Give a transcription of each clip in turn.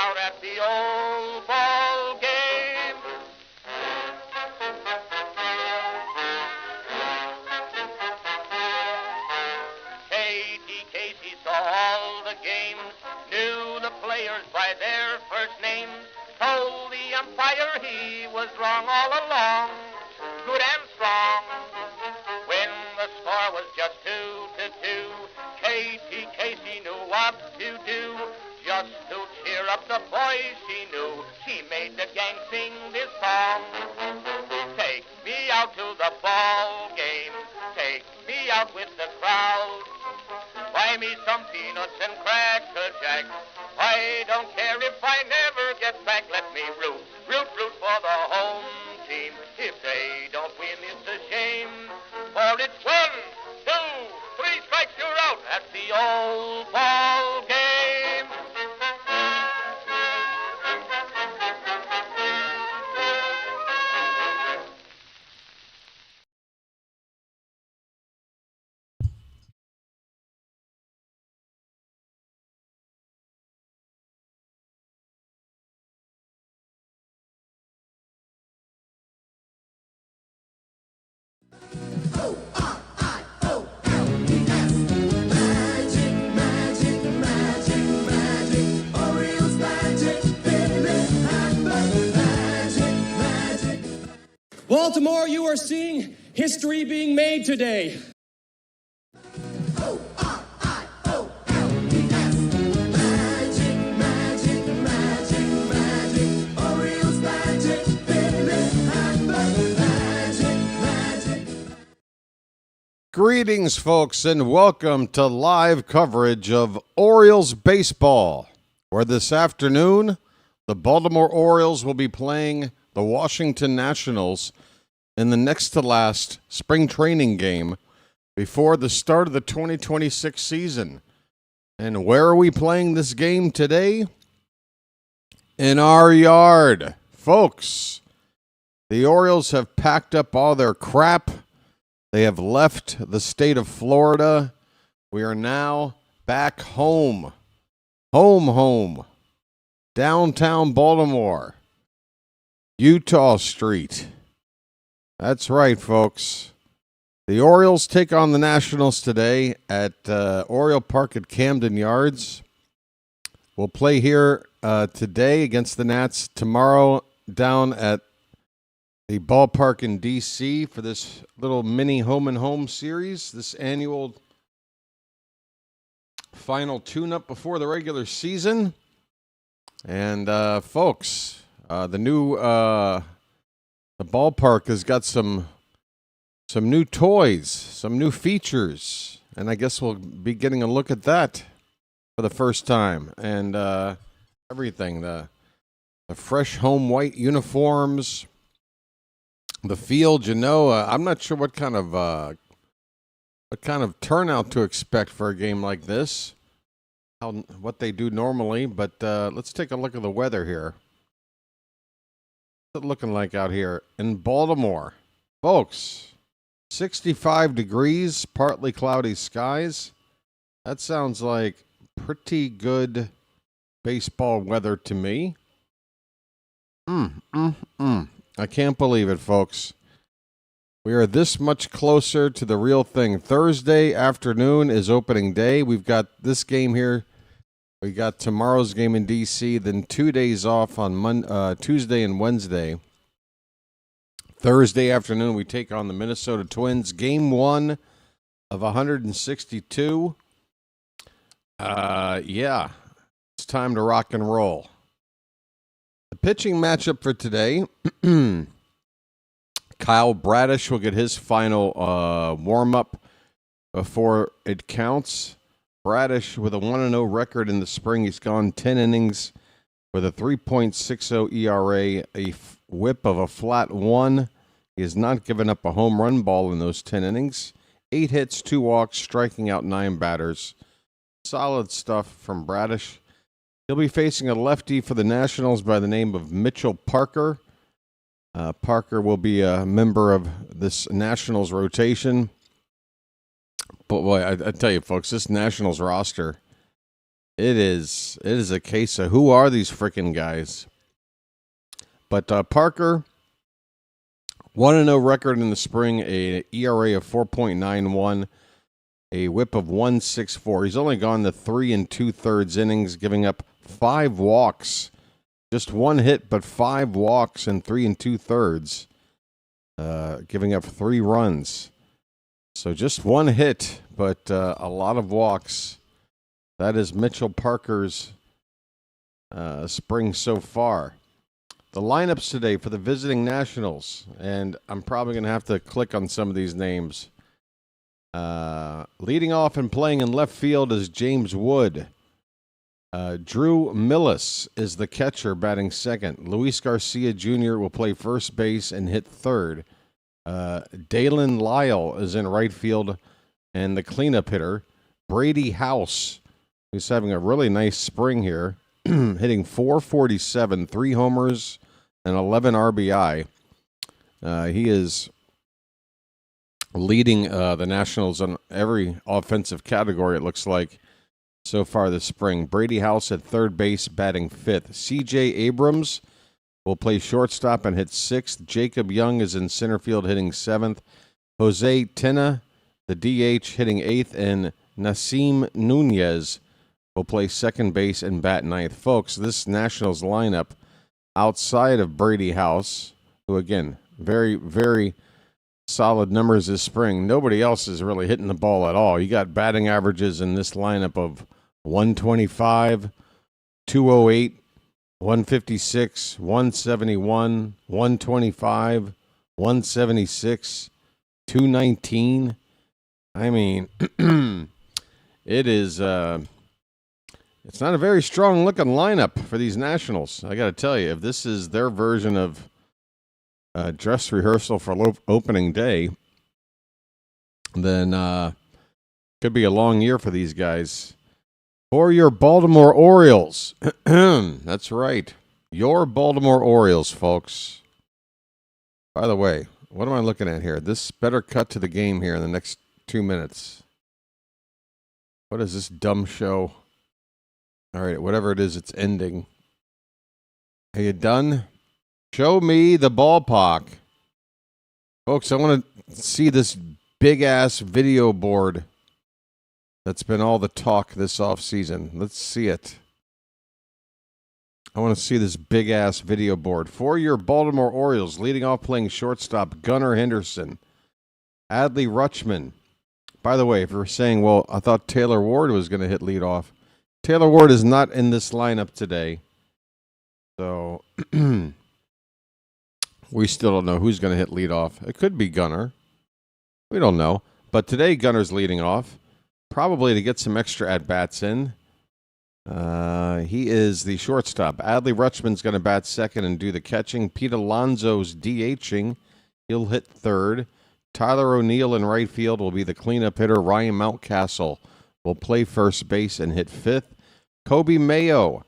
out at the old ball game. Casey saw all the games, knew the players by their first names, told the umpire he was wrong all along, good and strong. When the score was just 2-2, Casey knew what to do. Just to cheer up the boys she knew, she made the gang sing this song. Take me out to the ball game, take me out with the crowd. Buy me some peanuts and Cracker Jack. I don't care if I never get back. Let me root for the home team. If they don't win, it's a shame. For it's 1, 2, 3 strikes, you're out at the old ball game. Baltimore, you are seeing history being made today. Greetings, folks, and welcome to live coverage of Orioles baseball, where this afternoon the Baltimore Orioles will be playing the Washington Nationals in the next-to-last spring training game before the start of the 2026 season. And where are we playing this game today? In our yard. Folks, the Orioles have packed up all their crap. They have left the state of Florida. We are now back home. Home. Downtown Baltimore. Utah Street. That's right, folks. The Orioles take on the Nationals today at Oriole Park at Camden Yards. We'll play here today against the Nats, tomorrow down at the ballpark in D.C. for this little mini home-and-home series, this annual final tune-up before the regular season. And, folks, the ballpark has got some new toys, some new features, and I guess we'll be getting a look at that for the first time. And everything, the fresh home white uniforms, the field. I'm not sure what kind of turnout to expect for a game like this. What they do normally, but let's take a look at the weather here. What's it looking like out here in Baltimore? Folks, 65 degrees, partly cloudy skies. That sounds like pretty good baseball weather to me. I can't believe it, folks. We are this much closer to the real thing. Thursday afternoon is opening day. We've got this game here. We got tomorrow's game in D.C., then 2 days off on Tuesday and Wednesday. Thursday afternoon, we take on the Minnesota Twins. Game 1 of 162. It's time to rock and roll. The pitching matchup for today, Kyle Bradish will get his final warm-up before it counts. Bradish with a 1-0 record in the spring. He's gone 10 innings with a 3.60 ERA, a whip of a flat 1. He has not given up a home run ball in those 10 innings. 8 hits, 2 walks, striking out 9 batters. Solid stuff from Bradish. He'll be facing a lefty for the Nationals by the name of Mitchell Parker. Parker will be a member of this Nationals rotation. But boy, I tell you, folks, this Nationals roster It is a case of who are these freaking guys? But Parker, 1-0 record in the spring, a ERA of 4.91, a whip of 1.64. He's only gone to 3 2/3 innings, giving up 5 walks. Just 1 hit, but 5 walks in 3 2/3, giving up 3 runs. So just 1 hit, but a lot of walks. That is Mitchell Parker's spring so far. The lineups today for the visiting Nationals, and I'm probably going to have to click on some of these names. Leading off and playing in left field is James Wood. Drew Millis is the catcher, batting second. Luis Garcia Jr. will play first base and hit third. Dalen Lyle is in right field, and the cleanup hitter, Brady House, who's having a really nice spring here, hitting .447, 3 homers, and 11 RBI. He is leading the Nationals on every offensive category, it looks like, so far this spring. Brady House at third base, batting fifth. C.J. Abrams will play shortstop and hit sixth. Jacob Young is in center field, hitting seventh. Jose Tena, the DH, hitting eighth, and Nasim Nunez will play second base and bat ninth. Folks, this Nationals lineup, outside of Brady House, who, again, very, very solid numbers this spring, nobody else is really hitting the ball at all. You got batting averages in this lineup of 125, 208, 156, 171, 125, 176, 219. I mean, it is it's not a very strong looking lineup for these Nationals. I got to tell you, if this is their version of dress rehearsal for opening day, then could be a long year for these guys. For your Baltimore Orioles, that's right, your Baltimore Orioles, folks. By the way, what am I looking at here? This better cut to the game here in the next 2 minutes. What is this dumb show? All right, whatever it is, it's ending. Are you done? Show me the ballpark. Folks, I want to see this big-ass video board that's been all the talk this offseason. Let's see it. I want to see this big-ass video board. For your Baltimore Orioles, leading off playing shortstop, Gunnar Henderson. Adley Rutschman. By the way, if you're saying, well, I thought Taylor Ward was going to hit leadoff. Taylor Ward is not in this lineup today. So we still don't know who's going to hit leadoff. It could be Gunnar. We don't know. But today, Gunnar's leading off, probably to get some extra at-bats in. He is the shortstop. Adley Rutschman's going to bat second and do the catching. Pete Alonso's DHing. He'll hit third. Tyler O'Neill in right field will be the cleanup hitter. Ryan Mountcastle will play first base and hit fifth. Kobe Mayo.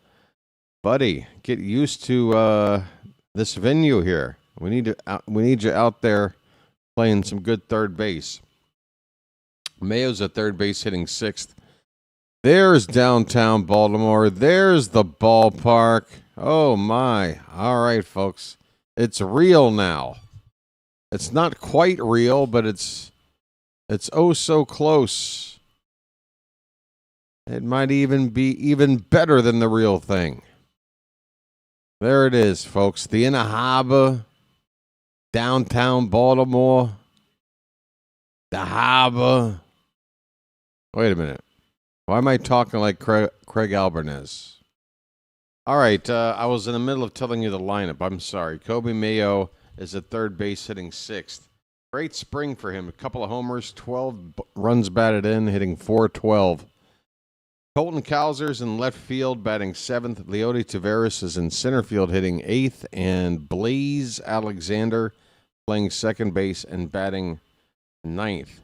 Buddy, get used to this venue here. We need you out there playing some good third base. Mayo's at third base, hitting sixth. There's downtown Baltimore. There's the ballpark. Oh, my. All right, folks. It's real now. It's not quite real, but it's oh so close. It might even be even better than the real thing. There it is, folks. The Inner Harbor, downtown Baltimore, the harbor. Wait a minute. Why am I talking like Craig Albanese? All right, I was in the middle of telling you the lineup. I'm sorry. Kobe Mayo is at third base, hitting sixth. Great spring for him. A couple of homers, 12 runs batted in, hitting .412. Colton Cowser's in left field, batting seventh. Leody Taveras is in center field, hitting eighth. And Blaze Alexander playing second base and batting ninth.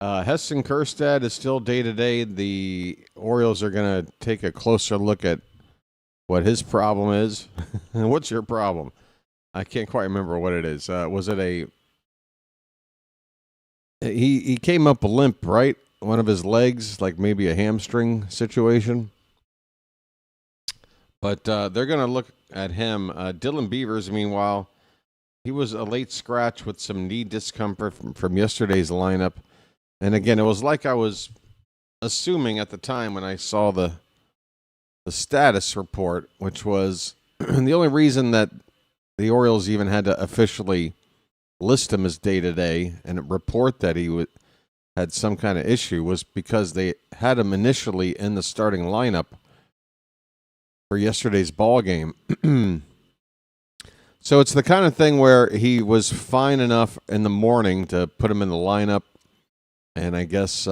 Heston Kjerstad is still day-to-day. The Orioles are going to take a closer look at what his problem is. What's your problem? I can't quite remember what it is. Was it a... He came up limp, right? one of his legs, like maybe a hamstring situation. But they're going to look at him. Dylan Beavers, meanwhile, he was a late scratch with some knee discomfort from yesterday's lineup. And again, it was like I was assuming at the time when I saw the status report, which was the only reason that the Orioles even had to officially list him as day-to-day and report that he had some kind of issue was because they had him initially in the starting lineup for yesterday's ball game. So it's the kind of thing where he was fine enough in the morning to put him in the lineup, and I guess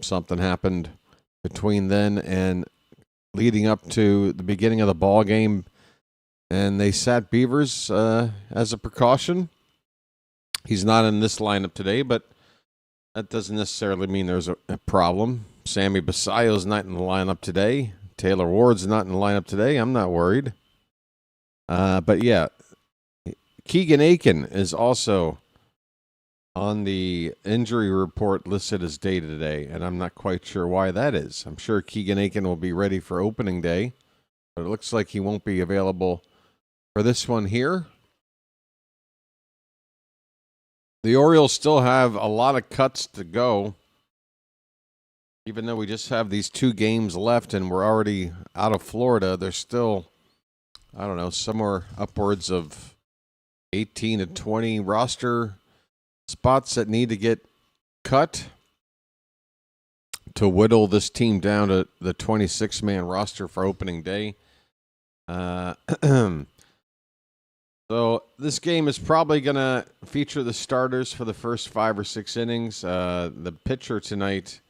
something happened between then and leading up to the beginning of the ball game, and they sat Beavers as a precaution. He's not in this lineup today, but that doesn't necessarily mean there's a problem. Sammy Basayo's not in the lineup today. Taylor Ward's not in the lineup today. I'm not worried. But yeah, Keegan Aiken is also on the injury report listed as day to day, and I'm not quite sure why that is. I'm sure Keegan Aiken will be ready for opening day, but it looks like he won't be available for this one here. The Orioles still have a lot of cuts to go, even though we just have these 2 games left and we're already out of Florida. There's still, I don't know, somewhere upwards of 18 to 20 roster spots that need to get cut to whittle this team down to the 26-man roster for opening day. So this game is probably going to feature the starters for the first 5 or 6 innings. The pitcher tonight,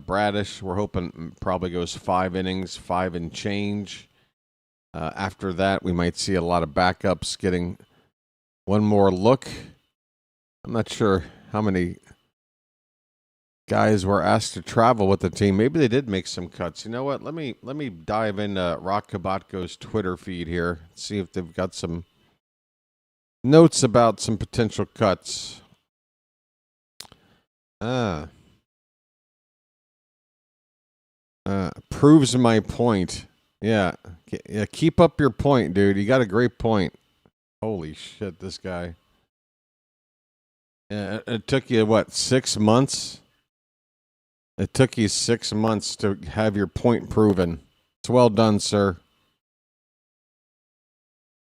Bradish, we're hoping probably goes 5 innings, 5 and change. After that, we might see a lot of backups getting one more look. I'm not sure how many guys were asked to travel with the team. Maybe they did make some cuts. You know what? Let me dive into Rock Kabatko's Twitter feed here, see if they've got some notes about some potential cuts. Proves my point. Yeah, keep up your point, dude. You got a great point. Holy shit, this guy. Yeah, it took you, what, 6 months? It took you 6 months to have your point proven. It's well done, sir.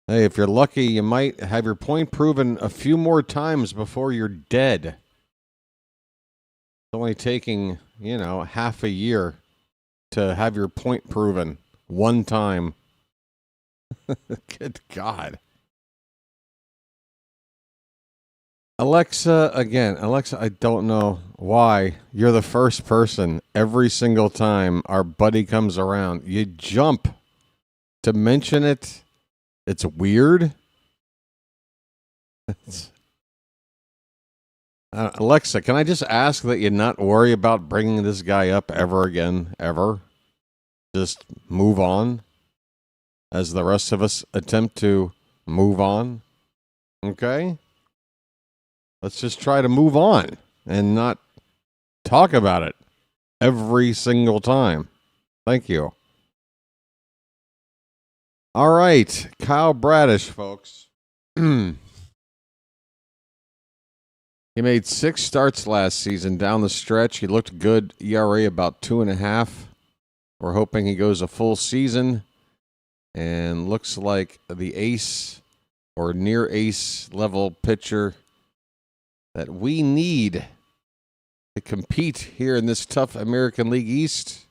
Hey, if you're lucky, you might have your point proven a few more times before you're dead. It's only taking, half a year to have your point proven one time. Good God. Alexa, I don't know why you're the first person every single time our buddy comes around. You jump to mention it. It's weird. Alexa, can I just ask that you not worry about bringing this guy up ever again, ever? Just move on as the rest of us attempt to move on. Okay? Let's just try to move on and not talk about it every single time. Thank you. All right, Kyle Bradish, folks. He made 6 starts last season down the stretch. He looked good, ERA about 2.5. We're hoping he goes a full season and looks like the ace or near ace level pitcher that we need to compete here in this tough American League East.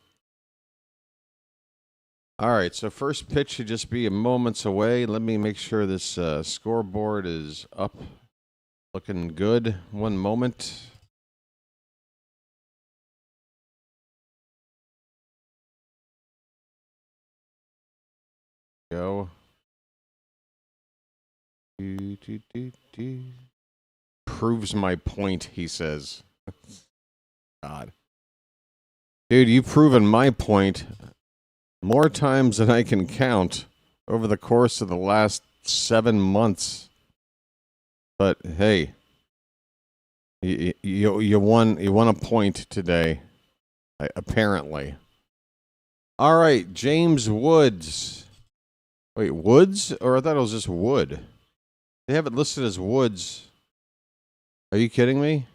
All right, so first pitch should just be a moments away. Let me make sure this scoreboard is up, looking good. One moment. Go. Proves my point, he says. God. Dude, you've proven my point more times than I can count over the course of the last 7 months. But hey, You won a point today, apparently. All right, James Woods. Wait, Woods? Or I thought it was just Wood. They have it listed as Woods. Are you kidding me?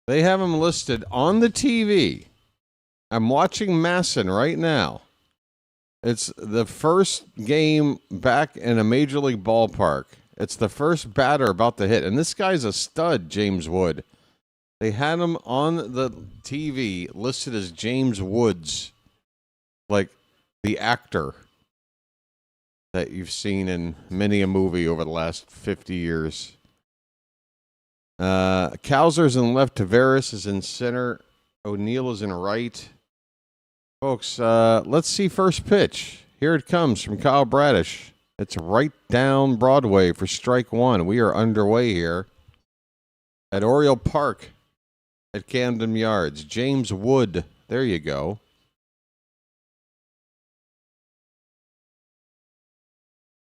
They have him listed on the TV. I'm watching Masson right now. It's the first game back in a major league ballpark. It's the first batter about to hit. And this guy's a stud, James Wood. They had him on the TV listed as James Woods. Like the actor that you've seen in many a movie over the last 50 years. Cowser's in left. Tavares is in center. O'Neill is in right. Folks, let's see first pitch. Here it comes from Kyle Bradish. It's right down Broadway for strike one. We are underway here at Oriole Park at Camden Yards. James Wood. There you go.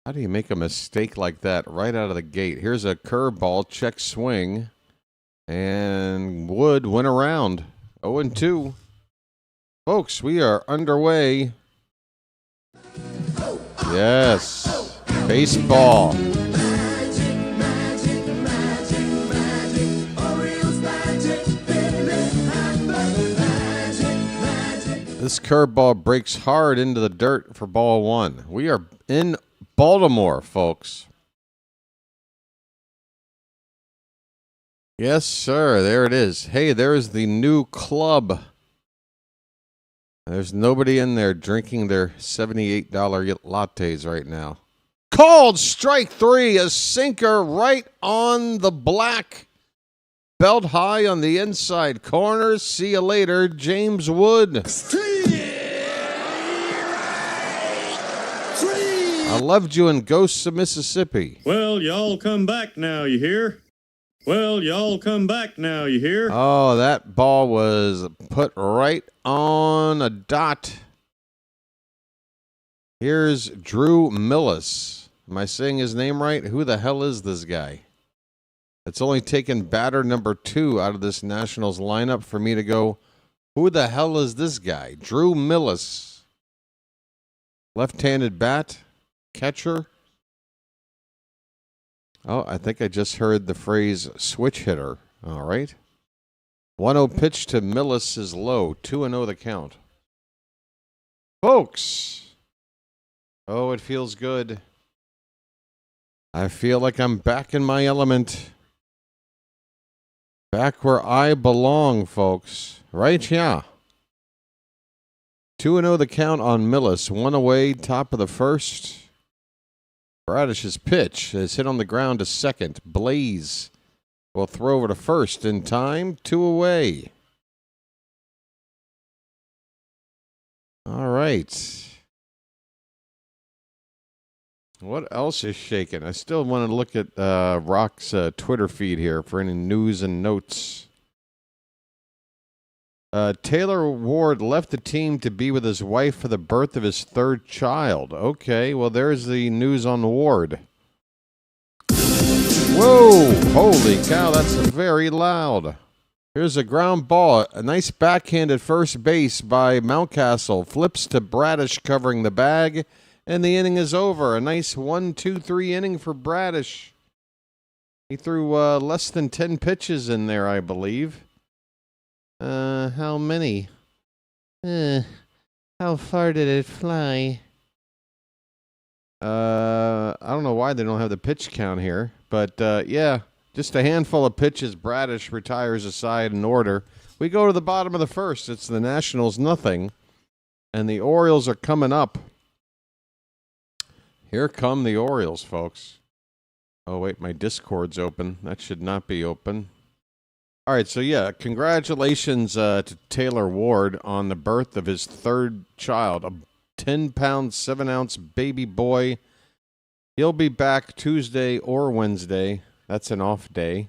How do you make a mistake like that right out of the gate? Here's a curveball, check swing, and Wood went around. 0-2. Folks, we are underway. Yes, baseball. This curveball breaks hard into the dirt for ball one. We are in Baltimore, folks. Yes, sir. There it is. Hey, there's the new club. There's nobody in there drinking their $78 lattes right now. Called strike three, a sinker right on the black. Belt high on the inside corner. See you later, James Wood. I loved you in Ghosts of Mississippi. Well, y'all come back now, you hear? Well, y'all come back now, you hear? Oh, that ball was put right on a dot. Here's Drew Millis. Am I saying his name right? Who the hell is this guy? It's only taken batter number 2 out of this Nationals lineup for me to go, who the hell is this guy? Drew Millis. Left-handed bat, catcher. Oh, I think I just heard the phrase switch hitter. All right. 1-0 pitch to Millis is low. 2-0 the count. Folks. Oh, it feels good. I feel like I'm back in my element. Back where I belong, folks. Right here. 2-0 the count on Millis. 1 away, top of the first. Bradish's pitch is hit on the ground to second. Blaze will throw over to first in time. 2 away. All right. What else is shaking? I still want to look at Rock's Twitter feed here for any news and notes. Taylor Ward left the team to be with his wife for the birth of his 3rd child. Okay, well, there's the news on Ward. Whoa, holy cow, that's very loud. Here's a ground ball. A nice backhand at first base by Mountcastle. Flips to Bradish covering the bag, and the inning is over. A nice 1-2-3 inning for Bradish. He threw less than 10 pitches in there, I believe. How many? How far did it fly? I don't know why they don't have the pitch count here, but yeah, just a handful of pitches. Bradish retires aside in order. We go to the bottom of the first. It's the Nationals 0, and the Orioles are coming up. Here come the Orioles, folks. Oh, wait, my Discord's open. That should not be open. All right, so yeah, congratulations to Taylor Ward on the birth of his 3rd child, a 10-pound, 7-ounce baby boy. He'll be back Tuesday or Wednesday. That's an off day.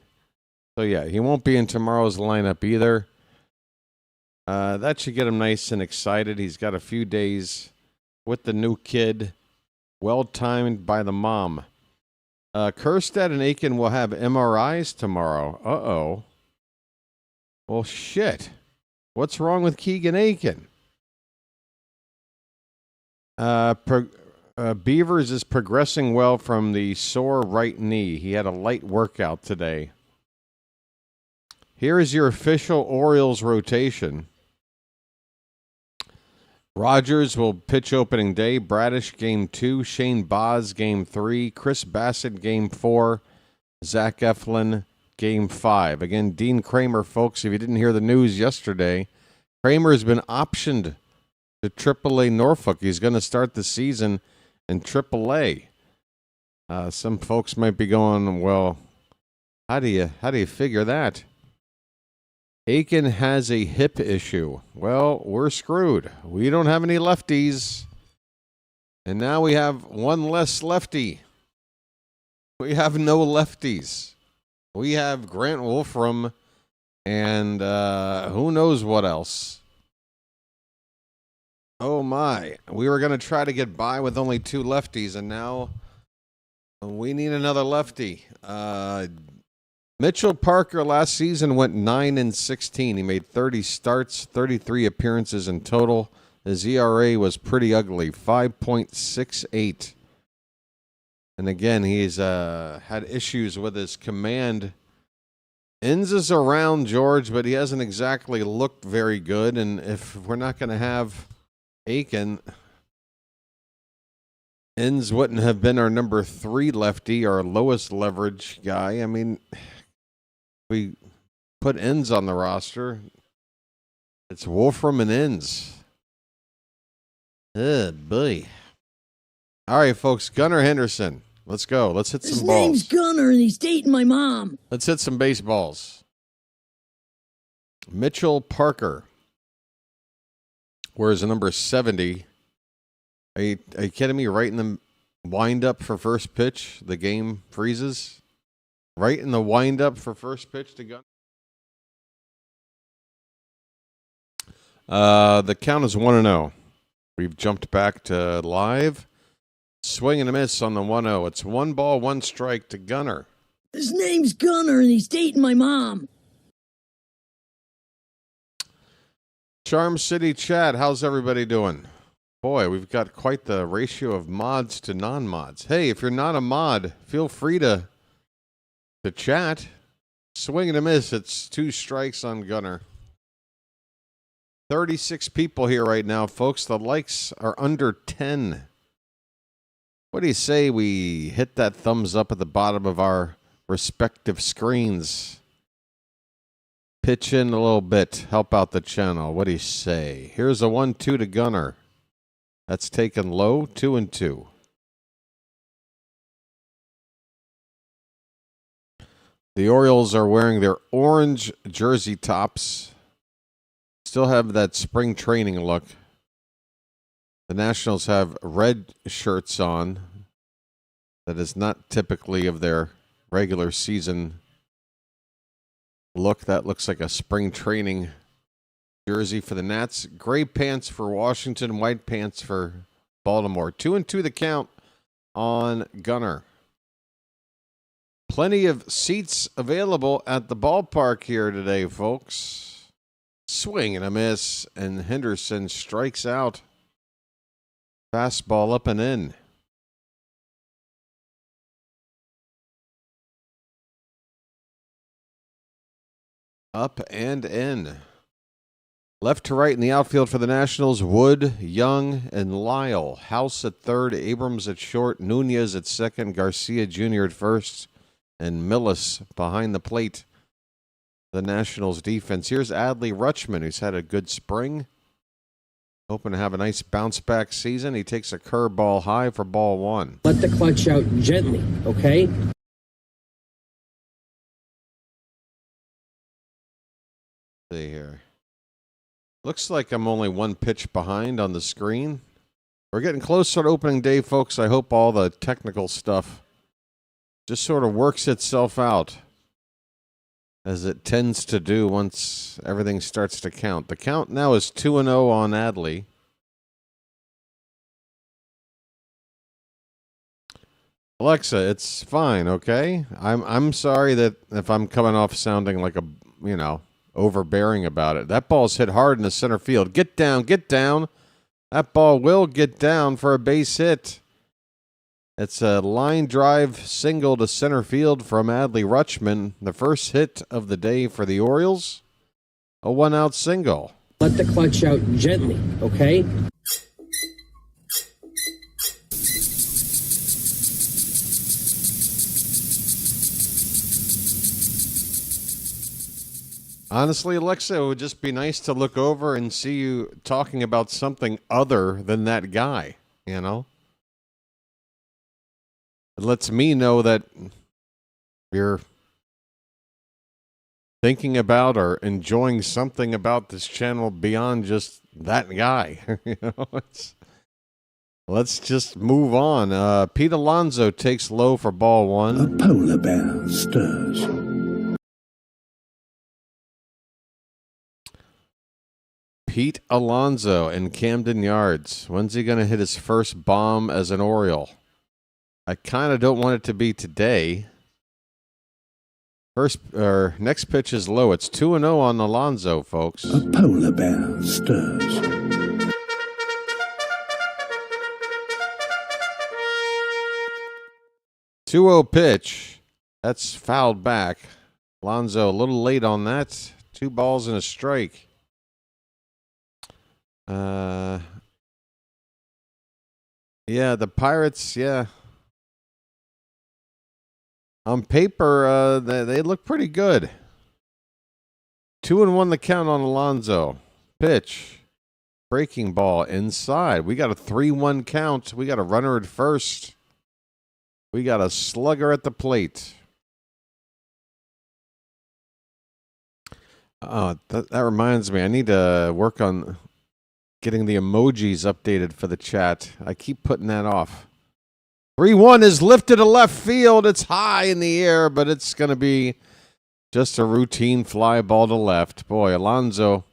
So yeah, he won't be in tomorrow's lineup either. That should get him nice and excited. He's got a few days with the new kid, well-timed by the mom. Kerstead and Aiken will have MRIs tomorrow. Uh-oh. Well, shit. What's wrong with Keegan Aiken? Beavers is progressing well from the sore right knee. He had a light workout today. Here is your official Orioles rotation. Rogers will pitch opening day. Bradish, Game 2. Shane Boz, Game 3. Chris Bassett, Game 4. Zach Eflin, Game 5. Again, Dean Kramer, folks, if you didn't hear the news yesterday, Kramer has been optioned to AAA Norfolk. He's going to start the season in AAA. Some folks might be going, well, how do you figure that? Aiken has a hip issue. Well, we're screwed. We don't have any lefties. And now we have one less lefty. We have no lefties. We have Grant Wolfram and who knows what else. Oh, my. We were going to try to get by with only 2 lefties, and now we need another lefty. Mitchell Parker last season went 9-16. He made 30 starts, 33 appearances in total. His ERA was pretty ugly, 5.68. And again, he's had issues with his command. Inns is around, George, but he hasn't exactly looked very good. And if we're not going to have Aiken, Inns wouldn't have been our number 3 lefty, our lowest leverage guy. I mean, we put Inns on the roster. It's Wolfram and Inns. Oh, boy. All right, folks. Gunnar Henderson. Let's go. Let's hit some balls. His name's Gunnar, and he's dating my mom. Let's hit some baseballs. Mitchell Parker. Where's the number 70? Are you kidding me? Right in the wind-up for first pitch, the game freezes? Right in the wind-up for first pitch to Gunnar? The count is 1-0. We've jumped back to live. Swing and a miss on the 1-0. It's 1 ball, 1 strike to Gunnar. His name's Gunnar, and he's dating my mom. Charm City chat, how's everybody doing? Boy, we've got quite the ratio of mods to non-mods. Hey, if you're not a mod, feel free to chat. Swing and a miss. It's 2 strikes on Gunnar. 36 people here right now, folks. The likes are under 10. What do you say we hit that thumbs up at the bottom of our respective screens? Pitch in a little bit. Help out the channel. What do you say? Here's a 1-2 to Gunnar. That's taken low. 2-2. The Orioles are wearing their orange jersey tops. Still have that spring training look. The Nationals have red shirts on. That is not typically of their regular season look. That looks like a spring training jersey for the Nats. Gray pants for Washington, white pants for Baltimore. 2-2 the count on Gunnar. Plenty of seats available at the ballpark here today, folks. Swing and a miss, and Henderson strikes out. Fastball up and in. Up and in. Left to right in the outfield for the Nationals, Wood, Young, and Lyle. House at third, Abrams at short, Nunez at second, Garcia Jr. at first, and Millis behind the plate. The Nationals defense. Here's Adley Rutschman, who's had a good spring. Hoping to have a nice bounce-back season. He takes a curveball high for ball 1. Let the clutch out gently, okay? See here. Looks like I'm only 1 pitch behind on the screen. We're getting closer to opening day, folks. I hope all the technical stuff just sort of works itself out, as it tends to do once everything starts to count. The count now is 2-0 on Adley. Alexa, it's fine, okay? I'm sorry that if I'm coming off sounding like overbearing about it. That ball's hit hard in the center field. Get down, get down. That ball will get down for a base hit. It's a line drive single to center field from Adley Rutschman. The first hit of the day for the Orioles. A 1-out single. Let the clutch out gently, okay? Honestly, Alexa, it would just be nice to look over and see you talking about something other than that guy, you know? It lets me know that you're thinking about or enjoying something about this channel beyond just that guy. Let's just move on. Pete Alonso takes low for ball one. A polar bear stirs. Pete Alonso in Camden Yards. When's he going to hit his first bomb as an Oriole? I kind of don't want it to be today. Next pitch is low. It's 2-0 on Alonso, folks. A polar bear stirs. Two-zero pitch. That's fouled back. Alonso a little late on that. 2 balls and a strike. Yeah, the Pirates, yeah. On paper, they look pretty good. 2-1 the count on Alonso. Pitch. Breaking ball inside. We got a 3-1 count. We got a runner at first. We got a slugger at the plate. That reminds me, I need to work on getting the emojis updated for the chat. I keep putting that off. 3-1 is lifted to left field. It's high in the air, but it's going to be just a routine fly ball to left. Boy, Alonso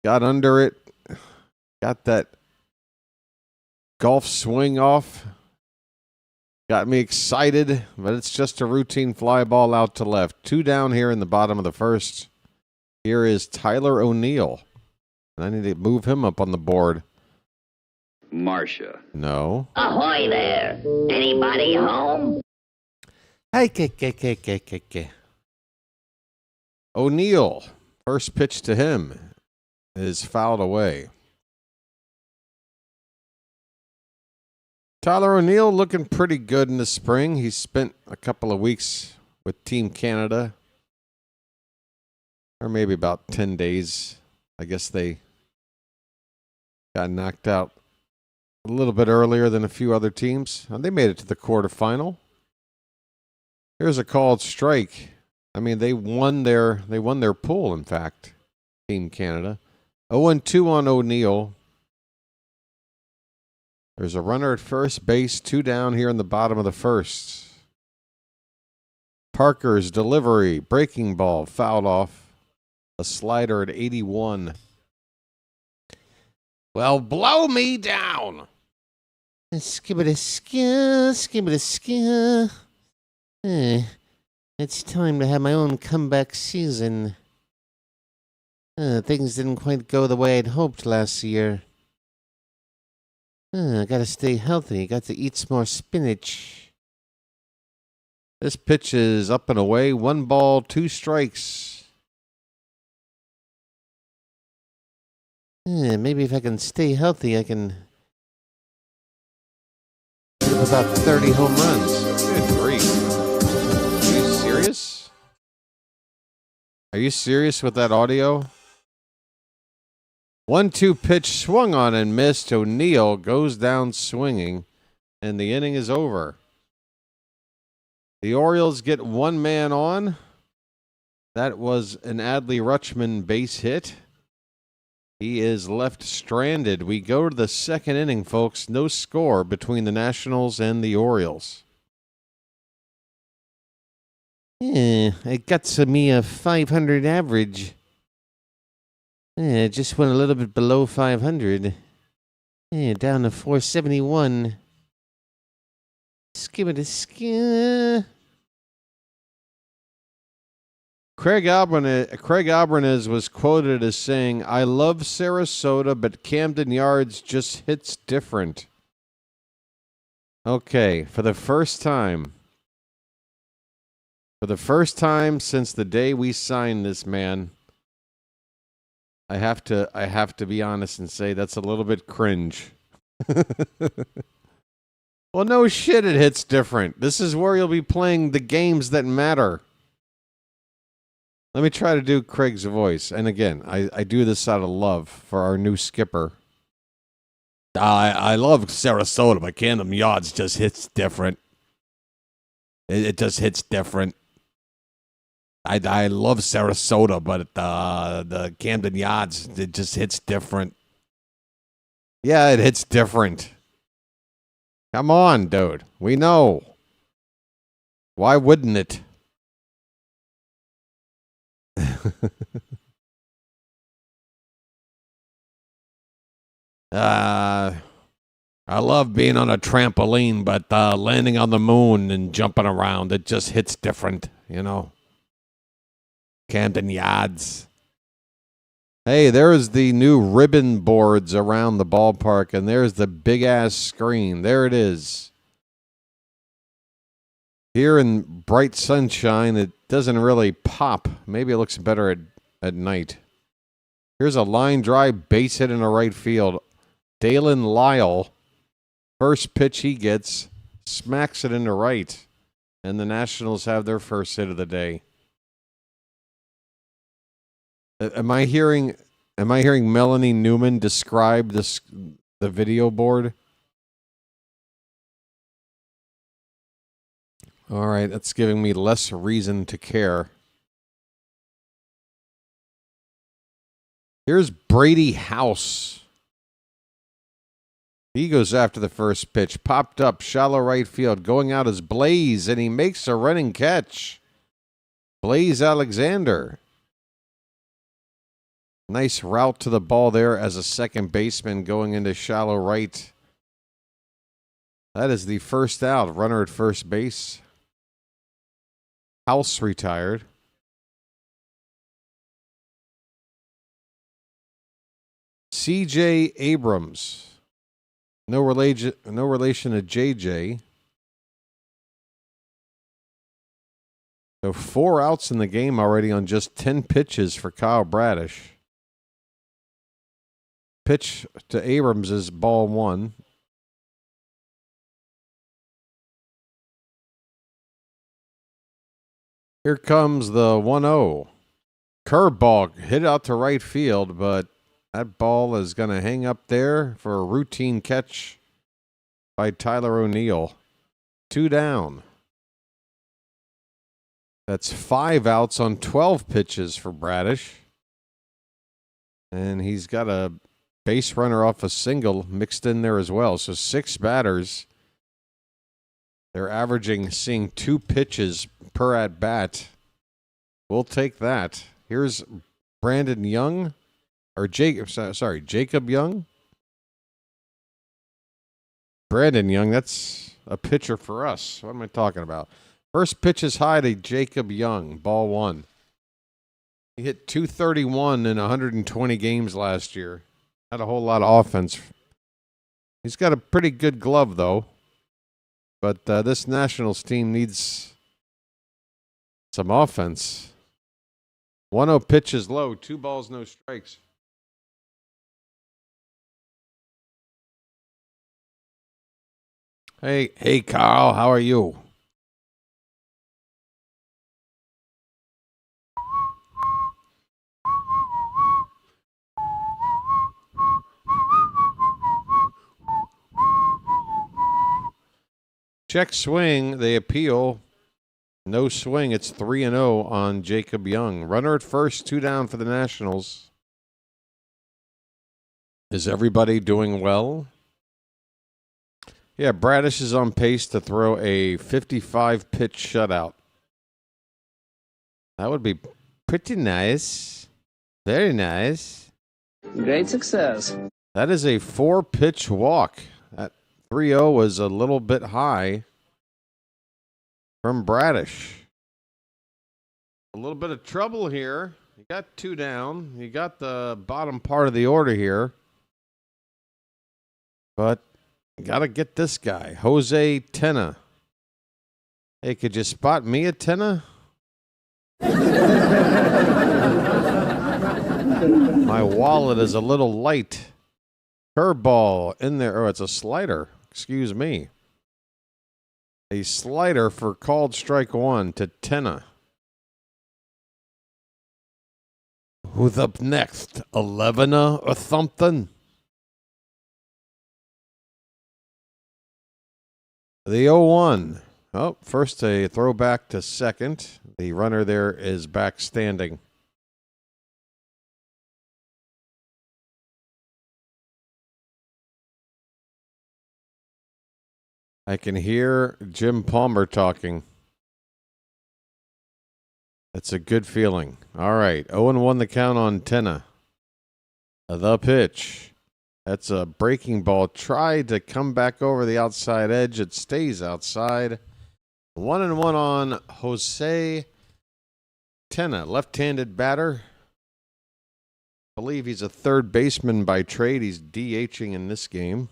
got under it. Got that golf swing off. Got me excited, but it's just a routine fly ball out to left. 2 down here in the bottom of the first. Here is Tyler O'Neill. And I need to move him up on the board. Marcia. No. Ahoy there! Anybody home? Hey, O'Neill. First pitch to him is fouled away. Tyler O'Neill looking pretty good in the spring. He spent a couple of weeks with Team Canada. Or maybe about 10 days. I guess they got knocked out a little bit earlier than a few other teams. And they made it to the quarterfinal. Here's a called strike. I mean, they won their pool, in fact, Team Canada. 0-2 on O'Neill. There's a runner at first base, 2 down here in the bottom of the first. Parker's delivery, breaking ball, fouled off. A slider at 81. Well, blow me down. Skibbity-skia, skibbity-skia. It's time to have my own comeback season. Things didn't quite go the way I'd hoped last year. I gotta stay healthy. Got to eat some more spinach. This pitch is up and away. 1 ball, 2 strikes. Maybe if I can stay healthy, I can do about 30 home runs. Good grief. Are you serious? Are you serious with that audio? 1-2 pitch swung on and missed. O'Neill goes down swinging, and the inning is over. The Orioles get 1 man on. That was an Adley Rutschman base hit. He is left stranded. We go to the second inning, folks. No score between the Nationals and the Orioles. I got me a 500 average. Just went a little bit below 500. Down to 471. Skimmity. Craig Albanese was quoted as saying, "I love Sarasota, but Camden Yards just hits different." Okay, for the first time since the day we signed this man, I have to be honest and say that's a little bit cringe. Well, no shit, it hits different. This is where you'll be playing the games that matter. Let me try to do Craig's voice. And again, I do this out of love for our new skipper. I love Sarasota, but Camden Yards just hits different. It just hits different. I love Sarasota, but the Camden Yards, it just hits different. Yeah, it hits different. Come on, dude. We know. Why wouldn't it? I love being on a trampoline, but landing on the moon and jumping around, it just hits different, you know. Camden Yards. Hey, there's the new ribbon boards around the ballpark, and there's the big-ass screen. There it is. Here in bright sunshine, it doesn't really pop. Maybe it looks better at night. Here's a line drive base hit in the right field. Dalen Lyle, first pitch he gets, smacks it into right. And the Nationals have their first hit of the day. Am I hearing Melanie Newman describe the video board? All right, that's giving me less reason to care. Here's Brady House. He goes after the first pitch. Popped up, shallow right field. Going out is Blaze, and he makes a running catch. Blaze Alexander. Nice route to the ball there as a second baseman going into shallow right. That is the first out. Runner at first base. House retired. C.J. Abrams. No relation to J.J. So 4 outs in the game already on just 10 pitches for Kyle Bradish. Pitch to Abrams is ball 1. Here comes the 1-0. Curveball hit out to right field, but that ball is going to hang up there for a routine catch by Tyler O'Neill. 2 down. That's 5 outs on 12 pitches for Bradish. And he's got a base runner off a single mixed in there as well. So 6 batters. They're averaging seeing 2 pitches per at bat. We'll take that. Here's Brandon Young. Or Jacob Young. Brandon Young, that's a pitcher for us. What am I talking about? First pitch is high to Jacob Young, ball 1. He hit 231 in 120 games last year. Had a whole lot of offense. He's got a pretty good glove, though. But this Nationals team needs some offense. 1-0 pitch is low. 2 balls, no strikes. Hey, Carl, how are you? Check swing, they appeal. No swing, it's 3-0 on Jacob Young. Runner at first, 2 down for the Nationals. Is everybody doing well? Yeah, Bradish is on pace to throw a 55-pitch shutout. That would be pretty nice. Very nice. Great success. That is a 4-pitch walk. That 3-0 was a little bit high. from Bradish. A little bit of trouble here. You got 2 down. You got the bottom part of the order here. But you got to get this guy, Jose Tenna. Hey, could you spot me a Tenna? My wallet is a little light. Curveball in there. Oh, it's a slider. Excuse me. A slider for called strike 1 to Tenna. Who's up next? 11 or something? The 0-1. Oh, first a throwback to second. The runner there is back standing. I can hear Jim Palmer talking. That's a good feeling. All right, 0-1 the count on Tenna. The pitch. That's a breaking ball. Tried to come back over the outside edge. It stays outside. 1-1 on Jose Tenna, left-handed batter. I believe he's a third baseman by trade. He's DHing in this game.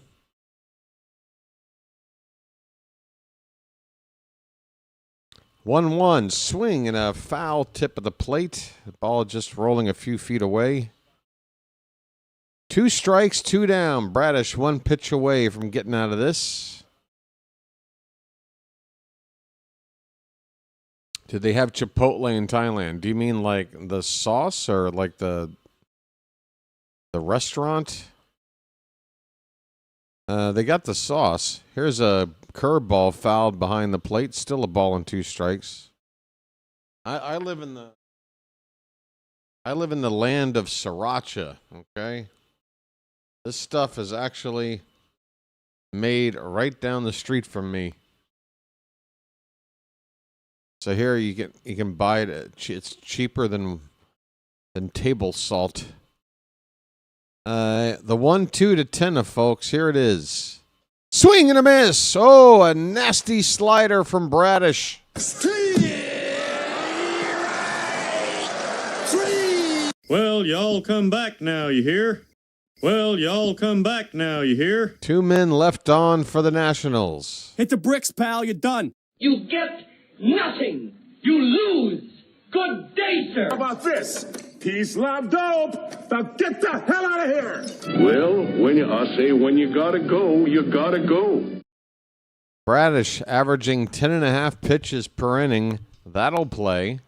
One swing and a foul tip of the plate. The ball just rolling a few feet away. 2 strikes, 2 down. Bradish 1 pitch away from getting out of this. Did they have Chipotle in Thailand? Do you mean like the sauce or like the restaurant? They got the sauce. Here's a curveball fouled behind the plate. Still a ball and 2 strikes. I live in the land of sriracha. Okay, this stuff is actually made right down the street from me. So here you can buy it. It's cheaper than table salt. The 1-2 to Tenna, folks. Here it is. Swing and a miss. Oh, a nasty slider from Bradish. Well, y'all come back now, you hear? Well, y'all come back now, you hear? 2 men left on for the Nationals. Hit the bricks, pal. You're done. You get nothing. You lose. Good day, sir. How about this? Peace, love, dope. Now get the hell out of here. Well, when you gotta go, you gotta go. Bradish averaging 10.5 pitches per inning. That'll play.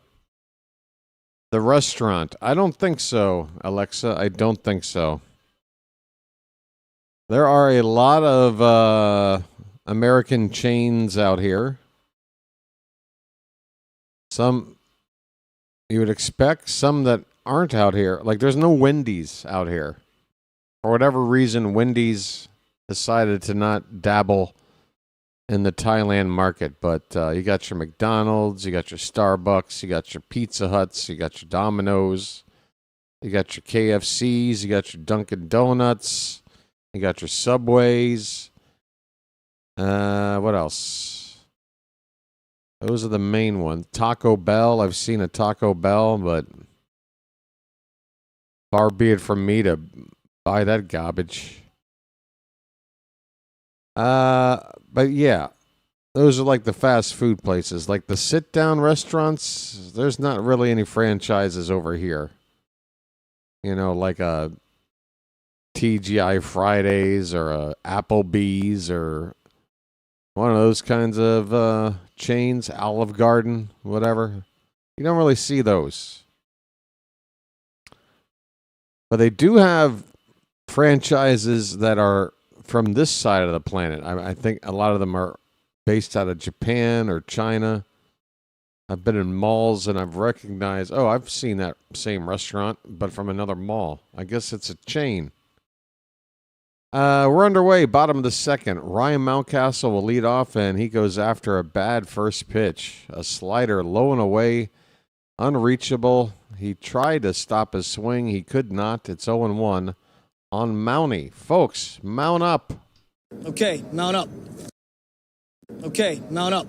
The restaurant. I don't think so, Alexa. I don't think so. There are a lot of American chains out here. Some you would expect, some that aren't out here. Like, there's no Wendy's out here. For whatever reason, Wendy's decided to not dabble in the Thailand market. But you got your McDonald's, you got your Starbucks, you got your Pizza Huts, you got your Domino's, you got your KFCs, you got your Dunkin' Donuts, you got your Subways. What else? Those are the main ones. Taco Bell. I've seen a Taco Bell, but far be it from me to buy that garbage. But yeah, those are like the fast food places. Like the sit-down restaurants, there's not really any franchises over here. You know, like a TGI Fridays or a Applebee's or one of those kinds of chains, Olive Garden, whatever. You don't really see those. But they do have franchises that are from this side of the planet. I think a lot of them are based out of Japan or China. I've been in malls and I've recognized, oh, I've seen that same restaurant, but from another mall. I guess it's a chain. We're underway, bottom of the second. Ryan Mountcastle will lead off, and he goes after a bad first pitch. A slider low and away, unreachable. He tried to stop his swing. He could not. It's 0-1 on Mountie. Folks, mount up. Okay, mount up. Okay, mount up.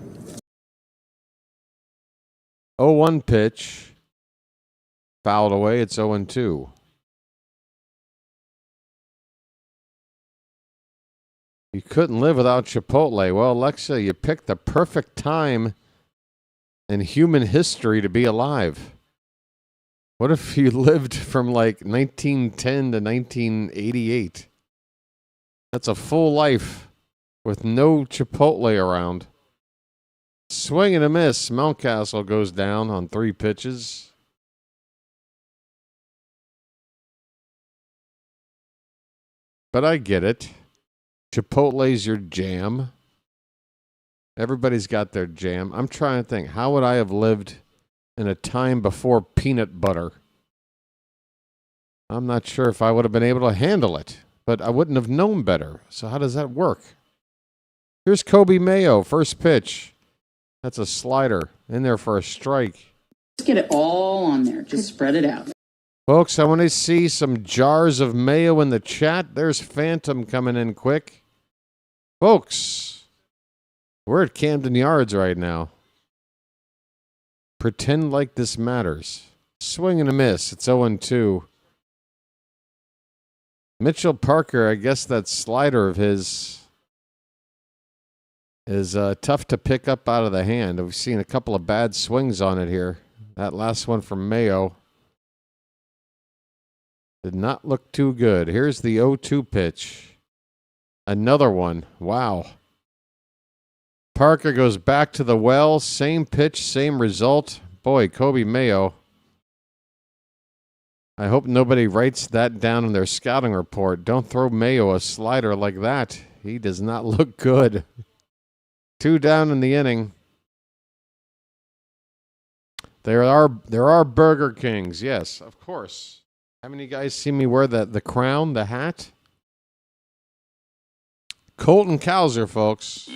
0-1 pitch. Fouled away. It's 0-2. You couldn't live without Chipotle. Well, Alexa, you picked the perfect time in human history to be alive. What if you lived from like 1910 to 1988? That's a full life with no Chipotle around. Swing and a miss. Mountcastle goes down on 3 pitches. But I get it. Chipotle's your jam. Everybody's got their jam. I'm trying to think, how would I have lived in a time before peanut butter? I'm not sure if I would have been able to handle it, but I wouldn't have known better. So how does that work? Here's Kobe Mayo, first pitch. That's a slider in there for a strike. Let's get it all on there. Just spread it out. Folks, I want to see some jars of mayo in the chat. There's Phantom coming in quick. Folks, we're at Camden Yards right now. Pretend like this matters. Swing and a miss. It's 0-2. Mitchell Parker, I guess that slider of his is tough to pick up out of the hand. We've seen a couple of bad swings on it here. That last one from Mayo did not look too good. Here's the 0-2 pitch. Another one. Wow. Parker goes back to the well. Same pitch, same result. Boy, Kobe Mayo. I hope nobody writes that down in their scouting report. Don't throw Mayo a slider like that. He does not look good. 2 down in the inning. There are Burger Kings. Yes, of course. Haven't you guys seen me wear the crown, the hat? Colton Cowser, folks.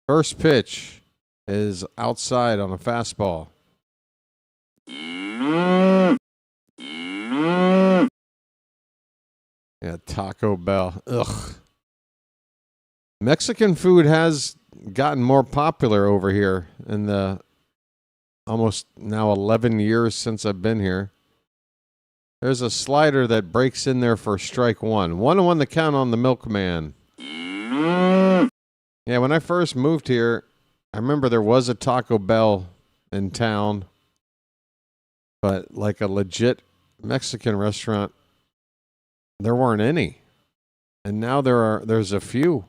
First pitch is outside on a fastball. Yeah, Taco Bell. Ugh. Mexican food has gotten more popular over here in the almost now 11 years since I've been here. There's a slider that breaks in there for strike 1. 1-1 the count on the Milkman. Yeah, when I first moved here, I remember there was a Taco Bell in town, but like a legit Mexican restaurant, there weren't any. And now there's a few.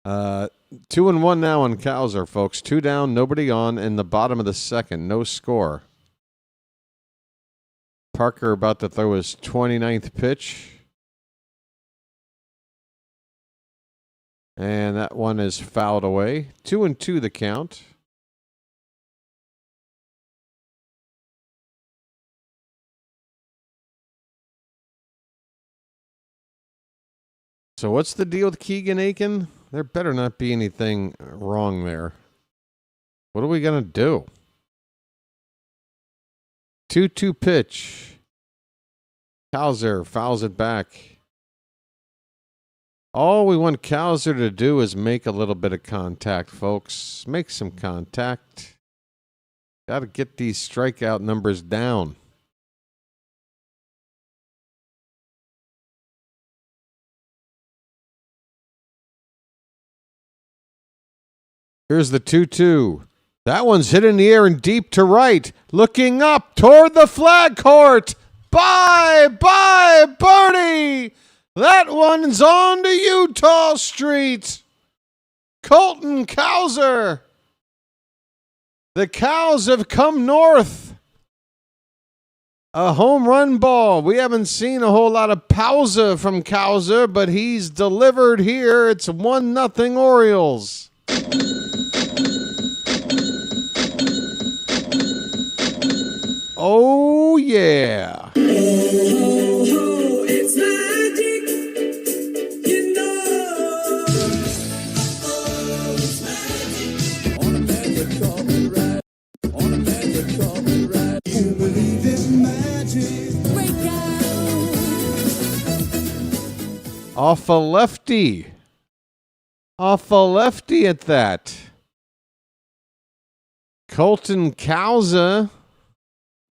2-1 now on Cowser, folks. 2 down, nobody on in the bottom of the second. No score. Parker about to throw his 29th pitch. And that one is fouled away. 2-2 the count. So what's the deal with Keegan Aiken? There better not be anything wrong there. What are we going to do? 2-2 pitch. Cowser fouls it back. All we want Cowser to do is make a little bit of contact, folks. Make some contact. Got to get these strikeout numbers down. Here's the 2-2. That one's hit in the air and deep to right. Looking up toward the flag court. Bye, birdie. That one's on to Utah Street. Colton Cowser. The Cows have come north. A home run ball. We haven't seen a whole lot of pausa from Cowser, but he's delivered here. It's 1-0 Orioles. Oh, yeah. Oh, it's magic. You know. Oh, it's magic. On a magic carpet ride. On a magic carpet ride. You believe in magic. Break out. Off a lefty. Off a lefty at that. Colton Cowsa.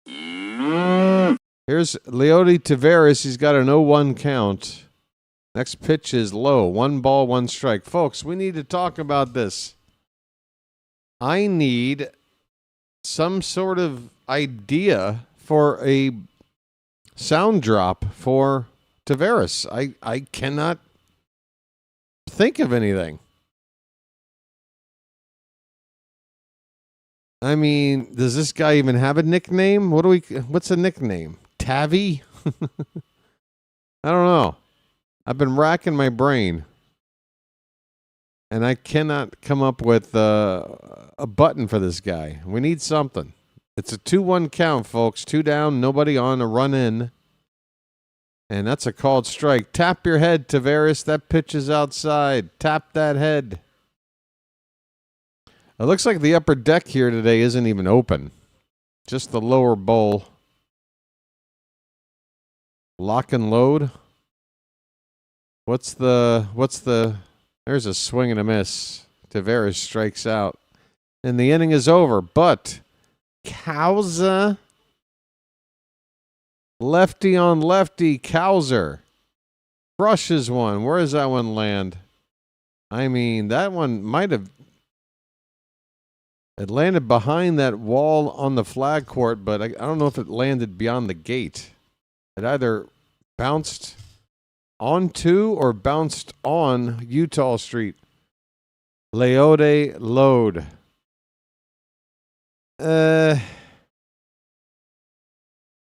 Here's Leody Taveras. He's got an 0-1 count. Next pitch is low. 1 ball, 1 strike. Folks, we need to talk about this. I need some sort of idea for a sound drop for Taveras. I cannot think of anything. I mean, does this guy even have a nickname? What's a nickname? Tavi? I don't know. I've been racking my brain, and I cannot come up with a button for this guy. We need something. It's a 2-1 count, folks. 2 down, nobody on, a run in. And that's a called strike. Tap your head, Taveras. That pitch is outside. Tap that head. It looks like the upper deck here today isn't even open. Just the lower bowl. Lock and load. What's the there's a swing and a miss. Taveras strikes out. And the inning is over. But Cowsa, lefty on lefty, Cowser crushes one. Where does that one land? I mean, that one might have. It landed behind that wall on the flag court, but I don't know if it landed beyond the gate. It either bounced onto or bounced on Utah Street. Leody load. I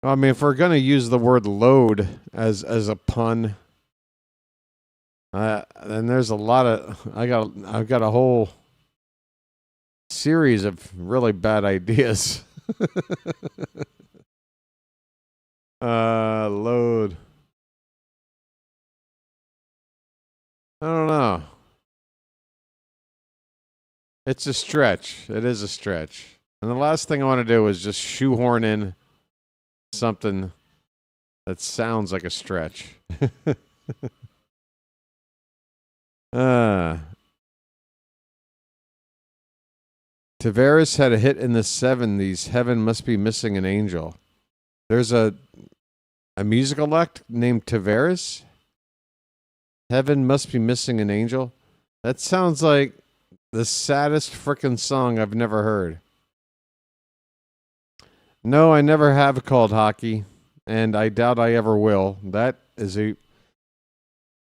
mean, if we're going to use the word load as a pun, then there's a lot of I've got a whole series of really bad ideas. Load. I don't know. It's a stretch. It is a stretch. And the last thing I want to do is just shoehorn in something that sounds like a stretch. Taveras had a hit in the 70s. Heaven must be missing an angel. There's a musical act named Taveras. Heaven must be missing an angel. That sounds like the saddest frickin' song I've never heard. No, I never have called hockey, and I doubt I ever will. That is in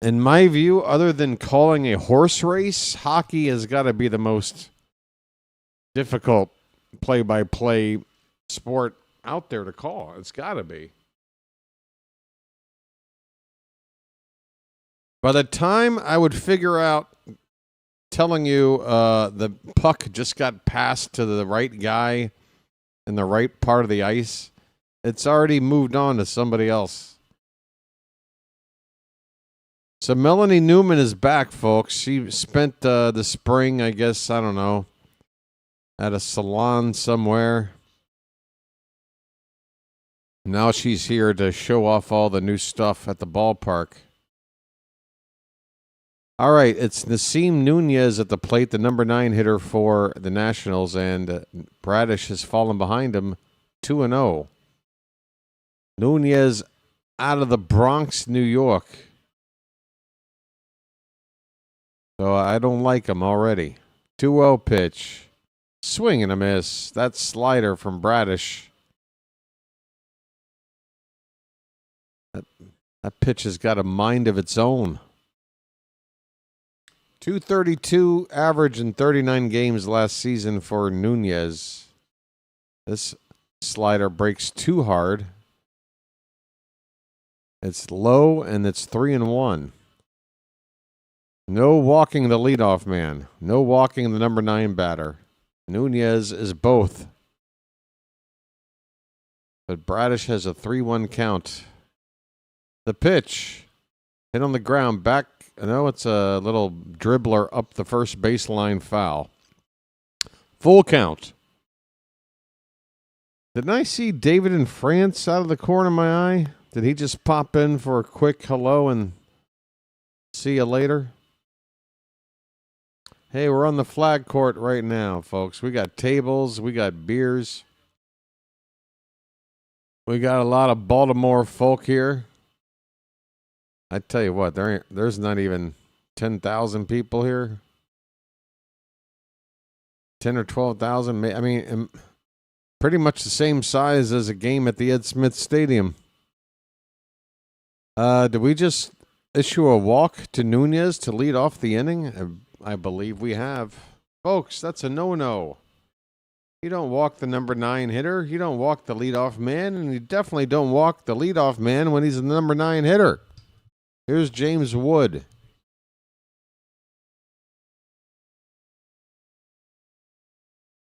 my view, other than calling a horse race, hockey has got to be the most difficult play-by-play sport out there to call. It's got to be. By the time I would figure out telling you the puck just got passed to the right guy in the right part of the ice, it's already moved on to somebody else. So Melanie Newman is back, folks. She spent the spring, I guess, I don't know, at a salon somewhere. Now she's here to show off all the new stuff at the ballpark. All right, it's Nasim Nunez at the plate, the number 9 hitter for the Nationals, and Bradish has fallen behind him 2-0. Nunez out of the Bronx, New York. So I don't like him already. 2-0 pitch. Swing and a miss. That slider from Bradish. That pitch has got a mind of its own. 232 average in 39 games last season for Nunez. This slider breaks too hard. It's low and it's 3-1. No walking the leadoff man. No walking the number 9 batter. Nunez is both. But Bradish has a 3-1 count. The pitch. Hit on the ground. Back. No, it's a little dribbler up the first baseline foul. Full count. Didn't I see David in France out of the corner of my eye? Did he just pop in for a quick hello and see you later? Hey, we're on the flag court right now, folks. We got tables. We got beers. We got a lot of Baltimore folk here. I tell you what, there's not even 10,000 people here. 10 or 12,000. I mean, pretty much the same size as a game at the Ed Smith Stadium. Did we just issue a walk to Nunez to lead off the inning? I believe we have. Folks, that's a no-no. You don't walk the number 9 hitter. You don't walk the leadoff man, and you definitely don't walk the leadoff man when he's the number 9 hitter. Here's James Wood.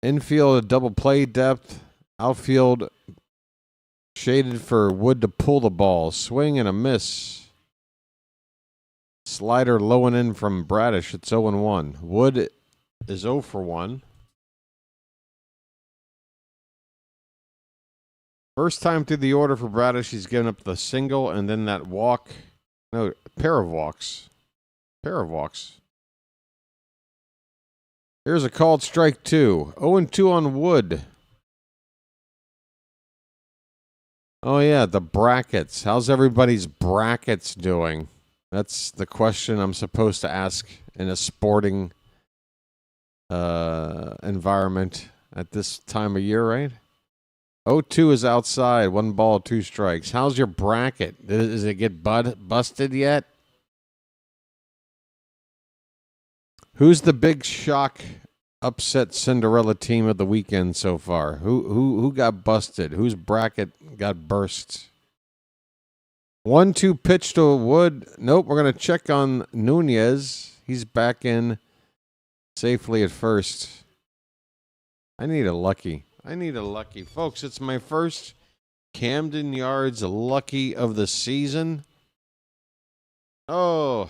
Infield, a double play depth. Outfield, shaded for Wood to pull the ball. Swing and a miss. Slider low and in from Bradish. It's 0-1. Wood is 0 for 1. First time through the order for Bradish, he's given up the single and then that walk. No, pair of walks. Here's a called strike 2. 0-2 on Wood. Oh, yeah, the brackets. How's everybody's brackets doing? That's the question I'm supposed to ask in a sporting environment at this time of year, right? 0-2 is outside. 1 ball, 2 strikes. How's your bracket? Does it get busted yet? Who's the big shock, upset Cinderella team of the weekend so far? Who got busted? Whose bracket got burst? 1-2 pitch to Wood. Nope, we're going to check on Nunez. He's back in safely at first. I need a lucky. Folks, it's my first Camden Yards lucky of the season. Oh,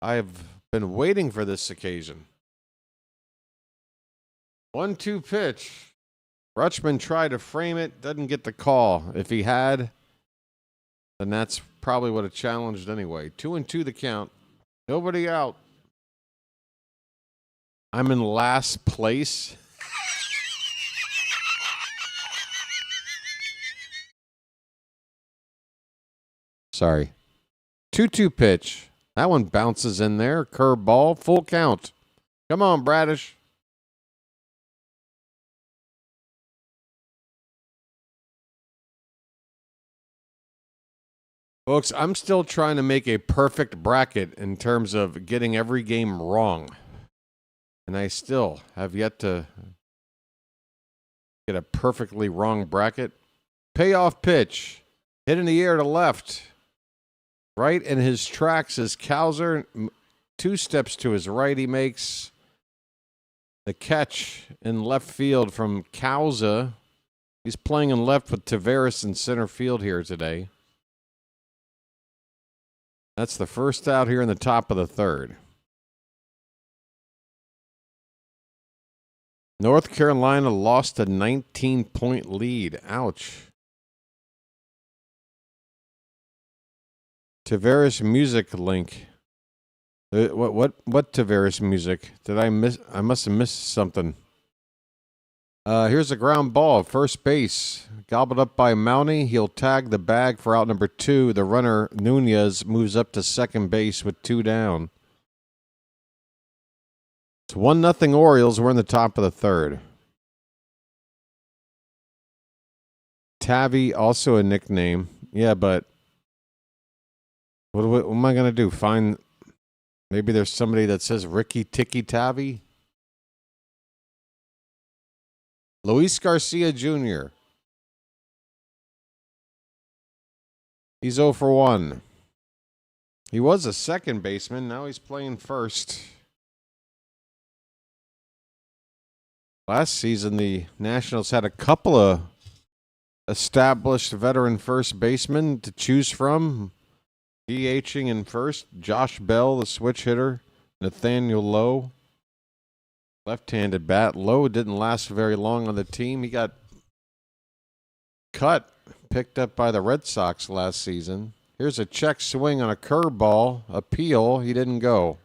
I've been waiting for this occasion. 1-2 pitch. Rutschman tried to frame it, doesn't get the call. If he had, then that's probably would have challenged anyway. 2-2 the count. Nobody out. I'm in last place. Sorry. 2-2 pitch. That one bounces in there. Curve ball. Full count. Come on, Bradish. Folks, I'm still trying to make a perfect bracket in terms of getting every game wrong. And I still have yet to get a perfectly wrong bracket. Payoff pitch. Hit in the air to left. Right in his tracks is Cowser. 2 steps to his right, he makes the catch in left field from Cowser. He's playing in left with Tavares in center field here today. That's the first out here in the top of the 3rd. North Carolina lost a 19-point lead. Ouch. Tavares music link. What Tavares music? Did I miss? I must have missed something. Here's a ground ball. First base. Gobbled up by Mountie. He'll tag the bag for out number 2. The runner, Nunez, moves up to second base with 2 down. It's 1-0 Orioles. We're in the top of the 3rd. Tavi, also a nickname. Yeah, but what am I going to do? Find, maybe there's somebody that says Ricky Ticky Tavi? Luis Garcia Jr. He's 0 for 1. He was a second baseman. Now he's playing first. Last season, the Nationals had a couple of established veteran first basemen to choose from. DHing in first, Josh Bell, the switch hitter. Nathaniel Lowe, left-handed bat. Lowe didn't last very long on the team. He got cut, picked up by the Red Sox last season. Here's a check swing on a curveball. Appeal. He didn't go.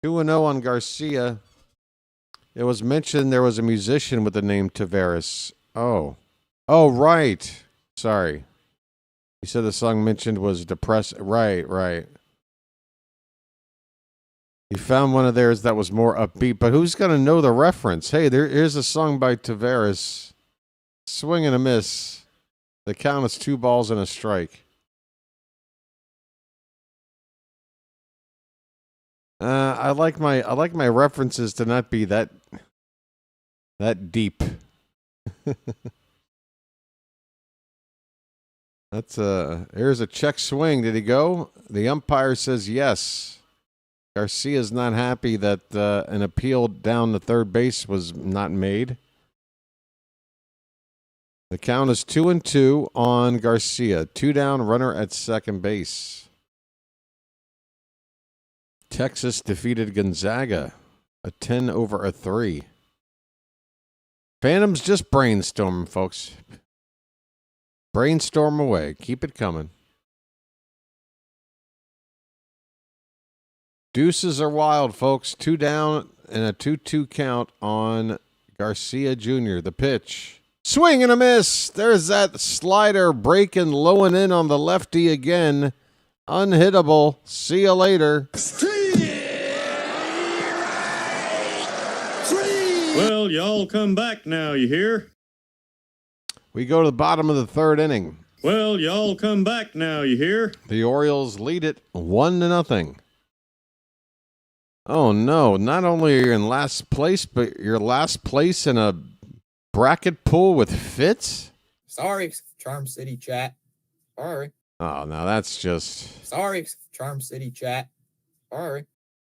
2-0 on Garcia. It was mentioned there was a musician with the name Tavares. Oh, right. Sorry. You said the song mentioned was depressed. Right. He found one of theirs that was more upbeat, but who's going to know the reference? Hey, here's a song by Tavares. Swing and a miss. The count is 2 balls and a strike. I like my references to not be that deep. Here's a check swing. Did he go? The umpire says yes. Garcia's not happy that an appeal down the third base was not made. The count is 2-2 on Garcia. 2 down, runner at second base. Texas defeated Gonzaga. A 10-3. Phantoms just brainstorm, folks. Brainstorm away. Keep it coming. Deuces are wild, folks. 2 down and a 2-2 count on Garcia Jr. The pitch. Swing and a miss. There's that slider breaking low and in on the lefty again. Unhittable. See you later. Well, y'all come back now, you hear? We go to the bottom of the third inning. Well, y'all come back now, you hear? The Orioles lead it 1-0. Oh, no. Not only are you in last place, but you're last place in a bracket pool with Fitz? Sorry, Charm City chat. Sorry. Oh, now that's just... Sorry, Charm City chat. Sorry.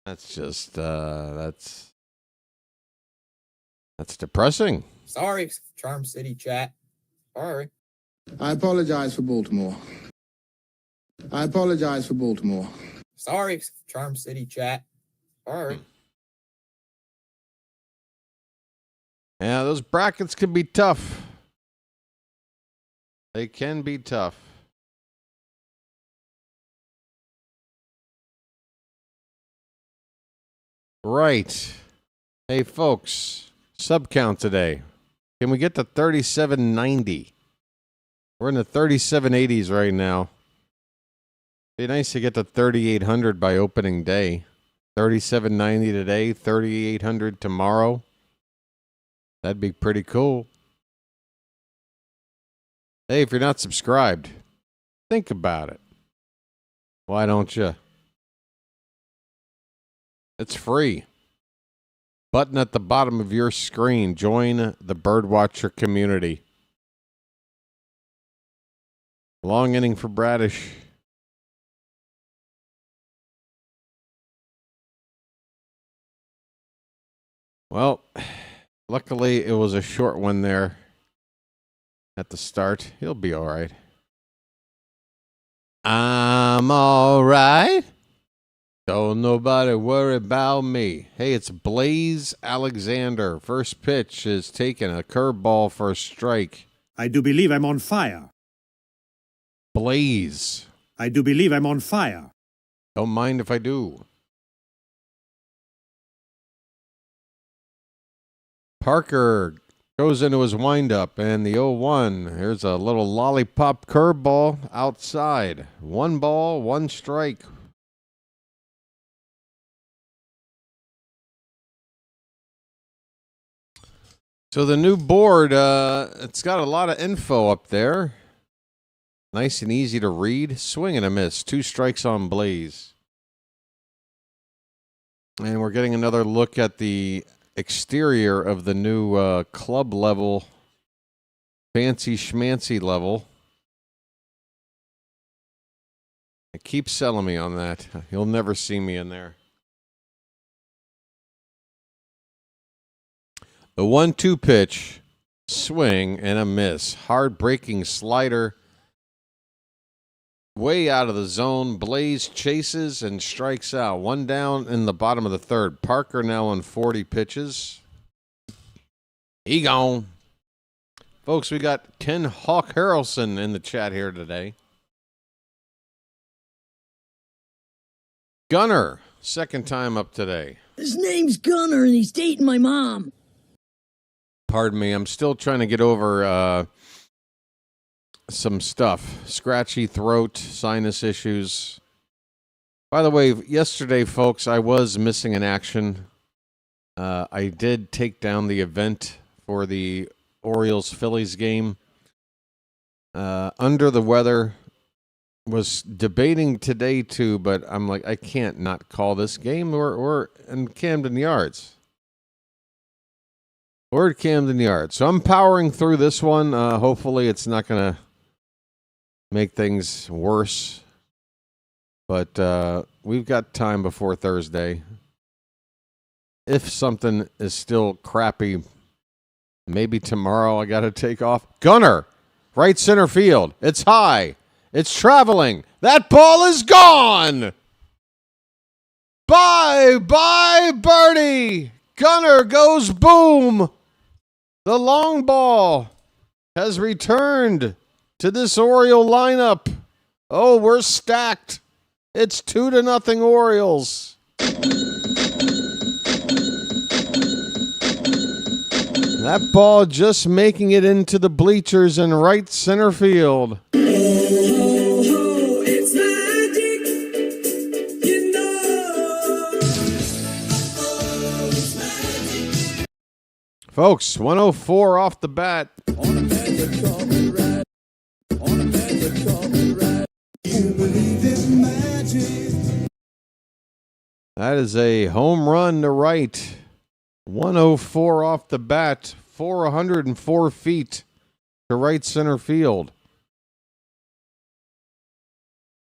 That's just, That's depressing. Sorry, Charm City chat. Sorry. I apologize for Baltimore. Sorry, Charm City chat. Sorry. Yeah, those brackets can be tough. They can be tough. Right. Hey, folks. Sub count today. Can we get to 3790? We're in the 3780s right now. Be nice to get to 3800 by opening day. 3790 today, 3800 tomorrow. That'd be pretty cool. Hey, if you're not subscribed, think about it. Why don't you? It's free. Button at the bottom of your screen. Join the BirdWatcher community. Long inning for Bradish. Well, luckily it was a short one there at the start. He'll be all right. I'm all right. Don't nobody worry about me. Hey, it's Blaze Alexander. First pitch is taking a curveball for a strike. I do believe I'm on fire. Blaze. I do believe I'm on fire. Don't mind if I do. Parker goes into his windup, and the 0-1. Here's a little lollipop curveball outside. 1 ball, 1 strike. So the new board, it's got a lot of info up there. Nice and easy to read. Swing and a miss. 2 strikes on Blaze. And we're getting another look at the exterior of the new club level, fancy schmancy level. Keep selling me on that. You'll never see me in there. The 1-2 pitch, swing and a miss. Hard breaking slider. Way out of the zone. Blaze chases and strikes out. 1 down in the bottom of the third. Parker now on 40 pitches. He gone. Folks, we got Ken Hawk Harrelson in the chat here today. Gunner Second time up today. His name's Gunner, and he's dating my mom. Pardon me, I'm still trying to get over some stuff. Scratchy throat, sinus issues. By the way, yesterday, folks, I was missing in action. I did take down the event for the Orioles-Phillies game. Under the weather. Was debating today, too, but I'm like, I can't not call this game. We're in Camden Yards. We're at Camden Yards. So I'm powering through this one. Hopefully it's not going to make things worse. But we've got time before Thursday. If something is still crappy, maybe tomorrow I got to take off. Gunner, right center field. It's high. It's traveling. That ball is gone. Bye, birdie. Gunner goes boom. The long ball has returned to this Oriole lineup. Oh, we're stacked. It's 2-0 Orioles. That ball just making it into the bleachers in right center field. Folks, 104 off the bat. That is a home run to right. 104 off the bat. 404 feet to right center field.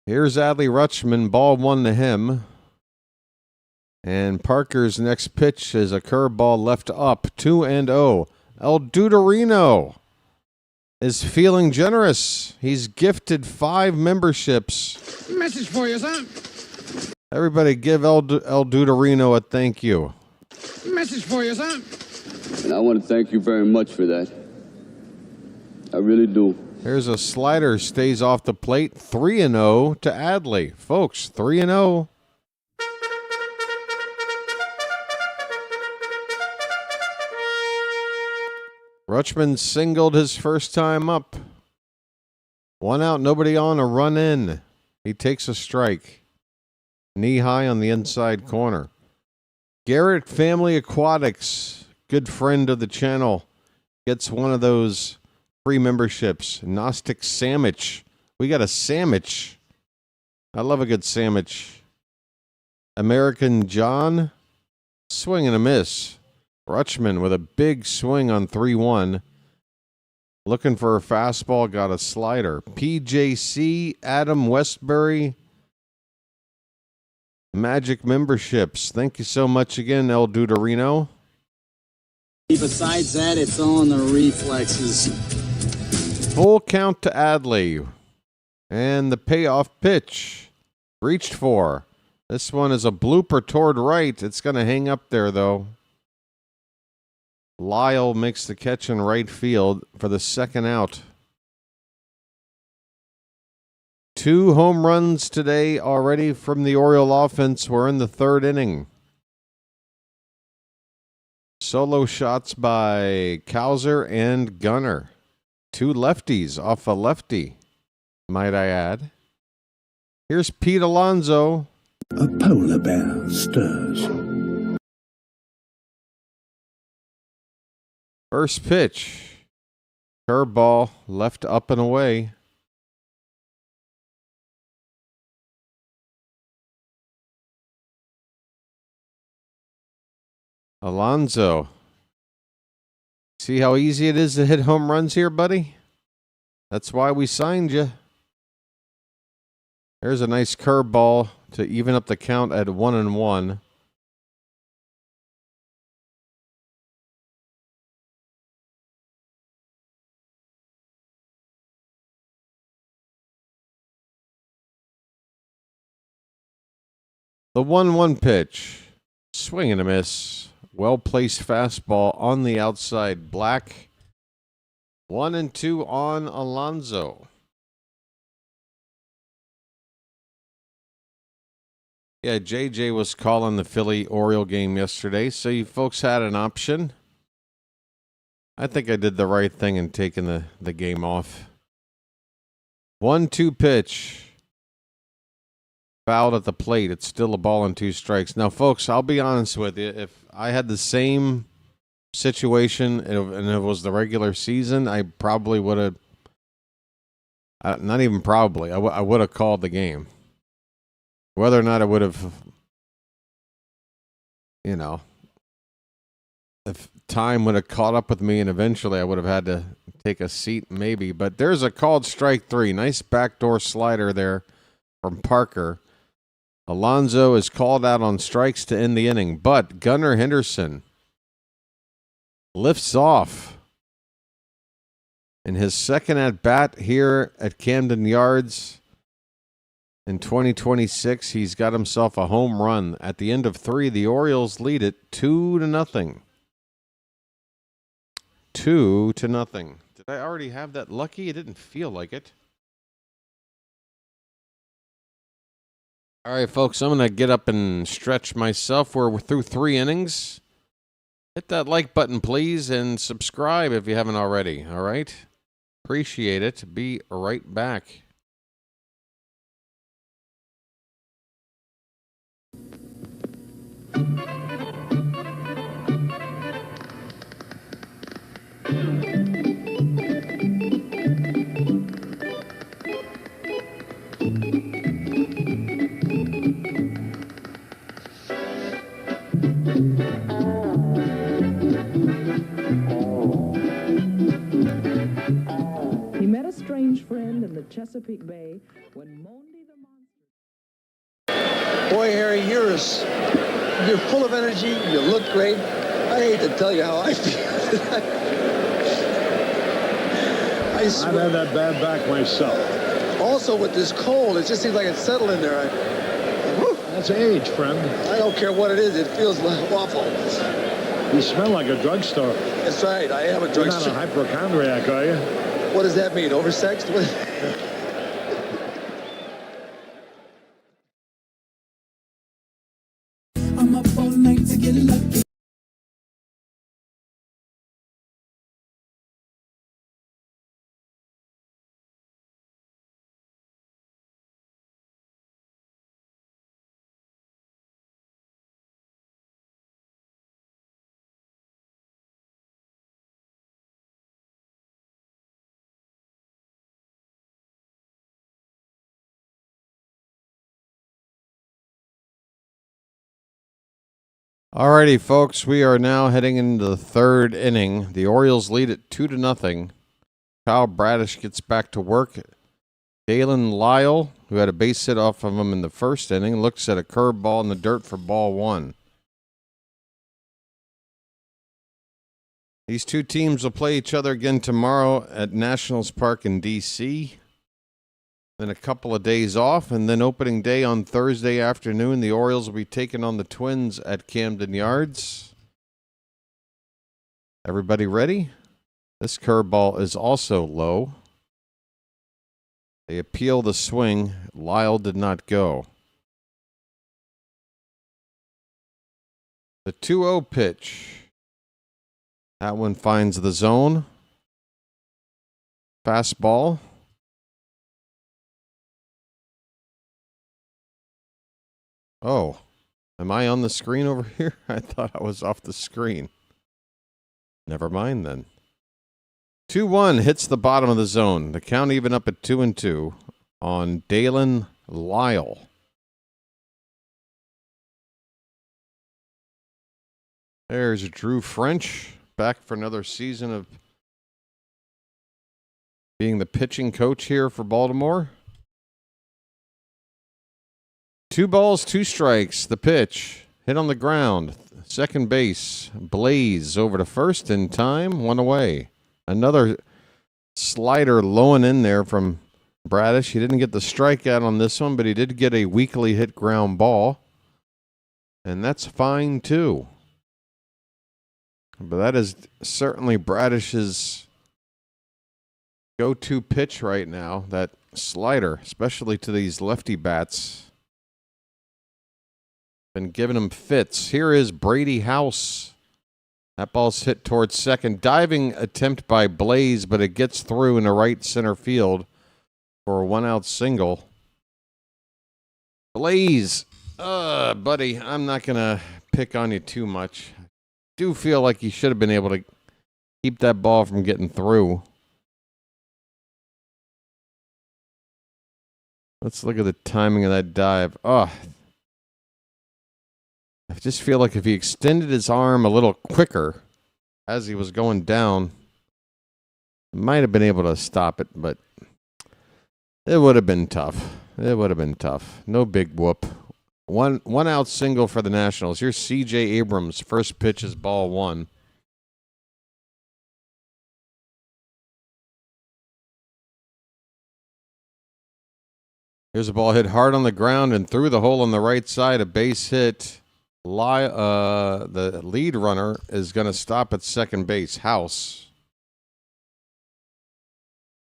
Here's Adley Rutschman, ball 1 to him. And Parker's next pitch is a curveball left up, 2-0. El Duderino is feeling generous. He's gifted 5 memberships. Message for you, son. Everybody give El Duderino a thank you. Message for you, son. And I want to thank you very much for that. I really do. Here's a slider, stays off the plate, 3-0 to Adley. Folks, 3-0. Rutschman singled his first time up. 1 out, nobody on, a run in. He takes a strike. Knee high on the inside corner. Garrett Family Aquatics, good friend of the channel, gets one of those free memberships. Gnostic Sandwich. We got a sandwich. I love a good sandwich. American John, swing and a miss. Rutschman with a big swing on 3-1. Looking for a fastball, got a slider. PJC, Adam Westbury, Magic memberships. Thank you so much again, El Duderino. Besides that, it's on the reflexes. Full count to Adley. And the payoff pitch. Reached for. This one is a blooper toward right. It's going to hang up there, though. Lyle makes the catch in right field for the second out. 2 home runs today already from the Oriole offense. We're in the 3rd inning. Solo shots by Cowser and Gunner. 2 lefties off a lefty, might I add. Here's Pete Alonso. A polar bear stirs. First pitch. Curveball left up and away. Alonso. See how easy it is to hit home runs here, buddy? That's why we signed you. There's a nice curveball to even up the count at 1-1. The 1-1 pitch. Swing and a miss. Well-placed fastball on the outside. Black. 1-2 on Alonso. Yeah, JJ was calling the Philly-Oriole game yesterday, so you folks had an option. I think I did the right thing in taking the game off. 1-2 pitch. Fouled at the plate. It's still a ball and 2 strikes. Now, folks, I'll be honest with you. If I had the same situation and it was the regular season, I probably would have, not even probably, I would have called the game. Whether or not I would have, if time would have caught up with me and eventually I would have had to take a seat maybe. But there's a called strike 3. Nice backdoor slider there from Parker. Alonso is called out on strikes to end the inning, but Gunnar Henderson lifts off in his second at-bat here at Camden Yards. In 2026, he's got himself a home run. At the end of 3, the Orioles lead it 2-0. 2-0. Did I already have that lucky? It didn't feel like it. All right, folks, I'm going to get up and stretch myself. We're through 3 innings. Hit that like button, please, and subscribe if you haven't already, all right? Appreciate it. Be right back. He met a strange friend in the Chesapeake Bay when Mondi the Monster... Boy, Harry, you're full of energy. You look great. I hate to tell you how I feel. I swear. I've had that bad back myself. Also, with this cold, it just seems like it's settled in there. That's age, friend. I don't care what it is. It feels awful. You smell like a drugstore. That's right. I am a drugstore. You're not a hypochondriac, are you? What does that mean? Oversexed? I'm up all night to get lucky. Alrighty, folks, we are now heading into the 3rd inning. The Orioles lead it 2-0. Kyle Bradish gets back to work. Dalen Lyle, who had a base hit off of him in the 1st inning, looks at a curveball in the dirt for ball 1. These two teams will play each other again tomorrow at Nationals Park in D.C., then a couple of days off, and then opening day on Thursday afternoon. The Orioles will be taking on the Twins at Camden Yards. Everybody ready? This curveball is also low. They appeal the swing. Lyle did not go. The 2-0 pitch. That one finds the zone. Fastball. Oh, am I on the screen over here? I thought I was off the screen. Never mind then. 2-1 hits the bottom of the zone. The count even up at 2-2 on Dalen Lyle. There's Drew French back for another season of being the pitching coach here for Baltimore. 2 balls, 2 strikes. The pitch hit on the ground. Second base, Blaze over to first in time. 1 away. Another slider lowing in there from Bradish. He didn't get the strikeout on this one, but he did get a weakly hit ground ball. And that's fine, too. But that is certainly Bradish's go-to pitch right now, that slider, especially to these lefty bats. been giving him fits. Here is Brady House. That ball's hit towards second. Diving attempt by Blaze, but it gets through into right center field for a one-out single. Blaze, buddy, I'm not going to pick on you too much. I do feel like you should have been able to keep that ball from getting through. Let's look at the timing of that dive. I just feel like if he extended his arm a little quicker as he was going down, he might have been able to stop it, but it would have been tough. It would have been tough. No big whoop. One out single for the Nationals. Here's C.J. Abrams. First pitch is ball one. Here's a ball hit hard on the ground and through the hole on the right side. A base hit. The lead runner is going to stop at second base. House.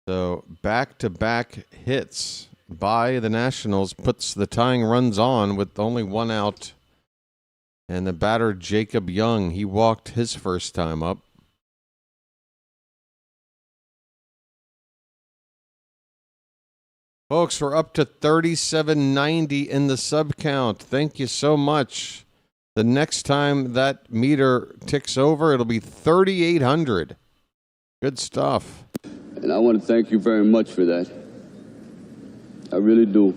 So back-to-back hits by the Nationals puts the tying runs on with only one out. And the batter, Jacob Young, he walked his first time up. Folks, we're up to 3790 in the sub count. Thank you so much. The next time that meter ticks over, it'll be 3,800. Good stuff. And I want to thank you very much for that. I really do.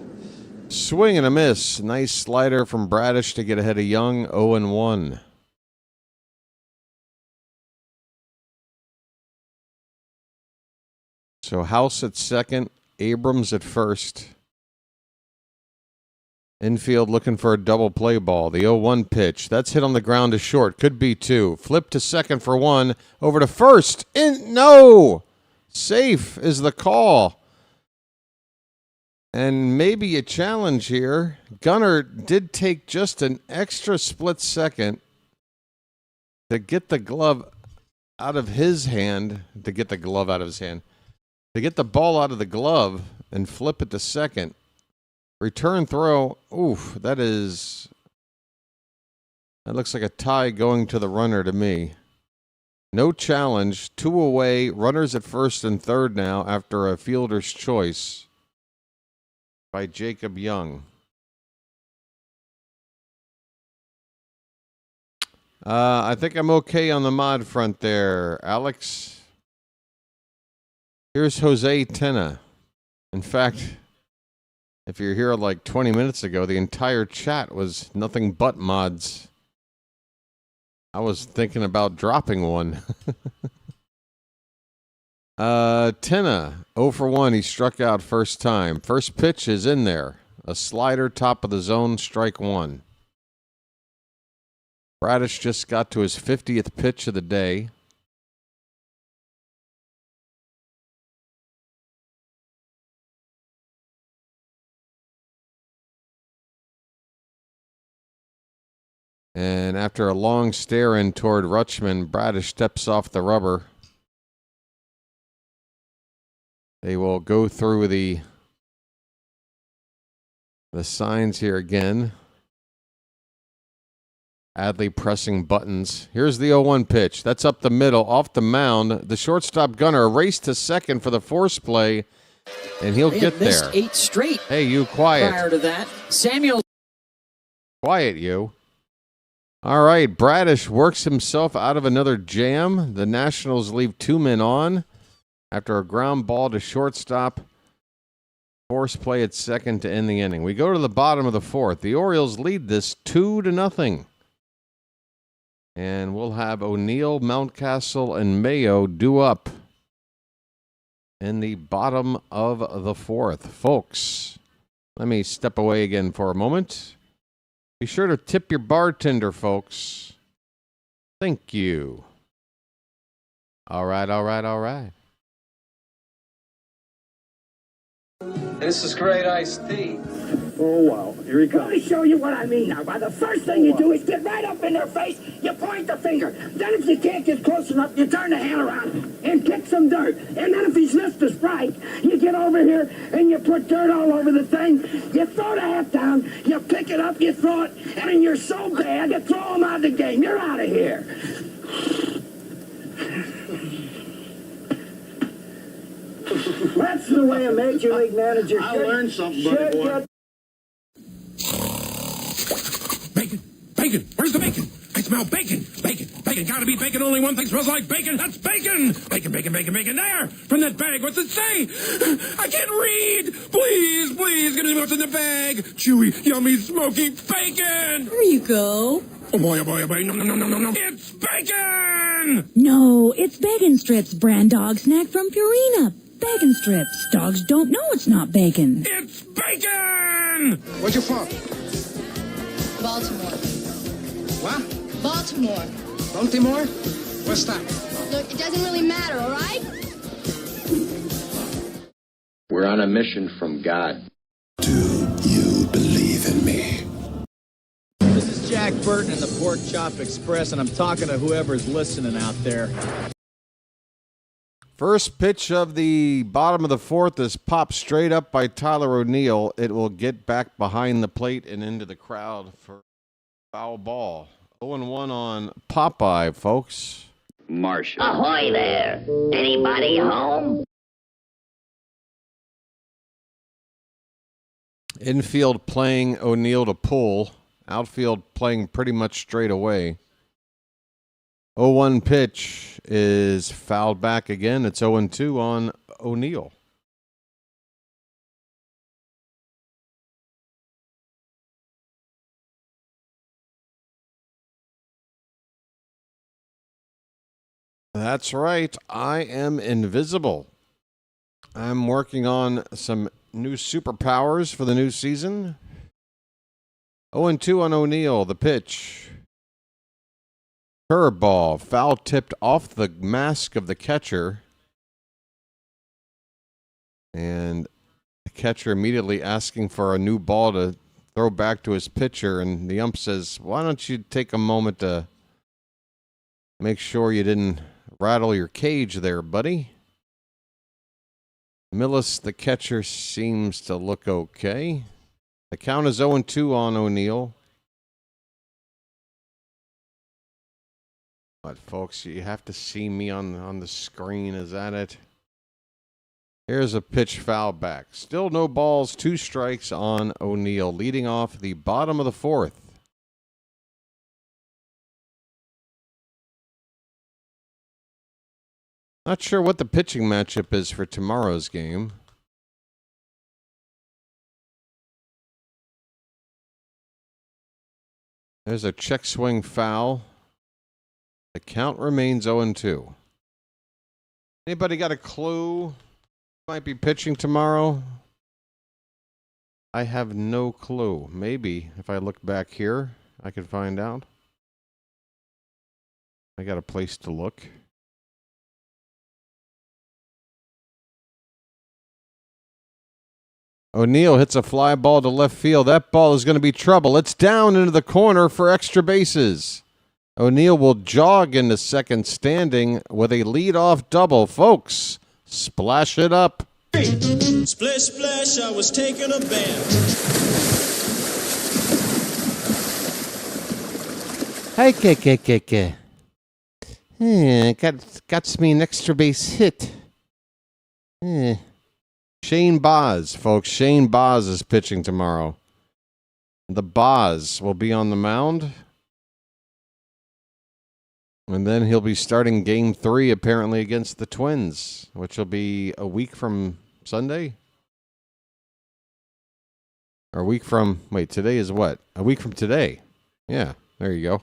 Swing and a miss. Nice slider from Bradish to get ahead of Young, 0-1. So House at second, Abrams at first. Infield looking for a double play ball. The 0-1 pitch. That's hit on the ground to short. Could be two. Flip to second for one. Over to first. No! Safe is the call. And maybe a challenge here. Gunnar did take just an extra split second to get the glove out of his hand. To get the ball out of the glove and flip it to second. Return throw. Oof, that looks like a tie going to the runner to me. No challenge. 2 away. Runners at first and third now after a fielder's choice by Jacob Young. I think I'm okay on the mod front there, Alex. Here's Jose Tena. In fact, if you're here like 20 minutes ago, the entire chat was nothing but mods. I was thinking about dropping one. Tena, 0 for 1. He struck out first time. First pitch is in there. A slider, top of the zone, strike one. Bradish just got to his 50th pitch of the day. And after a long stare in toward Rutschman, Bradish steps off the rubber. They will go through the signs here again. Adley pressing buttons. Here's the 0-1 pitch. That's up the middle, off the mound. The shortstop Gunner a race to second for the force play, and he'll get there. Missed 8 straight. Hey, you quiet. Prior to that, Samuel. Quiet, you. All right, Bradish works himself out of another jam. The Nationals leave 2 men on after a ground ball to shortstop. Force play at second to end the inning. We go to the bottom of the 4th. The Orioles lead this 2-0. And we'll have O'Neill, Mountcastle, and Mayo due up in the bottom of the 4th. Folks, let me step away again for a moment. Be sure to tip your bartender, folks. Thank you. All right. This is great iced tea. Oh, wow. Here he comes. Let me show you what I mean now. Why, the first thing you do is get right up in their face, you point the finger. Then if you can't get close enough, you turn the hand around and kick some dirt. And then if he's missed a strike, you get over here and you put dirt all over the thing. You throw the hat down, you pick it up, you throw it, and then you're so bad, you throw him out of the game. You're out of here. That's the way a major league manager should. I learned something, buddy boy. Bacon! Bacon! Where's the bacon? I smell bacon! Bacon! Bacon! Gotta be bacon! Only one thing smells like bacon! That's bacon! Bacon, bacon, bacon, bacon! There! From that bag! What's it say? I can't read! Please, please, give me what's in the bag! Chewy, yummy, smoky bacon! There you go. Oh boy, oh boy, oh boy! No, no, no, no, no, no! It's bacon! No, it's Bacon Strips, brand dog snack from Purina. Bacon Strips. Dogs don't know it's not bacon. It's bacon! Where you from? Baltimore. What? Baltimore. Baltimore? What's that? Look, it doesn't really matter, all right? We're on a mission from God. Do you believe in me? This is Jack Burton in the Pork Chop Express, and I'm talking to whoever's listening out there. First pitch of the bottom of the fourth is popped straight up by Tyler O'Neill. It will get back behind the plate and into the crowd for foul ball. 0-1 on Popeye, folks. Marshall. Ahoy there! Anybody home? Infield playing O'Neill to pull. Outfield playing pretty much straight away. 0-1 pitch is fouled back again. It's 0-2 on O'Neill. That's right. I am invisible. I'm working on some new superpowers for the new season. 0-2 on O'Neill. The pitch. Curveball, foul tipped off the mask of the catcher. And the catcher immediately asking for a new ball to throw back to his pitcher. And the ump says, why don't you take a moment to make sure you didn't rattle your cage there, buddy? Millis, the catcher, seems to look okay. The count is 0-2 on O'Neill. But folks, you have to see me on the screen. Is that it? Here's a pitch foul back. Still no balls, 2 strikes on O'Neill, leading off the bottom of the fourth. Not sure what the pitching matchup is for tomorrow's game. There's a check swing foul. The count remains 0-2. Anybody got a clue who might be pitching tomorrow? I have no clue. Maybe if I look back here, I can find out. I got a place to look. O'Neill hits a fly ball to left field. That ball is going to be trouble. It's down into the corner for extra bases. O'Neill will jog into second standing with a leadoff double. Folks, splash it up. Splish, splash, I was taking a bath. Got me an extra base hit. Shane Baz, folks. Shane Baz is pitching tomorrow. The Baz will be on the mound. And then he'll be starting game 3 apparently against the Twins, which will be a week from Sunday. Or a week from, wait, today is what? A week from today. Yeah, there you go.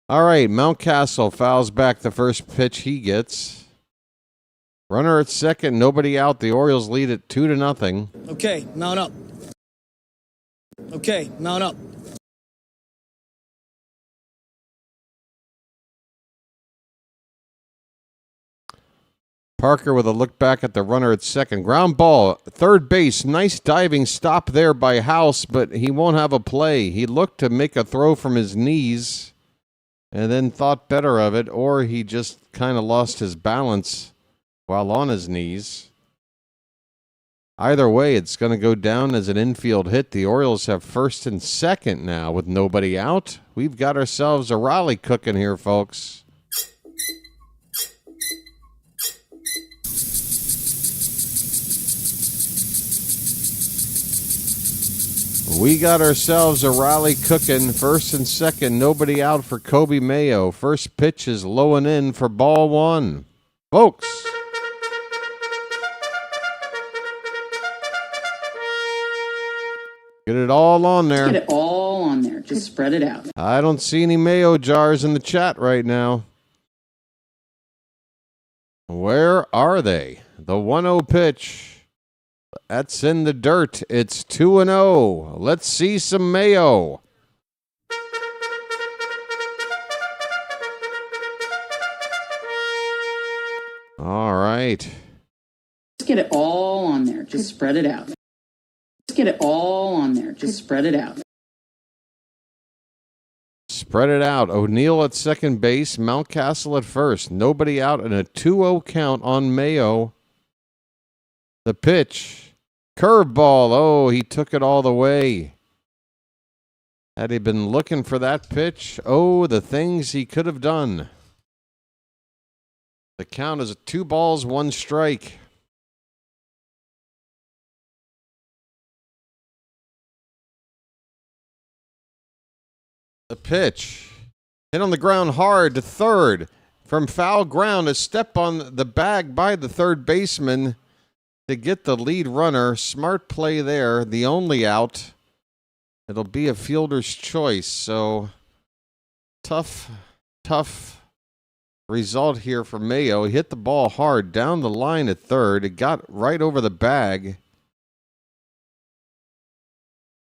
All right, Mountcastle fouls back the first pitch he gets. Runner at second, nobody out. The Orioles lead it 2-0. Okay, mount up. Okay, mount up. Parker with a look back at the runner at second. Ground ball, third base. Nice diving stop there by House, but he won't have a play. He looked to make a throw from his knees and then thought better of it, or he just kind of lost his balance while on his knees. Either way, it's going to go down as an infield hit. The Orioles have first and second now with nobody out. We've got ourselves a rally cooking here, folks. We got ourselves a rally cooking. First and second, nobody out for Kobe Mayo. First pitch is low and in for ball one. Folks. Get it all on there. Get it all on there. Just spread it out. I don't see any Mayo jars in the chat right now. Where are they? The 1-0 pitch. That's in the dirt. It's 2-0. Let's see some Mayo. All right. Just get it all on there. Just spread it out. Just get it all on there. Just spread it out. Spread it out. O'Neill at second base. Mountcastle at first. Nobody out and a 2-0 count on Mayo. The pitch. Curveball. Oh, he took it all the way. Had he been looking for that pitch, oh, the things he could have done. The count is 2 balls, 1 strike. The pitch. Hit on the ground hard to third. From foul ground, a step on the bag by the third baseman to get the lead runner. Smart play there. The only out. It'll be a fielder's choice. So tough result here for Mayo. He hit the ball hard down the line at third. It got right over the bag.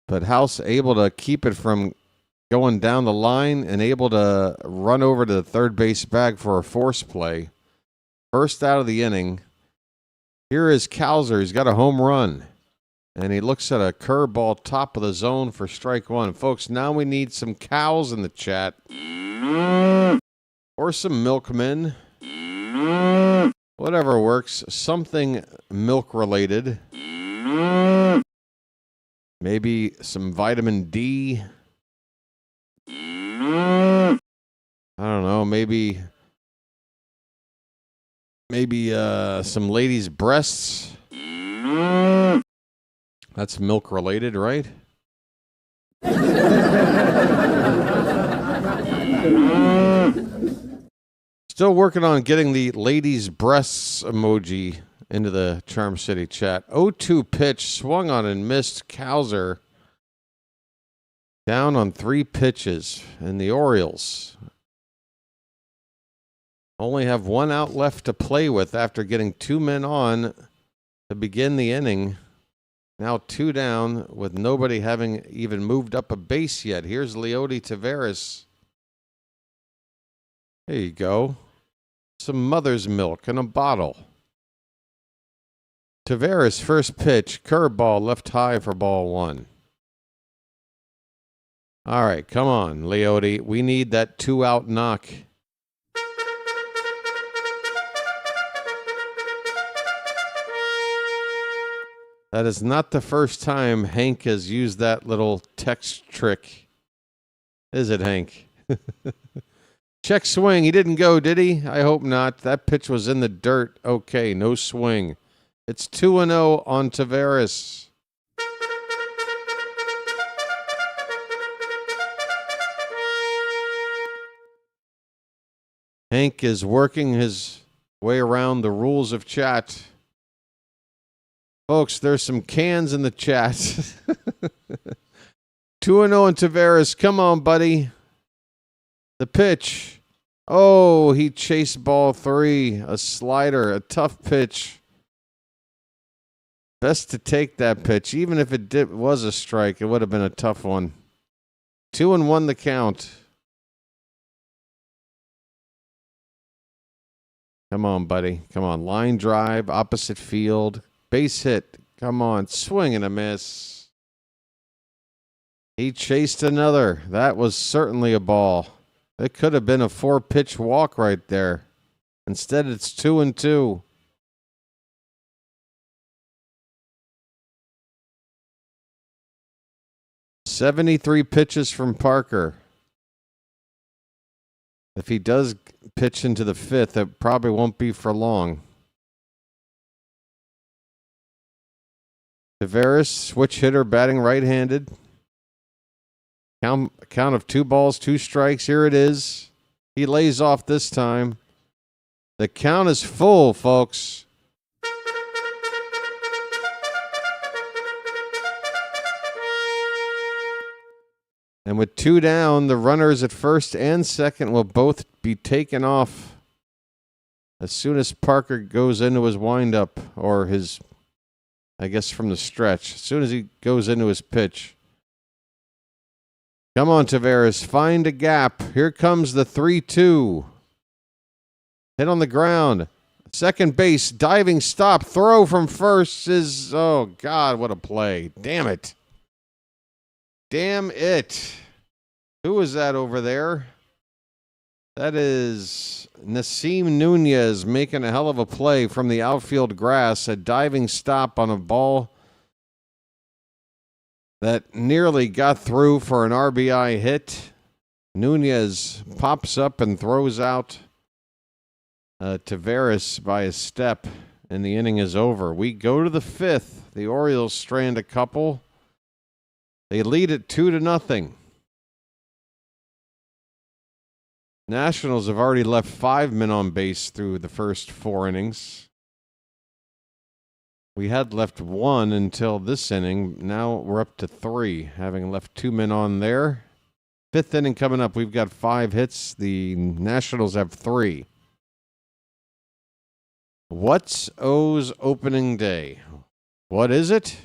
But House able to keep it from going down the line and able to run over to the third base bag for a force play. First out of the inning. Here is Cowser. He's got a home run. And he looks at a curveball top of the zone for strike one. Folks, now we need some cows in the chat. Or some milkmen. Whatever works. Something milk related. Maybe some vitamin D. I don't know. Maybe some ladies' breasts. That's milk related, right? Still working on getting the ladies' breasts emoji into the Charm City chat. 0-2 pitch, swung on and missed. Cowser down on 3 pitches, and the Orioles only have 1 out left to play with after getting 2 men on to begin the inning. Now 2 down with nobody having even moved up a base yet. Here's Leody Taveras. There you go. Some mother's milk in a bottle. Taveras, first pitch, curveball left high for ball 1. All right, come on, Leody. We need that 2-out knock. That is not the first time Hank has used that little text trick. Is it, Hank? Check swing. He didn't go, did he? I hope not. That pitch was in the dirt. Okay, no swing. It's 2-0 on Taveras. Hank is working his way around the rules of chat. Folks, there's some cans in the chat. 2-0 on Taveras. Come on, buddy. The pitch. Oh, he chased ball 3. A slider, a tough pitch. Best to take that pitch. Even if it was a strike, it would have been a tough one. 2-1 the count. Come on, buddy. Come on. Line drive, opposite field. Base hit. Come on. Swing and a miss. He chased another. That was certainly a ball. It could have been a 4-pitch walk right there. Instead, it's 2-2. "73 pitches from Parker. If he does pitch into the 5th, it probably won't be for long. Tavares, switch hitter, batting right-handed. Count of 2 balls, 2 strikes. Here it is. He lays off this time. The count is full, folks. And with 2 down, the runners at first and second will both be taken off as soon as Parker goes into his windup, or his, I guess, from the stretch. As soon as he goes into his pitch. Come on, Tavares. Find a gap. Here comes the 3-2. Hit on the ground. Second base. Diving stop. Throw from first is... Oh, God, what a play. Damn it. Damn it. Who is that over there? That is Nasim Nunez making a hell of a play from the outfield grass. A diving stop on a ball that nearly got through for an RBI hit. Nunez pops up and throws out Tavares by a step, and the inning is over. We go to the 5th. The Orioles strand a couple. They lead it 2-0. Nationals have already left 5 men on base through the first 4 innings. We had left 1 until this inning. Now we're up to 3, having left 2 men on there. 5th inning coming up. We've got 5 hits. The Nationals have 3. What's O's opening day? What is it?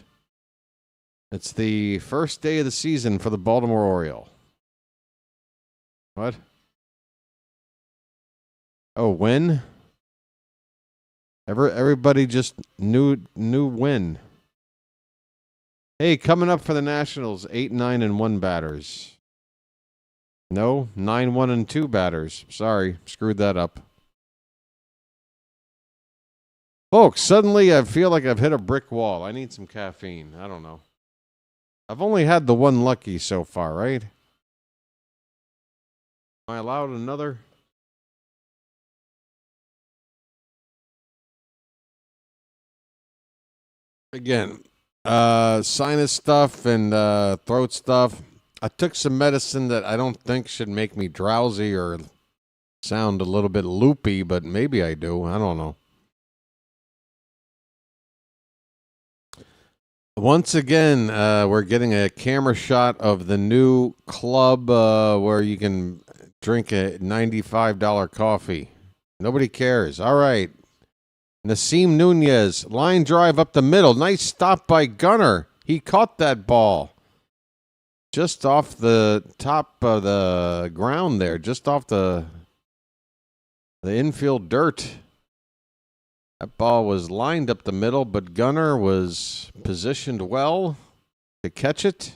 It's the first day of the season for the Baltimore Orioles. What? Oh, when? Everybody just knew when. Hey, coming up for the Nationals, 8-9-1 batters. No, 9-1-2 batters. Sorry, screwed that up. Folks, suddenly I feel like I've hit a brick wall. I need some caffeine. I don't know. I've only had the one lucky so far, right? Am I allowed another? Again, sinus stuff and throat stuff. I took some medicine that I don't think should make me drowsy or sound a little bit loopy, but maybe I do. I don't know. Once again, we're getting a camera shot of the new club where you can drink a $95 coffee. Nobody cares. All right. Nasim Nunez, line drive up the middle. Nice stop by Gunnar. He caught that ball just off the top of the ground there, just off the infield dirt. That ball was lined up the middle, but Gunnar was positioned well to catch it.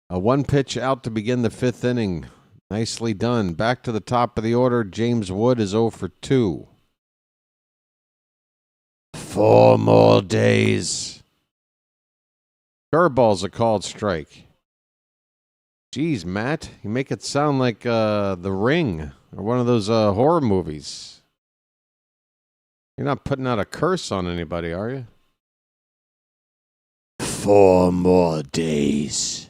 A 1 pitch out to begin the 5th inning. Nicely done. Back to the top of the order. James Wood is 0 for 2. 4 more days. Curveball's a called strike. Jeez, Matt, you make it sound like The Ring or one of those horror movies. You're not putting out a curse on anybody, are you? 4 more days.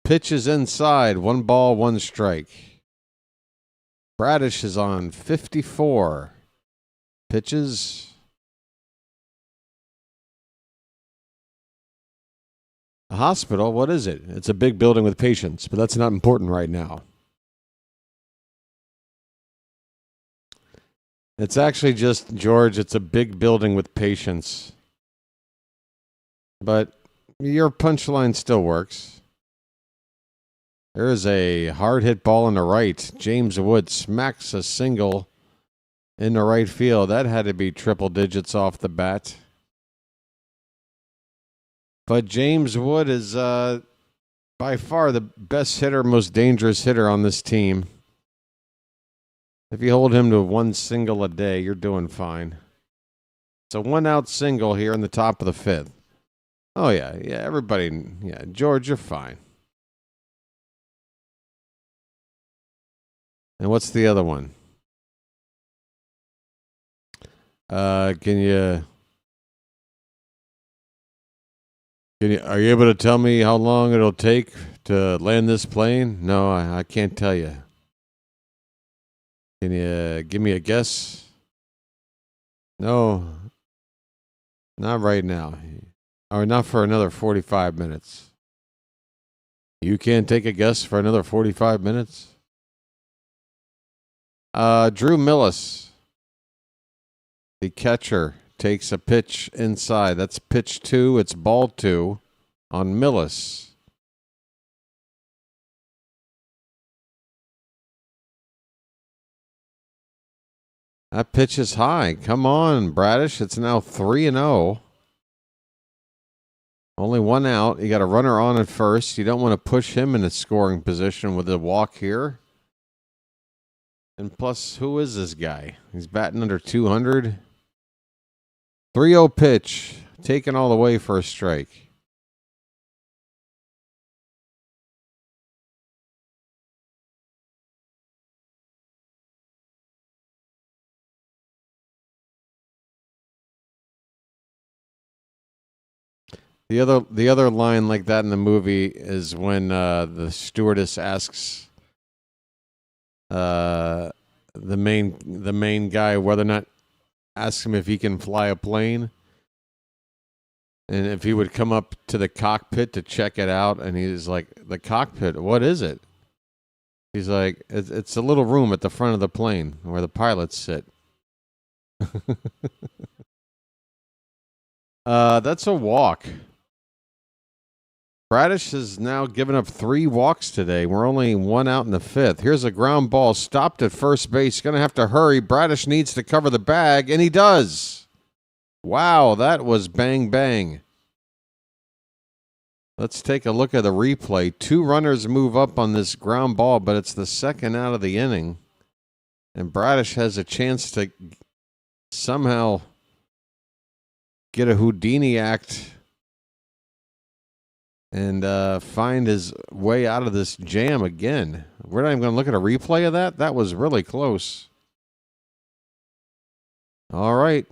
Pitch is inside. 1 ball, 1 strike. Bradish is on 54 pitches. A hospital? What is it? It's a big building with patients, but that's not important right now. It's actually just, George, it's a big building with patients. But your punchline still works. There's a hard hit ball in the right. James Wood smacks a single in the right field. That had to be triple digits off the bat. But James Wood is by far the best hitter, most dangerous hitter on this team. If you hold him to one single a day, you're doing fine. It's a 1-out single here in the top of the 5th. Oh, yeah, everybody. Yeah, George, you're fine. And what's the other one? Are you able to tell me how long it'll take to land this plane? No, I can't tell you. Can you give me a guess? No, not right now. Or not for another 45 minutes. You can't take a guess for another 45 minutes? Drew Millis, the catcher, takes a pitch inside. That's pitch 2. It's ball 2 on Millis. That pitch is high. Come on, Bradish. It's now 3-0. Only 1 out. You got a runner on at first. You don't want to push him in a scoring position with a walk here. And plus, who is this guy? He's batting under 200. 3-0 pitch. Taken all the way for a strike. The other line like that in the movie is when the stewardess asks the main guy whether or not, asks him if he can fly a plane, and if he would come up to the cockpit to check it out, and he's like, the cockpit, what is it? He's like, it's a little room at the front of the plane where the pilots sit. That's a walk. Bradish has now given up 3 walks today. We're only 1 out in the 5th. Here's a ground ball stopped at first base. Going to have to hurry. Bradish needs to cover the bag, and he does. Wow, that was bang, bang. Let's take a look at the replay. 2 runners move up on this ground ball, but it's the 2nd out of the inning. And Bradish has a chance to somehow get a Houdini act and find his way out of this jam again. We're not even going to look at a replay of that. That was really close. All right.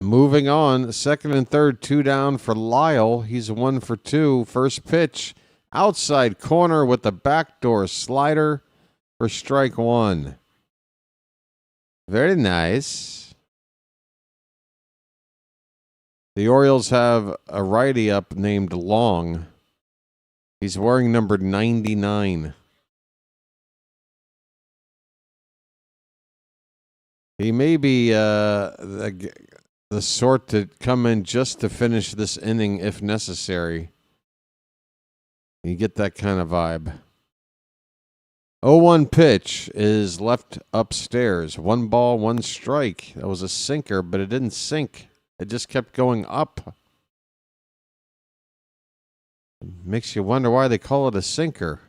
Moving on. 2nd and 3rd, 2 down for Lyle. He's 1 for 2. First pitch. Outside corner with the backdoor slider for strike 1. Very nice. The Orioles have a righty up named Long. He's wearing number 99. He may be the sort to come in just to finish this inning if necessary. You get that kind of vibe. 0-1 pitch is left upstairs. 1 ball, 1 strike. That was a sinker, but it didn't sink. It just kept going up. Makes you wonder why they call it a sinker.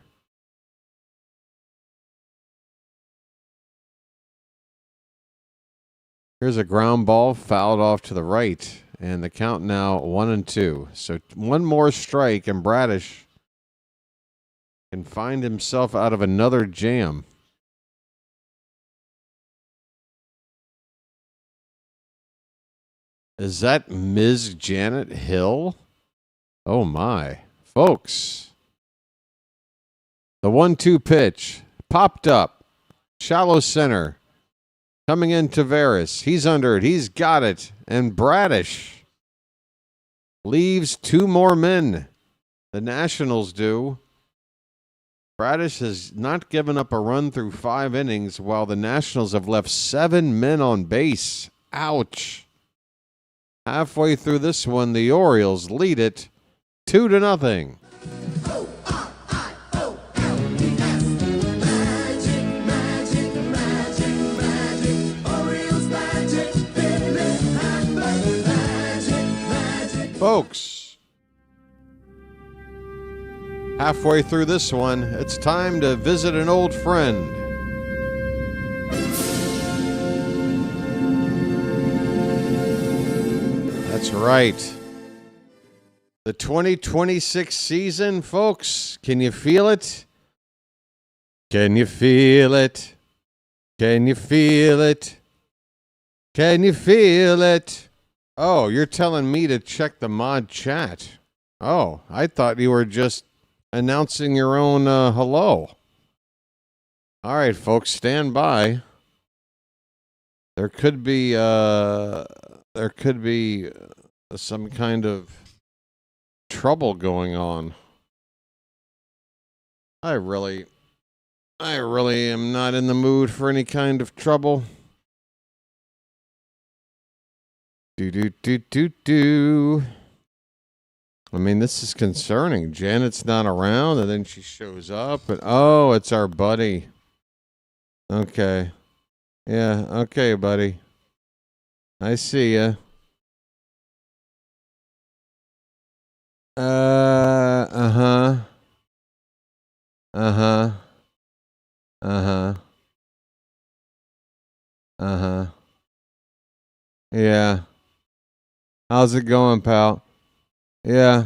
Here's a ground ball fouled off to the right, and the count now 1-2. So 1 more strike, and Bradish can find himself out of another jam. Is that Ms. Janet Hill? Oh, my. Folks. The 1-2 pitch. Popped up. Shallow center. Coming in Tavares. He's under it. He's got it. And Bradish leaves 2 more men. The Nationals do. Bradish has not given up a run through 5 innings, while the Nationals have left 7 men on base. Ouch. Halfway through this one, the Orioles lead it 2-0. Folks, halfway through this one, it's time to visit an old friend. That's right. The 2026 season, folks. Can you feel it? Can you feel it? Can you feel it? Can you feel it? Oh, you're telling me to check the mod chat. Oh, I thought you were just announcing your own hello. All right, folks, stand by. There could be some kind of trouble going on. I really am not in the mood for any kind of trouble. Do. I mean, this is concerning. Janet's not around, and then she shows up, and oh, it's our buddy. Okay. Yeah, okay, buddy. I see ya. Uh-huh. Uh-huh. Uh-huh. Uh-huh. Yeah. How's it going, pal? Yeah.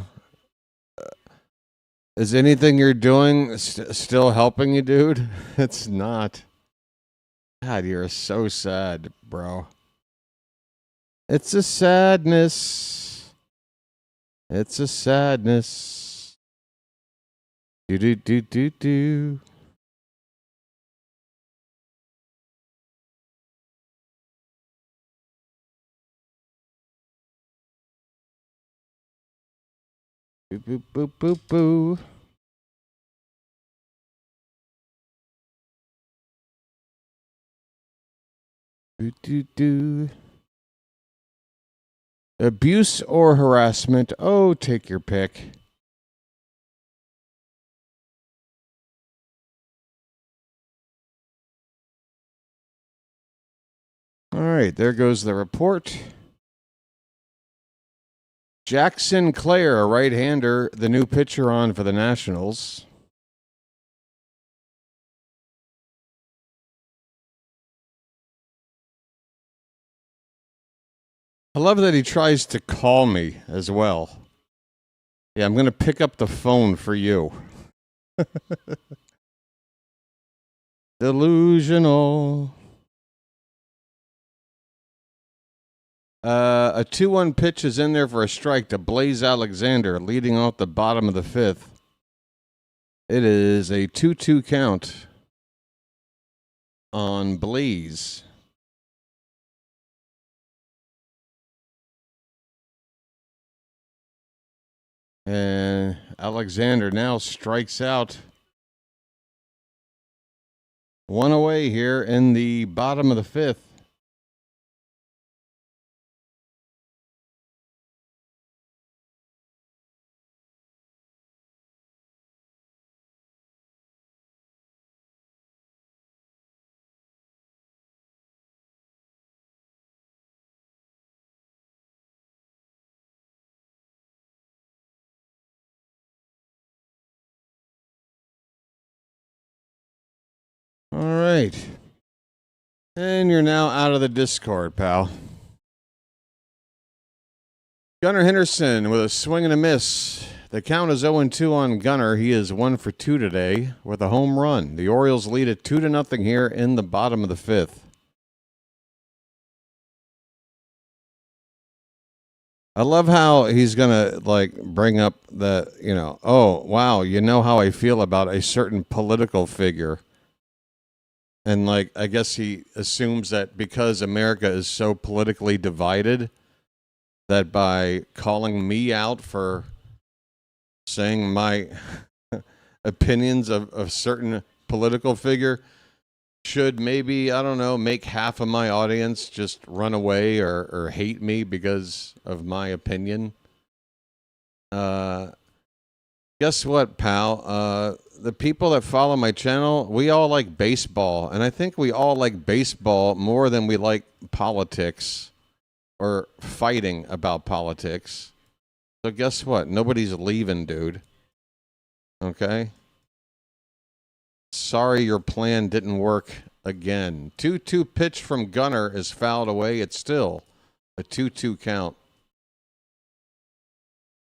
Is anything you're doing still helping you, dude? It's not. God, you're so sad, bro. It's a sadness. It's a sadness. Do. Boop, boop, boop, boop. Do. Abuse or harassment? Oh, take your pick. All right, there goes the report. Jackson Clare, a right-hander, the new pitcher on for the Nationals. I love that he tries to call me as well. Yeah, I'm going to pick up the phone for you. Delusional. A 2-1 pitch is in there for a strike to Blaze Alexander, leading off the bottom of the fifth. It is a 2-2 count on Blaze. And Alexander now strikes out. One away here in the bottom of the fifth. All right. And you're now out of the Discord, pal. Gunnar Henderson with a swing and a miss. The count is 0-2 on Gunnar. He is 1 for 2 today with a home run. The Orioles lead it 2-0 here in the bottom of the fifth. I love how he's going to bring up the, oh, wow, you know how I feel about a certain political figure. And I guess he assumes that because America is so politically divided, that by calling me out for saying my opinions of a certain political figure should maybe, I don't know, make half of my audience just run away or hate me because of my opinion. Guess what, pal? The people that follow my channel, we all like baseball. And I think we all like baseball more than we like politics or fighting about politics. So guess what? Nobody's leaving, dude. Okay? Sorry your plan didn't work again. 2-2 pitch from Gunnar is fouled away. It's still a 2-2 count.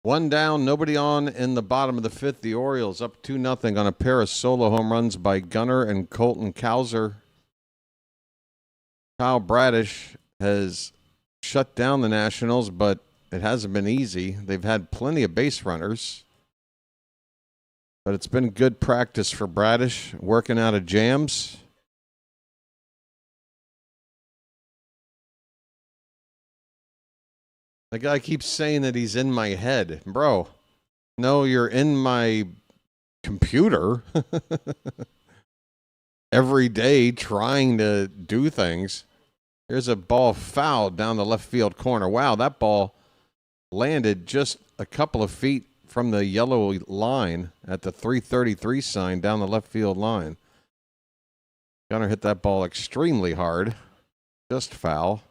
One down, nobody on in the bottom of the fifth. The Orioles up 2-0 on a pair of solo home runs by Gunnar and Colton Cowser. Kyle Bradish has shut down the Nationals, but it hasn't been easy. They've had plenty of base runners. But it's been good practice for Bradish, working out of jams. The guy keeps saying that he's in my head. Bro, no, you're in my computer every day trying to do things. There's a ball fouled down the left field corner. Wow, that ball landed just a couple of feet from the yellow line at the 333 sign down the left field line. Gunnar hit that ball extremely hard. Just foul.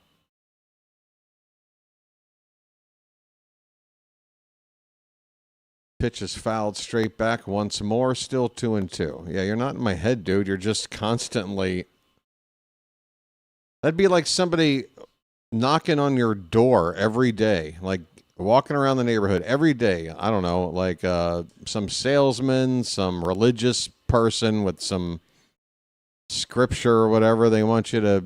Pitch is fouled straight back once more. Still 2-2. Yeah, you're not in my head, dude. You're just constantly... That'd be like somebody knocking on your door every day. Like walking around the neighborhood every day. I don't know, like some salesman, some religious person with some scripture or whatever they want you to...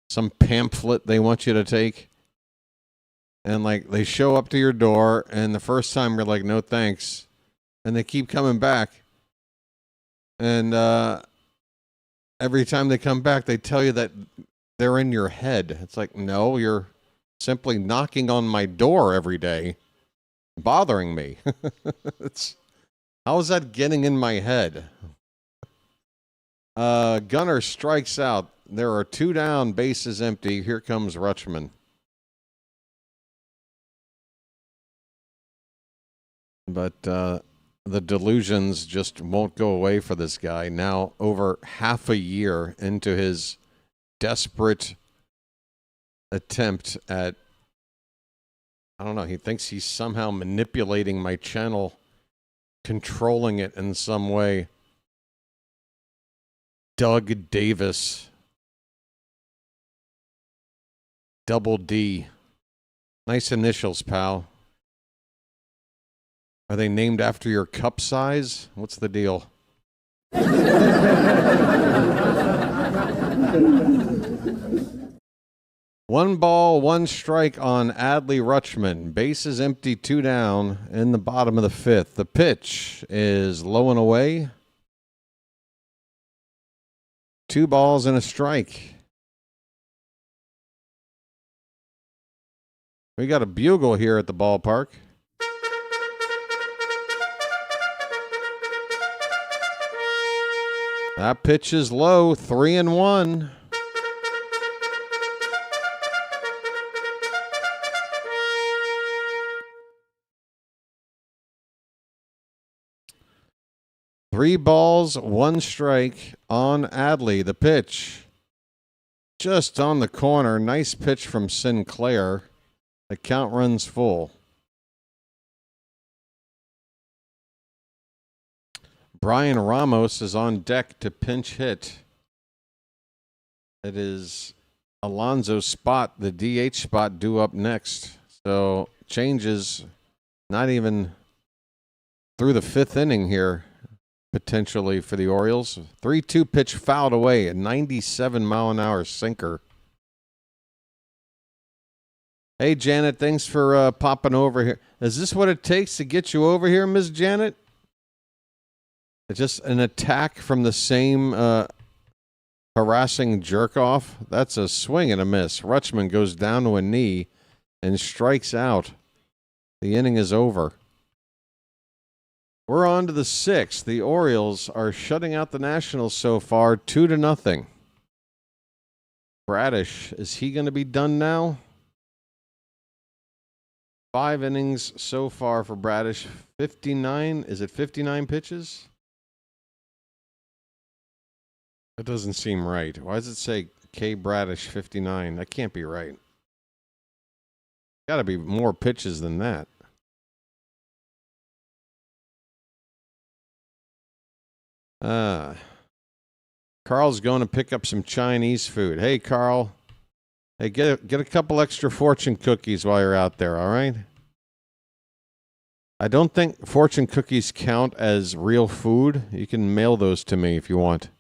Some pamphlet they want you to take. And, like, they show up to your door, and the first time you're like, no thanks. And they keep coming back. And every time they come back, they tell you that they're in your head. It's like, no, you're simply knocking on my door every day, bothering me. How is that getting in my head? Gunnar strikes out. There are 2 down, bases empty. Here comes Rutschman. But the delusions just won't go away for this guy. Now over half a year into his desperate attempt at, I don't know, he thinks he's somehow manipulating my channel, controlling it in some way. Doug Davis. Double D. Nice initials, pal. Are they named after your cup size? What's the deal? 1 ball, 1 strike on Adley Rutschman. Bases empty, 2 down in the bottom of the fifth. The pitch is low and away. 2 balls and a strike. We got a bugle here at the ballpark. That pitch is low, 3-1. Three balls, 1 strike on Adley. The pitch just on the corner. Nice pitch from Sinclair. The count runs full. Brian Ramos is on deck to pinch hit. It is Alonso's spot, the DH spot, due up next. So changes not even through the 5th inning here, potentially for the Orioles. 3-2 pitch fouled away, a 97-mile-an-hour sinker. Hey, Janet, thanks for popping over here. Is this what it takes to get you over here, Miss Janet? It's just an attack from the same harassing jerk-off. That's a swing and a miss. Rutschman goes down to a knee and strikes out. The inning is over. We're on to the 6th. The Orioles are shutting out the Nationals so far, 2-0. Bradish, is he going to be done now? 5 innings so far for Bradish. 59, is it 59 pitches? That doesn't seem right. Why does it say K. Bradish 59? That can't be right. Got to be more pitches than that. Carl's going to pick up some Chinese food. Hey, Carl. Hey, get a couple extra fortune cookies while you're out there, all right? I don't think fortune cookies count as real food. You can mail those to me if you want.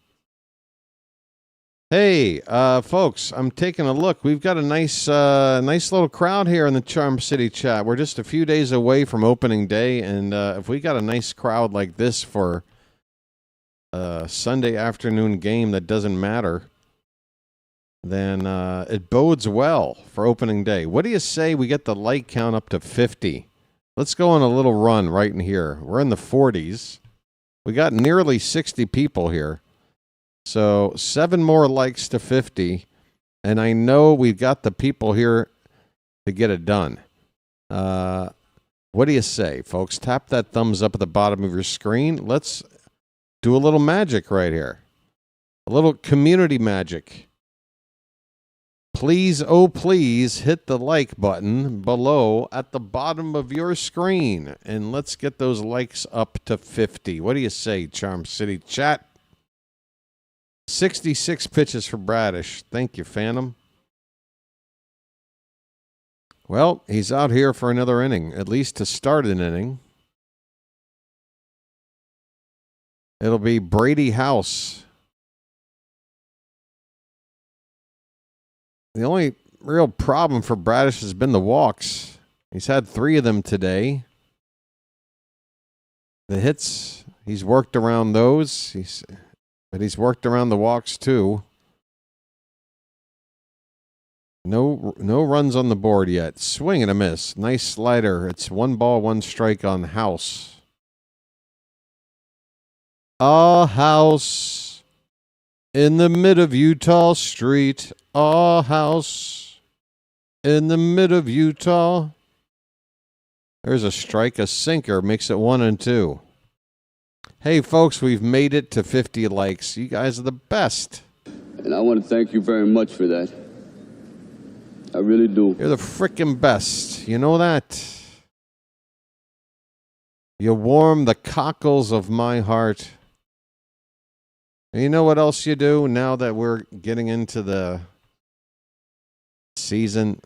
Hey, folks, I'm taking a look. We've got a nice little crowd here in the Charm City chat. We're just a few days away from opening day, and if we got a nice crowd like this for a Sunday afternoon game that doesn't matter, then it bodes well for opening day. What do you say we get the like count up to 50? Let's go on a little run right in here. We're in the 40s. We got nearly 60 people here. So 7 more likes to 50. And I know we've got the people here to get it done. What do you say, folks? Tap that thumbs up at the bottom of your screen. Let's do a little magic right here. A little community magic. Please, oh please, hit the like button below at the bottom of your screen. And let's get those likes up to 50. What do you say, Charm City chat? 66 pitches for Bradish. Thank you, Phantom. Well, he's out here for another inning, at least to start an inning. It'll be Brady House. The only real problem for Bradish has been the walks. He's had 3 of them today. The hits, he's worked around those. But he's worked around the walks too. No runs on the board yet. Swing and a miss. Nice slider. It's 1 ball, 1 strike on House. A house in the mid of Utah Street. A house in the mid of Utah. There's a strike, a sinker, makes it 1-2. Hey, folks, we've made it to 50 likes. You guys are the best. And I want to thank you very much for that. I really do. You're the frickin' best. You know that? You warm the cockles of my heart. And you know what else you do now that we're getting into the season?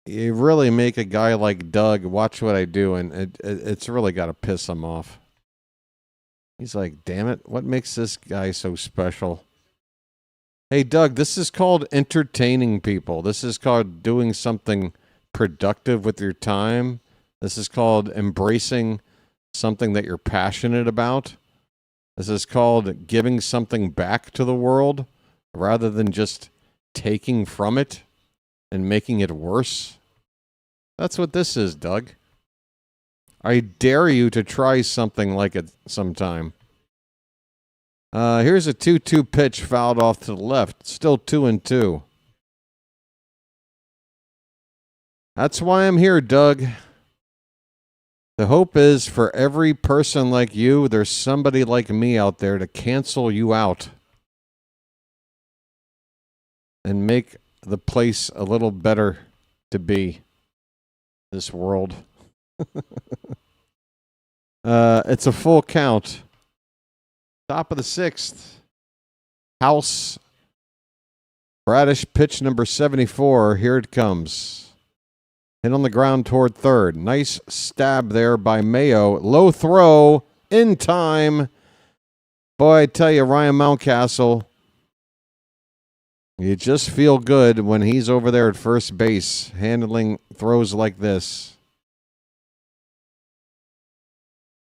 You really make a guy like Doug watch what I do, and it's really got to piss him off. He's like, damn it, what makes this guy so special? Hey, Doug, this is called entertaining people. This is called doing something productive with your time. This is called embracing something that you're passionate about. This is called giving something back to the world rather than just taking from it and making it worse. That's what this is, Doug. I dare you to try something like it sometime. Here's a 2-2 pitch fouled off to the left. Still 2-2. That's why I'm here, Doug. The hope is for every person like you, there's somebody like me out there to cancel you out and make the place a little better to be. This world. It's a full count. Top of the 6th. House. Bradish pitch number 74. Here it comes. Hit on the ground toward third. Nice stab there by Mayo. Low throw in time. Boy, I tell you, Ryan Mountcastle, you just feel good when he's over there at first base handling throws like this.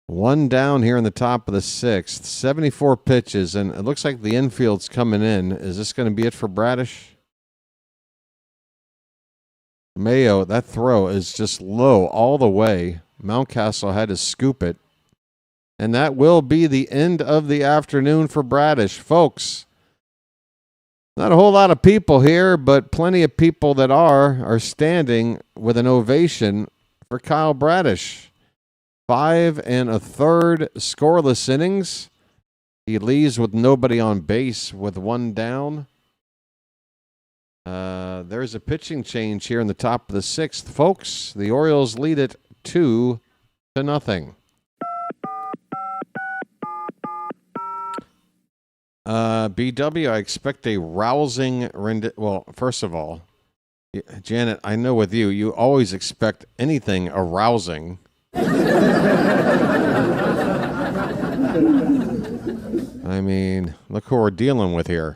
1 down here in the top of the 6th. 74 pitches, and it looks like the infield's coming in. Is this going to be it for Bradish? Mayo, that throw is just low all the way. Mountcastle had to scoop it. And that will be the end of the afternoon for Bradish. Folks, not a whole lot of people here, but plenty of people that are standing with an ovation for Kyle Bradish. 5 1/3 scoreless innings. He leaves with nobody on base with 1 down. there's a pitching change here in the top of the 6th. Folks, the Orioles lead it 2-0. BW, I expect a rousing well, first of all, Janet, I know with you, you always expect anything arousing. I mean, look who we're dealing with here.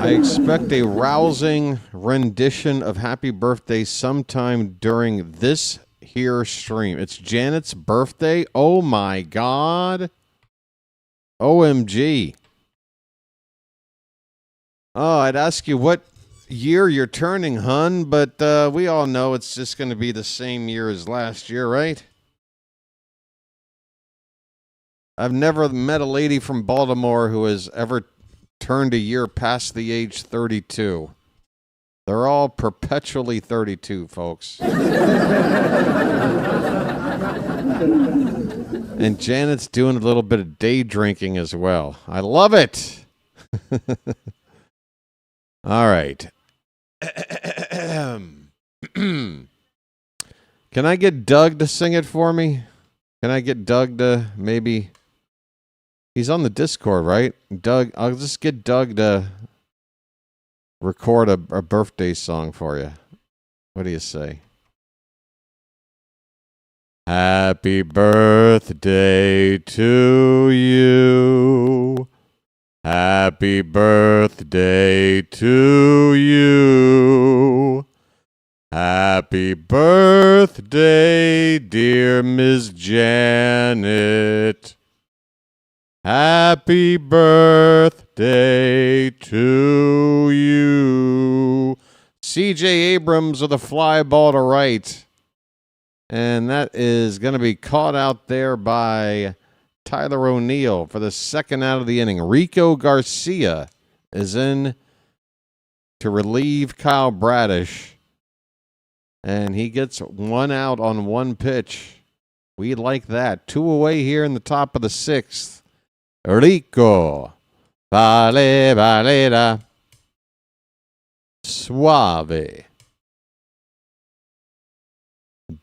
I expect a rousing rendition of Happy Birthday sometime during this here stream. It's Janet's birthday. Oh, my God. OMG. Oh, I'd ask you what year you're turning, hun, but we all know it's just going to be the same year as last year, right? I've never met a lady from Baltimore who has ever turned a year past the age 32. They're all perpetually 32, folks. And Janet's doing a little bit of day drinking as well. I love it. All right. Can I get Doug to sing it for me? Can I get Doug to maybe... He's on the Discord, right? Doug, I'll just get Doug to record a birthday song for you. What do you say? Happy birthday to you. Happy birthday to you. Happy birthday, dear Miss Janet. Happy birthday to you. C.J. Abrams with a fly ball to right. And that is going to be caught out there by Tyler O'Neill for the second out of the inning. Rico Garcia is in to relieve Kyle Bradish. And he gets one out on one pitch. We like that. 2 away here in the top of the 6th. Rico. Vale, valera. Suave.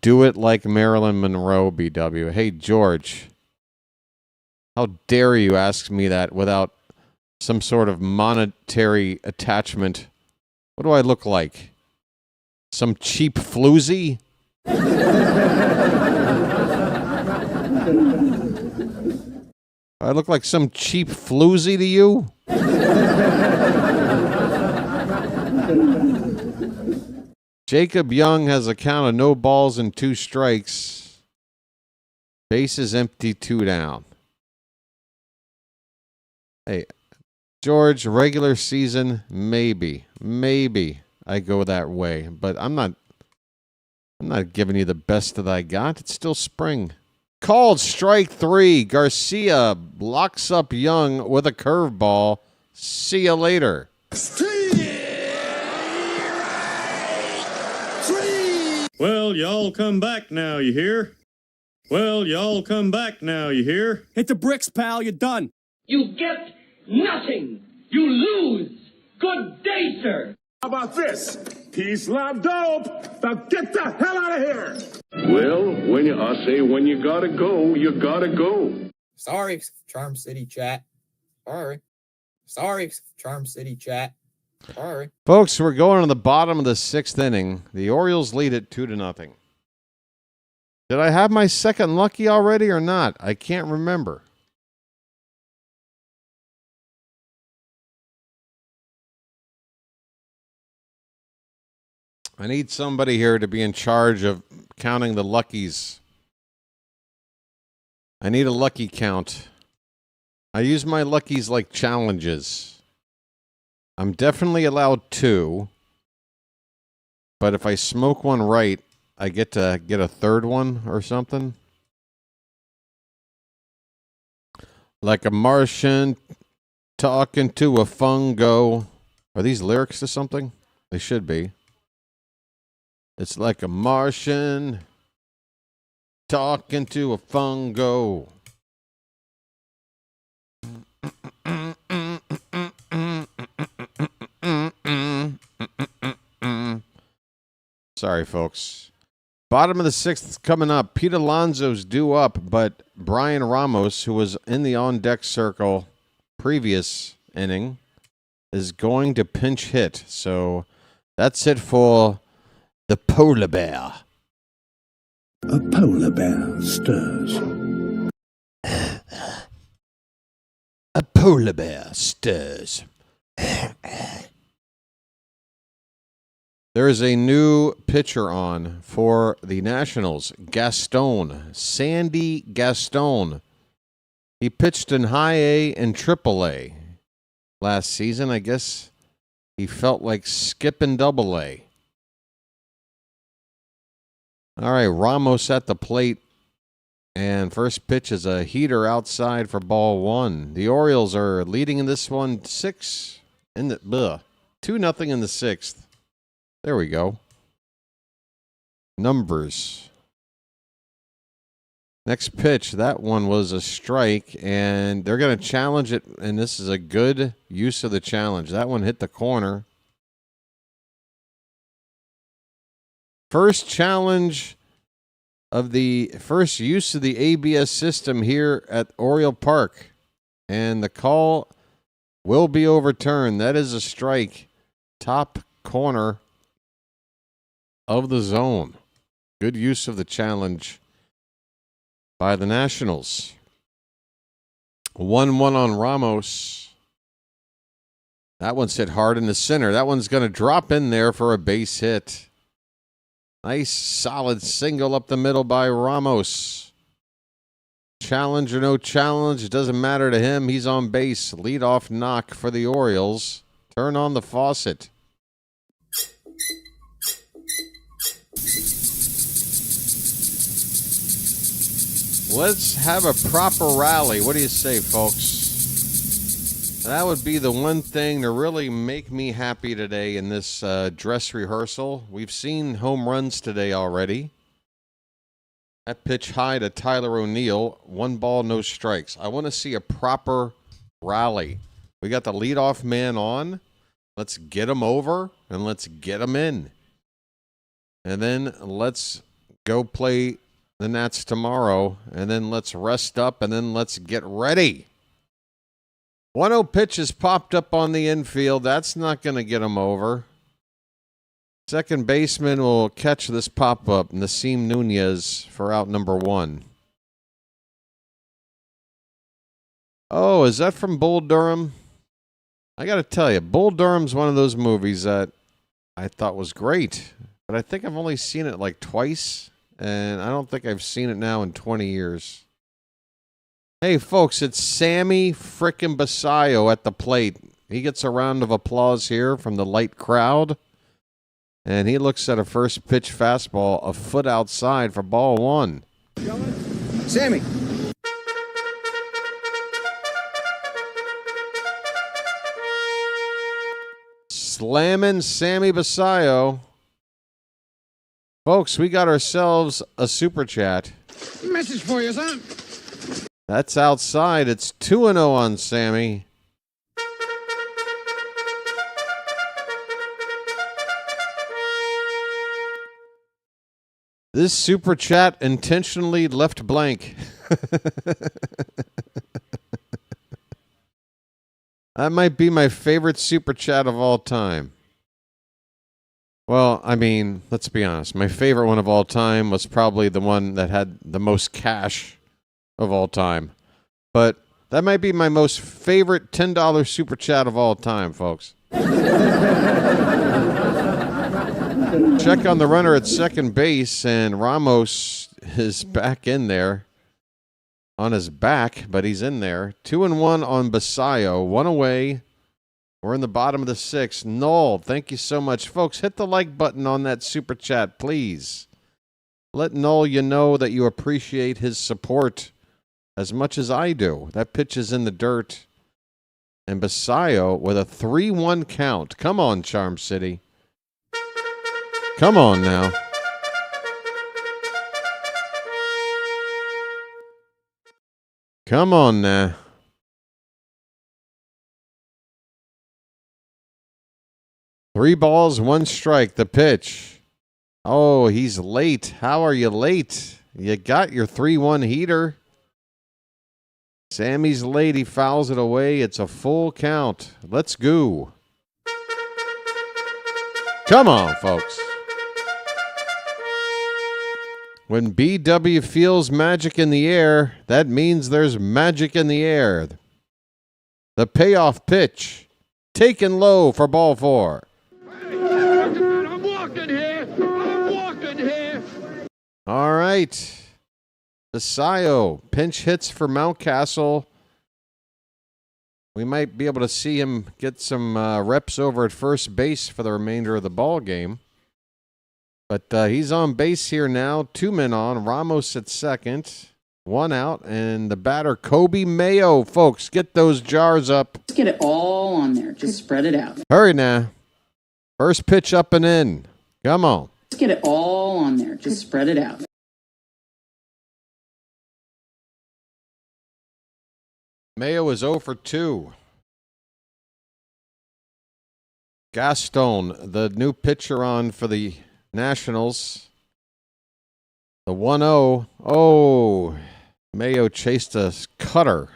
Do it like Marilyn Monroe, BW. Hey, George. How dare you ask me that without some sort of monetary attachment? What do I look like? Some cheap floozy? I look like some cheap floozy to you? Jacob Young has a count of no balls and 2 strikes. Bases empty, 2 down. Hey, George, regular season, maybe I go that way, but I'm not giving you the best that I got. It's still spring. Called strike 3. Garcia locks up Young with a curveball. See you later. Well, y'all come back now, you hear? Well, y'all come back now, you hear? Hit the bricks, pal. You're done. You get nothing. You lose. Good day, sir. How about this? Peace, love, dope. Now get the hell out of here. Well, when you gotta go, you gotta go. Sorry, Charm City chat. Sorry. Sorry, Charm City chat. Sorry. Folks, we're going to the bottom of the 6th inning. The Orioles lead it 2-0. Did I have my second lucky already or not? I can't remember. I need somebody here to be in charge of counting the luckies. I need a lucky count. I use my luckies like challenges. I'm definitely allowed 2. But if I smoke one right, I get to get a third one or something. Like a Martian talking to a fungo. Are these lyrics to something? They should be. It's like a Martian talking to a fungo. Sorry, folks. Bottom of the 6th coming up. Pete Alonso's due up, but Brian Ramos, who was in the on-deck circle previous inning, is going to pinch hit. So that's it for the polar bear. A polar bear stirs. A polar bear stirs. There is a new pitcher on for the Nationals, Gaston, Sandy Gaston. He pitched in High A and Triple A last season. I guess he felt like skipping Double A. All right, Ramos at the plate. And first pitch is a heater outside for ball 1. The Orioles are leading in this one 2-0 in the 2-0 in the 6th. There we go. Numbers. Next pitch, that one was a strike, and they're going to challenge it, and this is a good use of the challenge. That one hit the corner. First challenge of the first use of the ABS system here at Oriole Park, and the call will be overturned. That is a strike. Top corner of the zone. Good use of the challenge by the Nationals. 1-1 on Ramos. That one's hit hard in the center. That one's going to drop in there for a base hit. Nice solid single up the middle by Ramos. Challenge or no challenge, it doesn't matter to him. He's on base. Leadoff knock for the Orioles. Turn on the faucet. Let's have a proper rally. What do you say, folks? That would be the one thing to really make me happy today in this dress rehearsal. We've seen home runs today already. That pitch high to Tyler O'Neill. 1 ball, no strikes. I want to see a proper rally. We got the leadoff man on. Let's get him over and let's get him in. And then let's go play the Nats tomorrow, and then let's rest up, and then let's get ready. 1-0 pitch has popped up on the infield. That's not going to get him over. Second baseman will catch this pop-up, Nasim Nunez, for out number 1. Oh, is that from Bull Durham? I got to tell you, Bull Durham's one of those movies that I thought was great, but I think I've only seen it like twice. And I don't think I've seen it now in 20 years. Hey, folks, it's Sammy frickin' Basayo at the plate. He gets a round of applause here from the light crowd. And he looks at a first pitch fastball a foot outside for ball 1. Sammy. Slamming Sammy Basayo. Folks, we got ourselves a super chat. Message for you, son. That's outside. It's 2-0 on Sammy. This super chat intentionally left blank. That might be my favorite super chat of all time. Well, I mean, let's be honest. My favorite one of all time was probably the one that had the most cash of all time. But that might be my most favorite $10 super chat of all time, folks. Check on the runner at second base, and Ramos is back in there on his back, but he's in there. 2-1 on Basayo, 1 away. We're in the bottom of the 6th. Noel, thank you so much. Folks, hit the like button on that super chat, please. Let Noel know that you appreciate his support as much as I do. That pitch is in the dirt. And Basayo with a 3-1 count. Come on, Charm City. Come on now. Come on now. Three balls, one strike. The pitch. Oh, he's late. How are you late? You got your 3-1 heater. Sammy's late. He fouls it away. It's a full count. Let's go. Come on, folks. When BW feels magic in the air, that means there's magic in the air. The payoff pitch. Taken low for ball 4. I'm walking here. I'm walking here. All right. Desayo pinch hits for Mountcastle. We might be able to see him get some reps over at first base for the remainder of the ball game. But he's on base here now. 2 men on. Ramos at second. 1 out. And the batter, Kobe Mayo. Folks, get those jars up. Let's get it all on there. Just spread it out. Hurry now. First pitch up and in. Come on. Let's get it all on there. Just spread it out. Mayo is 0 for 2. Gaston, the new pitcher on for the Nationals. The 1-0. Oh, Mayo chased a cutter.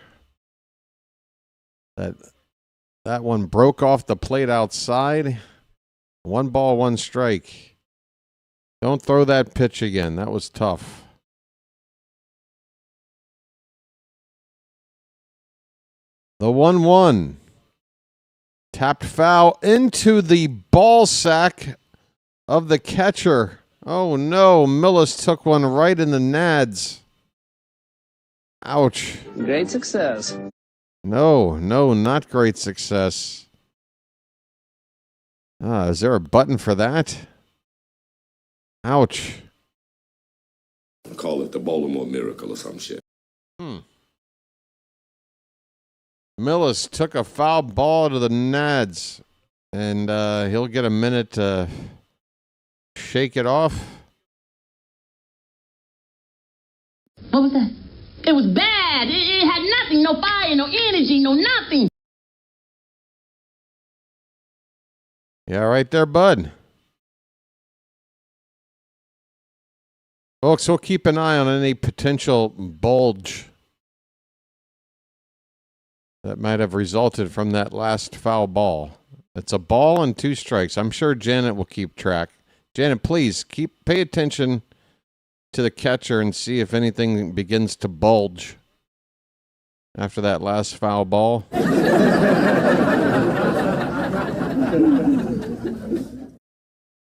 That one broke off the plate outside. 1 ball, 1 strike. Don't throw that pitch again. That was tough. The 1-1. Tapped foul into the ball sack of the catcher. Oh no, Millis took one right in the nads. Ouch. Great success. No, not great success. Is there a button for that? Ouch. Call it the Baltimore Miracle or some shit. Millis took a foul ball to the nads, and he'll get a minute to shake it off. What was that? It was bad. It had nothing. No fire, no energy, no nothing. Yeah, right there, bud. Folks, we'll keep an eye on any potential bulge that might have resulted from that last foul ball. It's a ball and 2 strikes. I'm sure Janet will keep track. Janet, please pay attention to the catcher and see if anything begins to bulge after that last foul ball.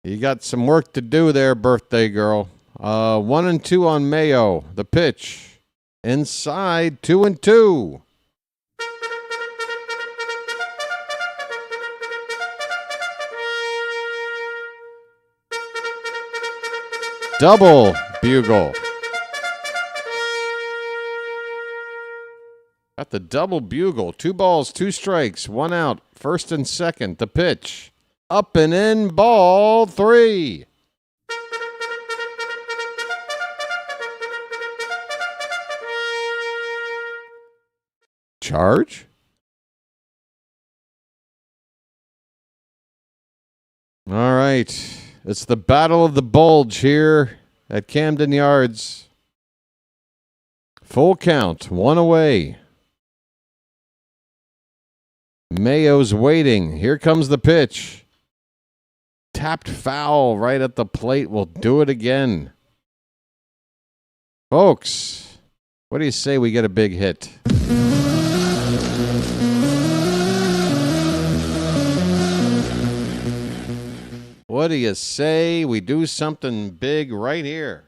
You got some work to do there, birthday girl. 1-2 on Mayo. The pitch. Inside, 2-2. Double bugle. Got the double bugle. 2 balls, 2 strikes, 1 out. First and second. The pitch. Up and in. Ball 3. Charge? All right. It's the battle of the bulge here at Camden Yards. Full count, 1 away. Mayo's waiting. Here comes the pitch. Tapped foul right at the plate. We'll do it again. Folks, what do you say we get a big hit? What do you say we do something big right here?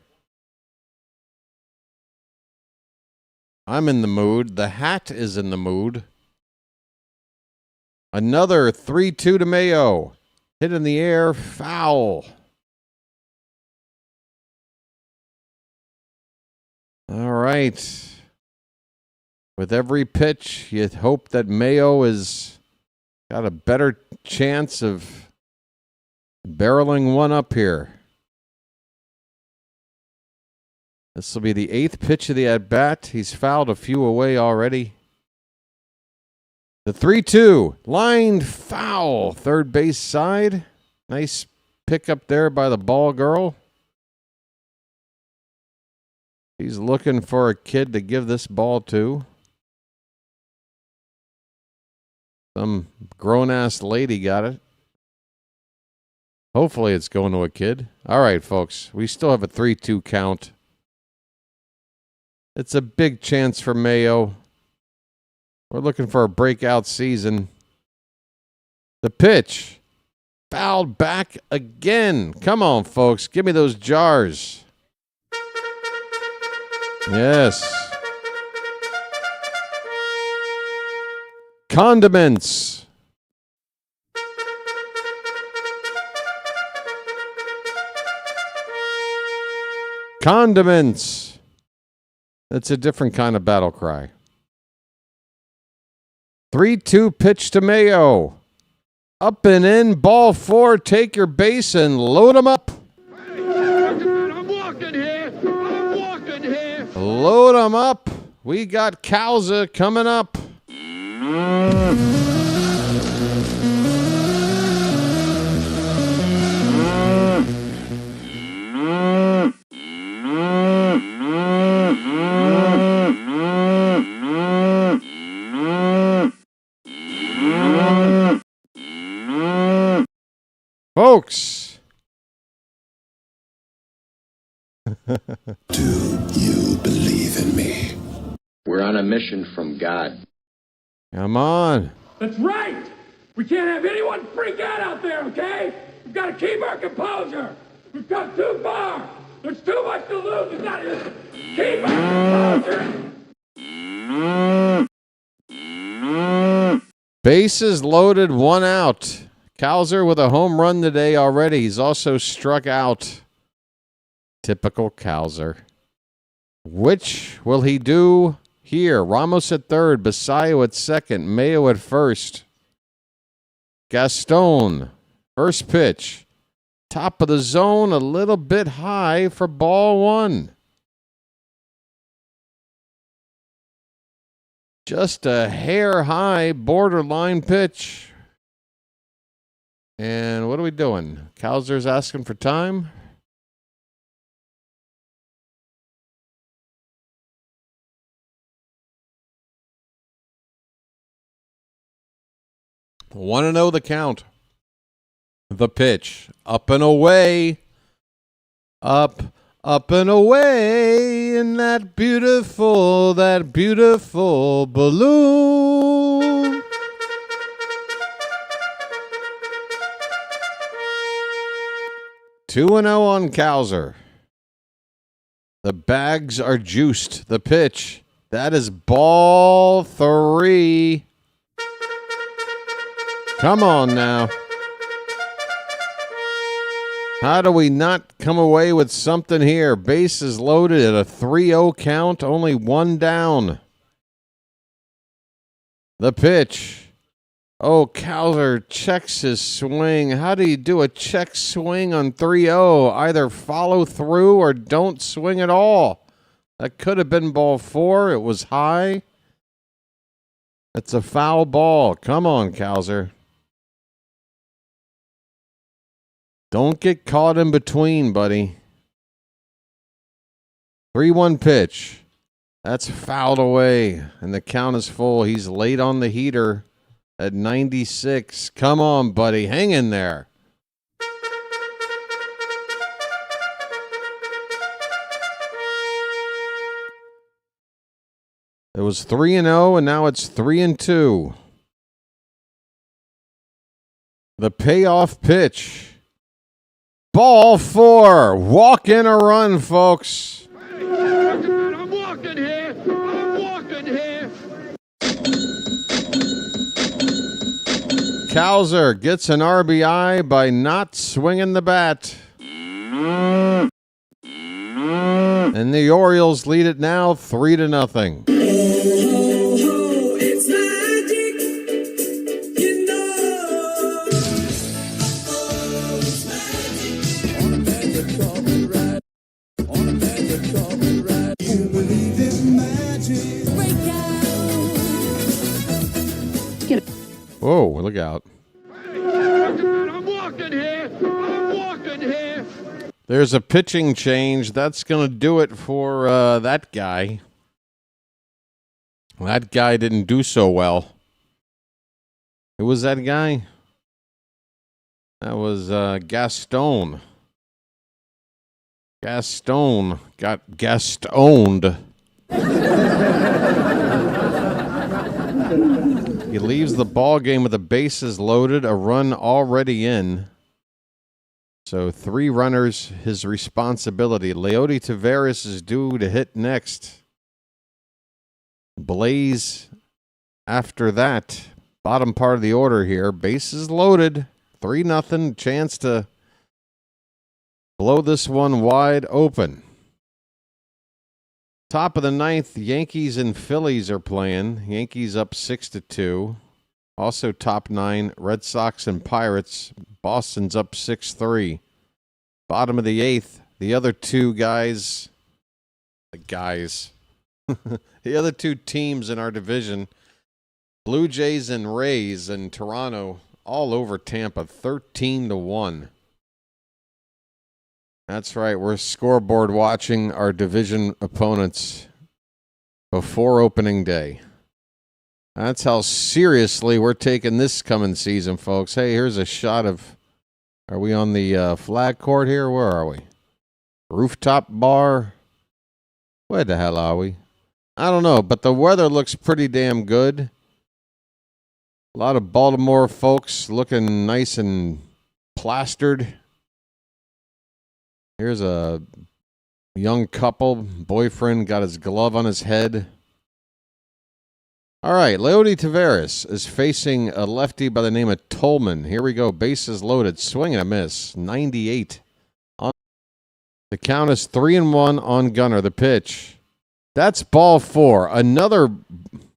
I'm in the mood. The hat is in the mood. Another 3-2 to Mayo. Hit in the air. Foul. All right. With every pitch, you hope that Mayo has got a better chance of barreling one up here. This will be the 8th pitch of the at-bat. He's fouled a few away already. The 3-2. Lined foul. Third base side. Nice pick up there by the ball girl. He's looking for a kid to give this ball to. Some grown-ass lady got it. Hopefully it's going to a kid. All right, folks. We still have a 3-2 count. It's a big chance for Mayo. We're looking for a breakout season. The pitch. Fouled back again. Come on, folks. Give me those jars. Yes. Condiments. Condiments. That's a different kind of battle cry. 3-2 pitch to Mayo. Up and in, ball 4. Take your base and load them up. I'm walking here. I'm walking here. Load them up. We got Cowsa coming up. Folks. Do you believe in me? We're on a mission from God. Come on. That's right. We can't have anyone freak out there, okay? We've got to keep our composure. We've come too far. There's too much to lose. We've got to just keep our composure. Bases loaded, 1 out. Cowsa with a home run today already. He's also struck out. Typical Cowsa. Which will he do here? Ramos at third, Basayo at second, Mayo at first. Gaston, first pitch. Top of the zone, a little bit high for ball 1. Just a hair high, borderline pitch. And what are we doing? Cowser's asking for time. Want to know the count. The pitch. Up and away. Up and away in that beautiful balloon. Two 2-0 on Cowser. The bags are juiced. The pitch. That is ball 3. Come on now. How do we not come away with something here? Bases loaded at a 3-0 count. Only 1 down. The pitch. Oh, Cowser checks his swing. How do you do a check swing on 3-0? Either follow through or don't swing at all. That could have been ball 4. It was high. It's a foul ball. Come on, Cowser. Don't get caught in between, buddy. 3-1 pitch. That's fouled away, and the count is full. He's late on the heater at 96. Come on, buddy. Hang in there. It was 3-0, and now it's 3-2. The payoff pitch. Ball 4. Walk in a run, folks. I'm walking here. I'm walking here. Cowser gets an RBI by not swinging the bat. And the Orioles lead it now 3-0. It's magic, you know. It's magic. On a magic carpet ride. On a magic carpet ride. You believe in magic. Whoa, look out. I'm walking here. I'm walking here. There's a pitching change. That's going to do it for that guy. That guy didn't do so well. Who was that guy? That was Gaston. Gaston got Gastoned. He leaves the ball game with the bases loaded, a run already in. So 3 runners, his responsibility. Leody Taveras is due to hit next. Blaze after that. Bottom part of the order here. Bases loaded. 3-0. Chance to blow this one wide open. Top of the 9th, Yankees and Phillies are playing. Yankees up 6-2. Also top 9, Red Sox and Pirates. Boston's up 6-3. Bottom of the 8th, the other two guys, the other two teams in our division, Blue Jays and Rays in Toronto, all over Tampa, 13-1. That's right, we're scoreboard watching our division opponents before opening day. That's how seriously we're taking this coming season, folks. Hey, here's a shot of, are we on the flag court here? Where are we? Rooftop bar? Where the hell are we? I don't know, but the weather looks pretty damn good. A lot of Baltimore folks looking nice and plastered. Here's a young couple. Boyfriend got his glove on his head. All right, Leody Taveras is facing a lefty by the name of Tolman. Here we go. Bases loaded. Swing and a miss. 98. The count is 3-1 on Gunner. The pitch. That's ball 4. Another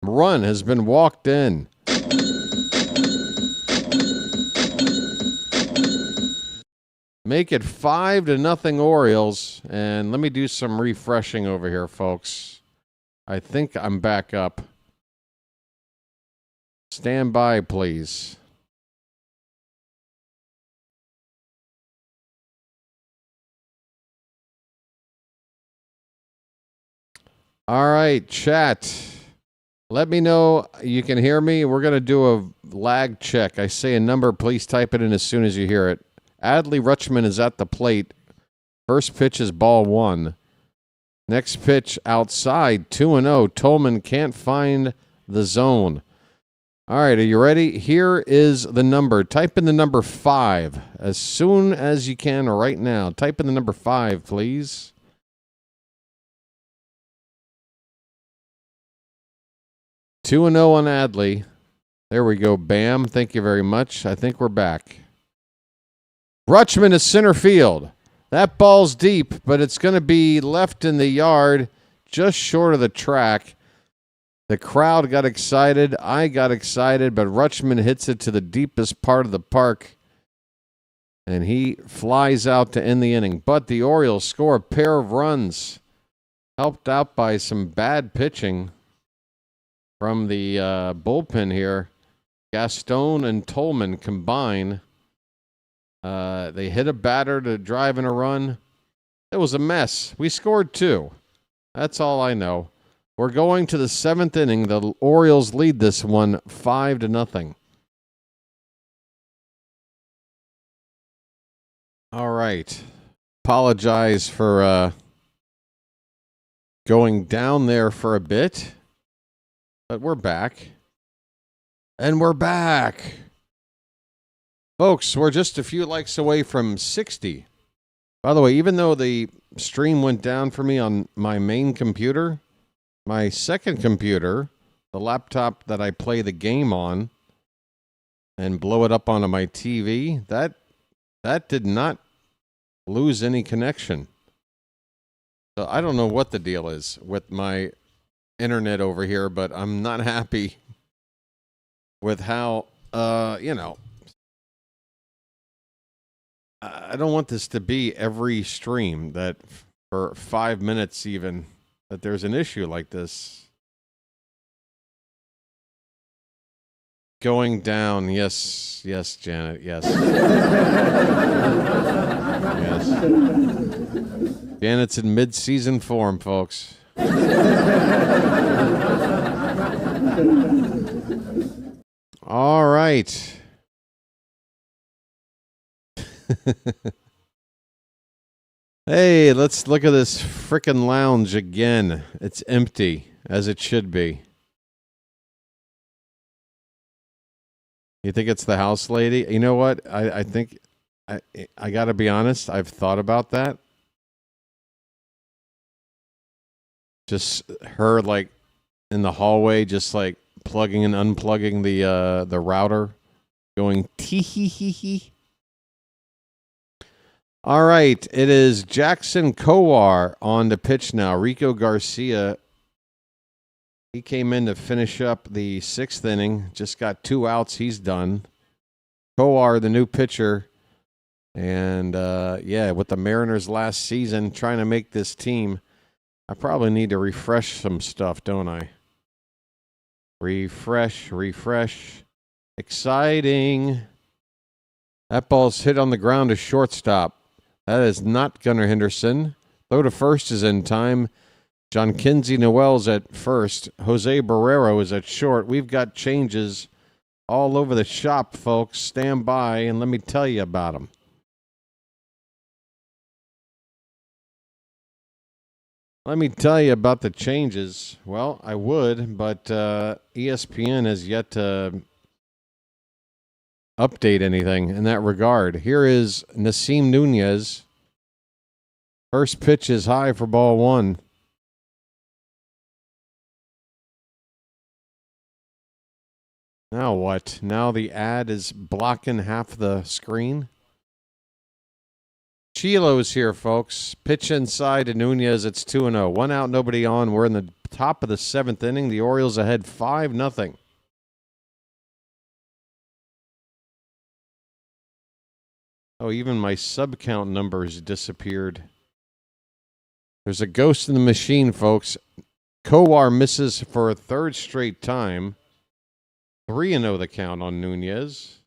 run has been walked in. Make it 5-0 Orioles. And let me do some refreshing over here, folks. I think I'm back up. Stand by, please. All right, chat. Let me know you can hear me. We're going to do a lag check. I say a number, please type it in as soon as you hear it. Adley Rutschman is at the plate. First pitch is ball 1. Next pitch outside, 2-0. Tolman can't find the zone. All right, are you ready? Here is the number. Type in the number 5 as soon as you can right now. Type in the number 5, please. Two and 0 on Adley. There we go. Bam. Thank you very much. I think we're back. Rutschman is center field. That ball's deep, but it's going to be left in the yard, just short of the track. The crowd got excited. I got excited, but Rutschman hits it to the deepest part of the park, and he flies out to end the inning. But the Orioles score a pair of runs, helped out by some bad pitching from the bullpen here. Gaston and Tolman combine. They hit a batter to drive in a run. It was a mess. We scored 2. That's all I know. We're going to the 7th inning. The Orioles lead this one 5-0. All right. Apologize for going down there for a bit. But we're back. And we're back. Folks, we're just a few likes away from 60. By the way, even though the stream went down for me on my main computer, my second computer, the laptop that I play the game on and blow it up onto my TV, that did not lose any connection. So I don't know what the deal is with my internet over here, but I'm not happy with how, I don't want this to be every stream that for 5 minutes even that there's an issue like this. going down. Yes, yes, Janet, yes. Yes. Janet's in mid-season form, folks. All right. Hey, let's look at this frickin' lounge again. It's empty, as it should be. You think it's the house lady? You know what? I think I got to be honest. I've thought about that. Just her like in the hallway, just like plugging and unplugging the router, going tee hee hee hee. All right, it is Jackson Kowar on the pitch now. Rico Garcia, he came in to finish up the 6th inning. Just got 2 outs. He's done. Kowar, the new pitcher. And, yeah, with the Mariners last season, trying to make this team. I probably need to refresh some stuff, don't I? Refresh. Exciting. That ball's hit on the ground to shortstop. That is not Gunnar Henderson. Throw to first is in time. John Kinsey Noel's at first. Jose Barrero is at short. We've got changes all over the shop, folks. Stand by and let me tell you about them. Let me tell you about the changes. Well, I would, but ESPN has yet to update anything in that regard. Here is Nasim Nunez. First pitch is high for ball 1. Now what? Now the ad is blocking half the screen. Chilo's here, folks. Pitch inside to Nunez. It's 2-0. 1 out, nobody on. We're in the top of the 7th inning. The Orioles ahead 5-0. Oh, even my sub count numbers disappeared. There's a ghost in the machine, folks. Kowar misses for a 3rd straight time. 3-0 the count on Nunez.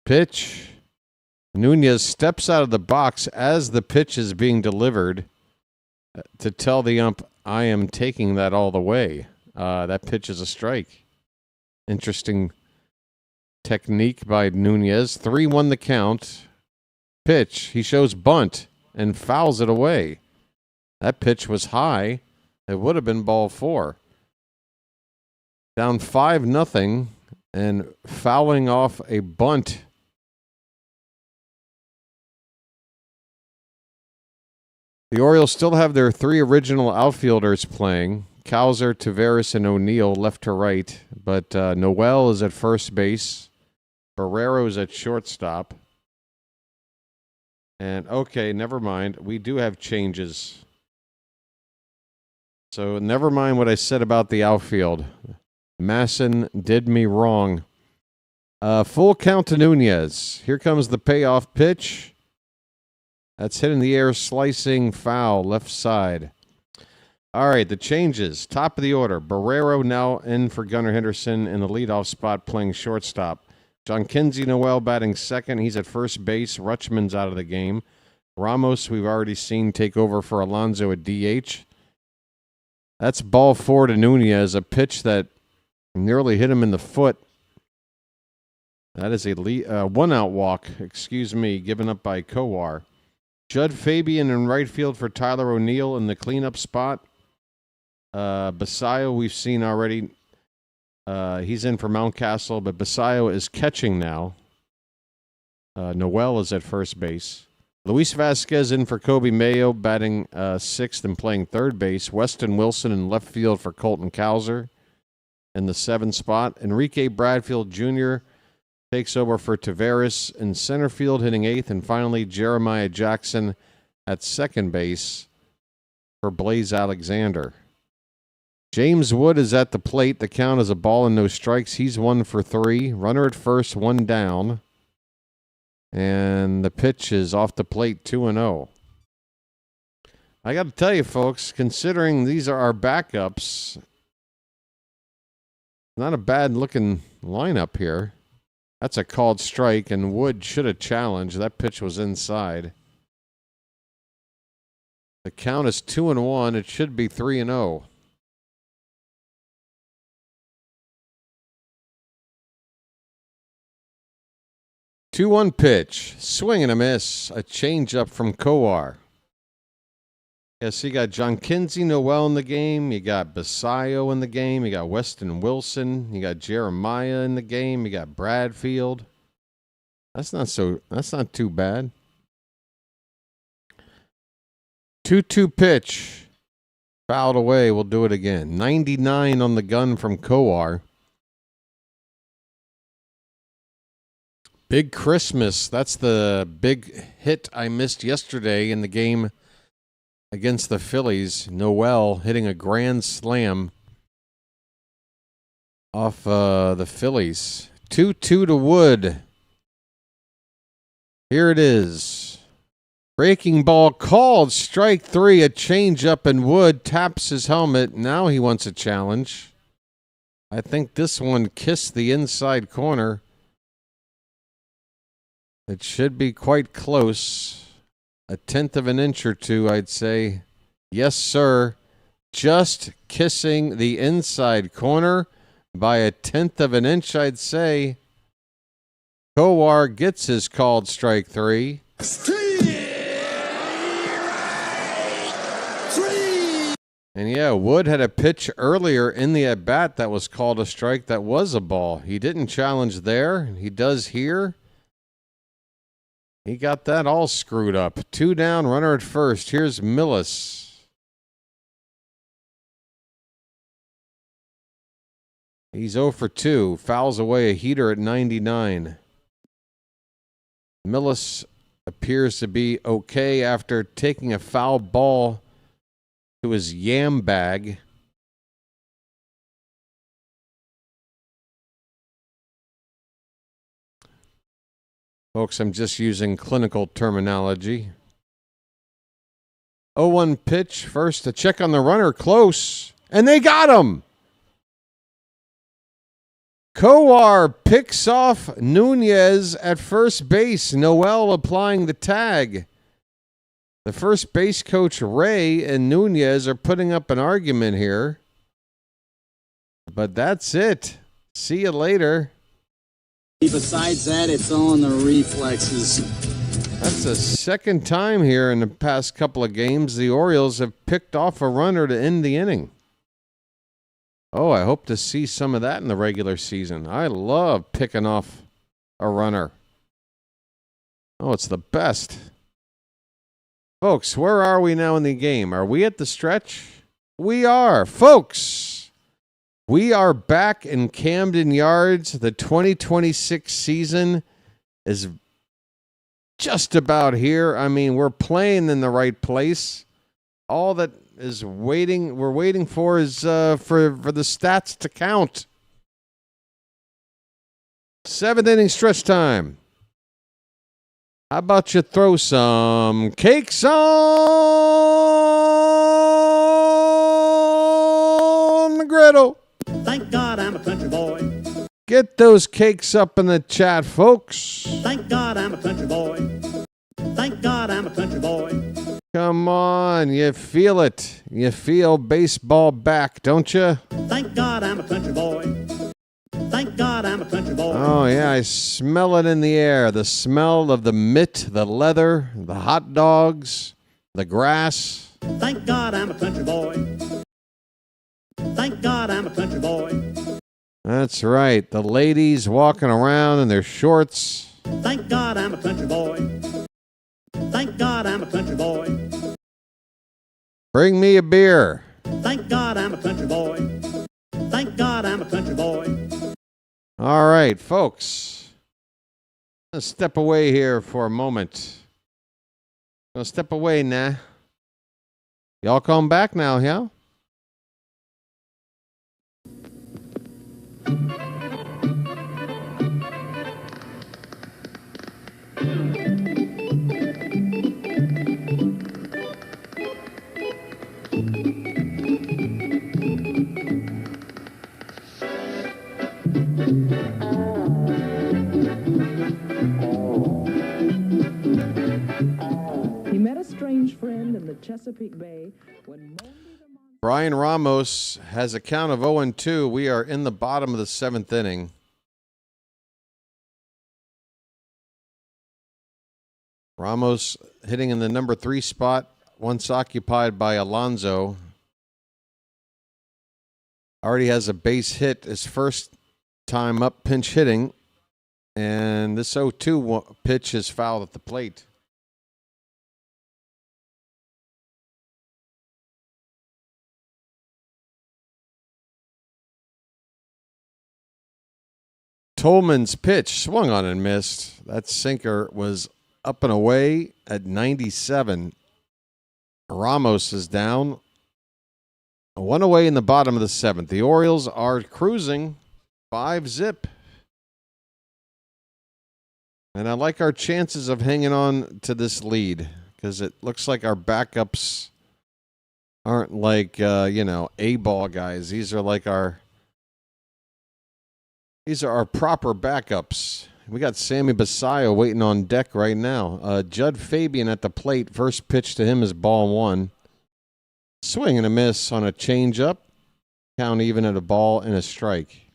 Pitch. Nunez steps out of the box as the pitch is being delivered to tell the ump, I am taking that all the way. That pitch is a strike. Interesting technique by Nunez. 3-1 the count. Pitch. He shows bunt and fouls it away. That pitch was high. It would have been ball 4. Down 5-0 and fouling off a bunt. The Orioles still have their 3 original outfielders playing. Cowser, Taveras, and O'Neill left to right. But Noel is at first base. Barrero is at shortstop. And, okay, never mind. We do have changes. So never mind what I said about the outfield. Masson did me wrong. Full count to Nunez. Here comes the payoff pitch. That's hit in the air, slicing foul, left side. All right, the changes. Top of the order. Barrero now in for Gunnar Henderson in the leadoff spot playing shortstop. John Kinsey Noel batting second. He's at first base. Rutschman's out of the game. Ramos, we've already seen take over for Alonso at DH. That's ball 4 to Nunez, a pitch that nearly hit him in the foot. That is a 1-out walk, given up by Kowar. Judd Fabian in right field for Tyler O'Neill in the cleanup spot. Basayo, we've seen already. He's in for Mountcastle, but Basayo is catching now. Noel is at first base. Luis Vasquez in for Kobe Mayo, batting 6th and playing third base. Weston Wilson in left field for Colton Cowser in the 7th spot. Enrique Bradfield Jr. takes over for Taveras in center field, hitting 8th. And finally, Jeremiah Jackson at second base for Blaze Alexander. James Wood is at the plate. The count is a ball and no strikes. He's 1 for 3. Runner at first, 1 down. And the pitch is off the plate, 2-0. I got to tell you, folks, considering these are our backups, not a bad-looking lineup here. That's a called strike, and Wood should have challenged. That pitch was inside. The count is 2-1. It should be 3-0. Two-one pitch. Swing and a miss. A changeup from Kowar. Yes, you got John Kinsey Noel in the game. You got Basayo in the game. You got Weston Wilson. You got Jeremiah in the game. You got Bradfield. That's not too bad. 2-2 pitch. Fouled away. We'll do it again. 99 on the gun from Kowar. Big Christmas. That's the big hit I missed yesterday in the game against the Phillies. Noel hitting a grand slam off the Phillies. 2-2 to Wood. Here it is. Breaking ball called. Strike three. A changeup, and Wood taps his helmet. Now he wants a challenge. I think this one kissed the inside corner. It should be quite close. A tenth of an inch or two, I'd say. Yes, sir. Just kissing the inside corner by a tenth of an inch, I'd say. Kowar gets his called strike three. And yeah, Wood had a pitch earlier in the at-bat that was called a strike that was a ball. He didn't challenge there. He does here. He got that all screwed up. 2 down, runner at first. Here's Millis. He's 0 for 2. Fouls away a heater at 99. Millis appears to be okay after taking a foul ball to his yam bag. Folks, I'm just using clinical terminology. 0-1 pitch. First to check on the runner. Close. And they got him. Kowar picks off Nunez at first base. Noel applying the tag. The first base coach, Ray, and Nunez are putting up an argument here. But that's it. See you later. Besides that, it's all in the reflexes. That's the second time here in the past couple of games the Orioles have picked off a runner to end the inning. Oh, I hope to see some of that in the regular season. I love picking off a runner. Oh, it's the best. Folks, where are we now in the game? Are we at the stretch? We are. Folks, we are back in Camden Yards. The 2026 season is just about here. I mean, we're playing in the right place. All that is we're waiting for is for the stats to count. 7th inning stretch time. How about you throw some cakes on the griddle? Thank God I'm a country boy. Get those cakes up in the chat, folks. Thank God I'm a country boy. Thank God I'm a country boy. Come on, you feel it. You feel baseball back, don't you? Thank God I'm a country boy. Thank God I'm a country boy. Oh, yeah, I smell it in the air. The smell of the mitt, the leather, the hot dogs, the grass. Thank God I'm a country boy. Thank God I'm a country boy. That's right. The ladies walking around in their shorts. Thank God I'm a country boy. Thank God I'm a country boy. Bring me a beer. Thank God I'm a country boy. Thank God I'm a country boy. All right, folks. Let's step away here for a moment. Gonna step away now. Y'all come back now, yeah? He met a strange friend in the Chesapeake Bay when Brian Ramos has a count of 0-2. We are in the bottom of the 7th inning. Ramos hitting in the number 3 spot, once occupied by Alonso. Already has a base hit, his first time up pinch hitting. And this 0-2 pitch is fouled at the plate. Tolman's pitch swung on and missed. That sinker was up and away at 97. Ramos is down. 1 away in the bottom of the 7th. The Orioles are cruising 5-zip. And I like our chances of hanging on to this lead because it looks like our backups aren't like, A-ball guys. These are our proper backups. We got Sammy Basayo waiting on deck right now. Judd Fabian at the plate. First pitch to him is ball 1. Swing and a miss on a changeup. Count even at a ball and a strike.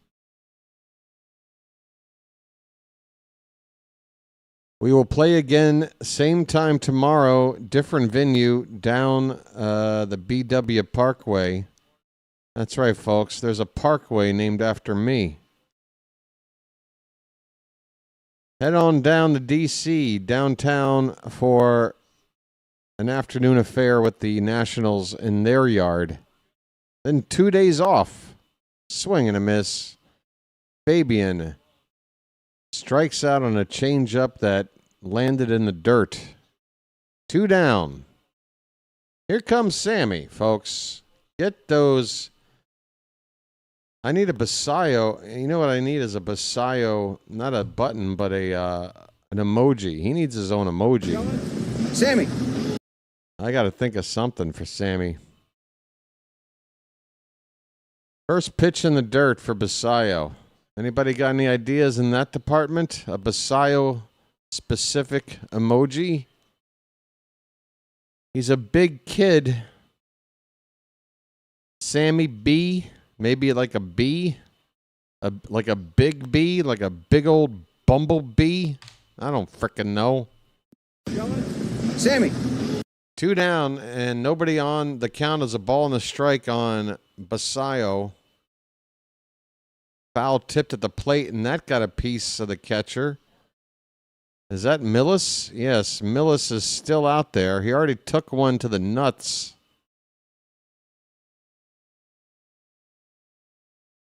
We will play again same time tomorrow. Different venue down the BW Parkway. That's right, folks. There's a parkway named after me. Head on down to D.C., downtown, for an afternoon affair with the Nationals in their yard. Then 2 days off. Swing and a miss. Fabian strikes out on a changeup that landed in the dirt. 2 down. Here comes Sammy, folks. Get those. I need a Basayo. You know what I need is a Basayo, not a button, but an emoji. He needs his own emoji. Sammy. I got to think of something for Sammy. First pitch in the dirt for Basayo. Anybody got any ideas in that department? A Basayo specific emoji? He's a big kid. Sammy B. Maybe like a bee, like a big bee, like a big old bumblebee. I don't frickin' know. Sammy. 2 down and nobody on. The count is a ball and a strike on Basayo. Foul tipped at the plate, and that got a piece of the catcher. Is that Millis? Yes, Millis is still out there. He already took one to the nuts.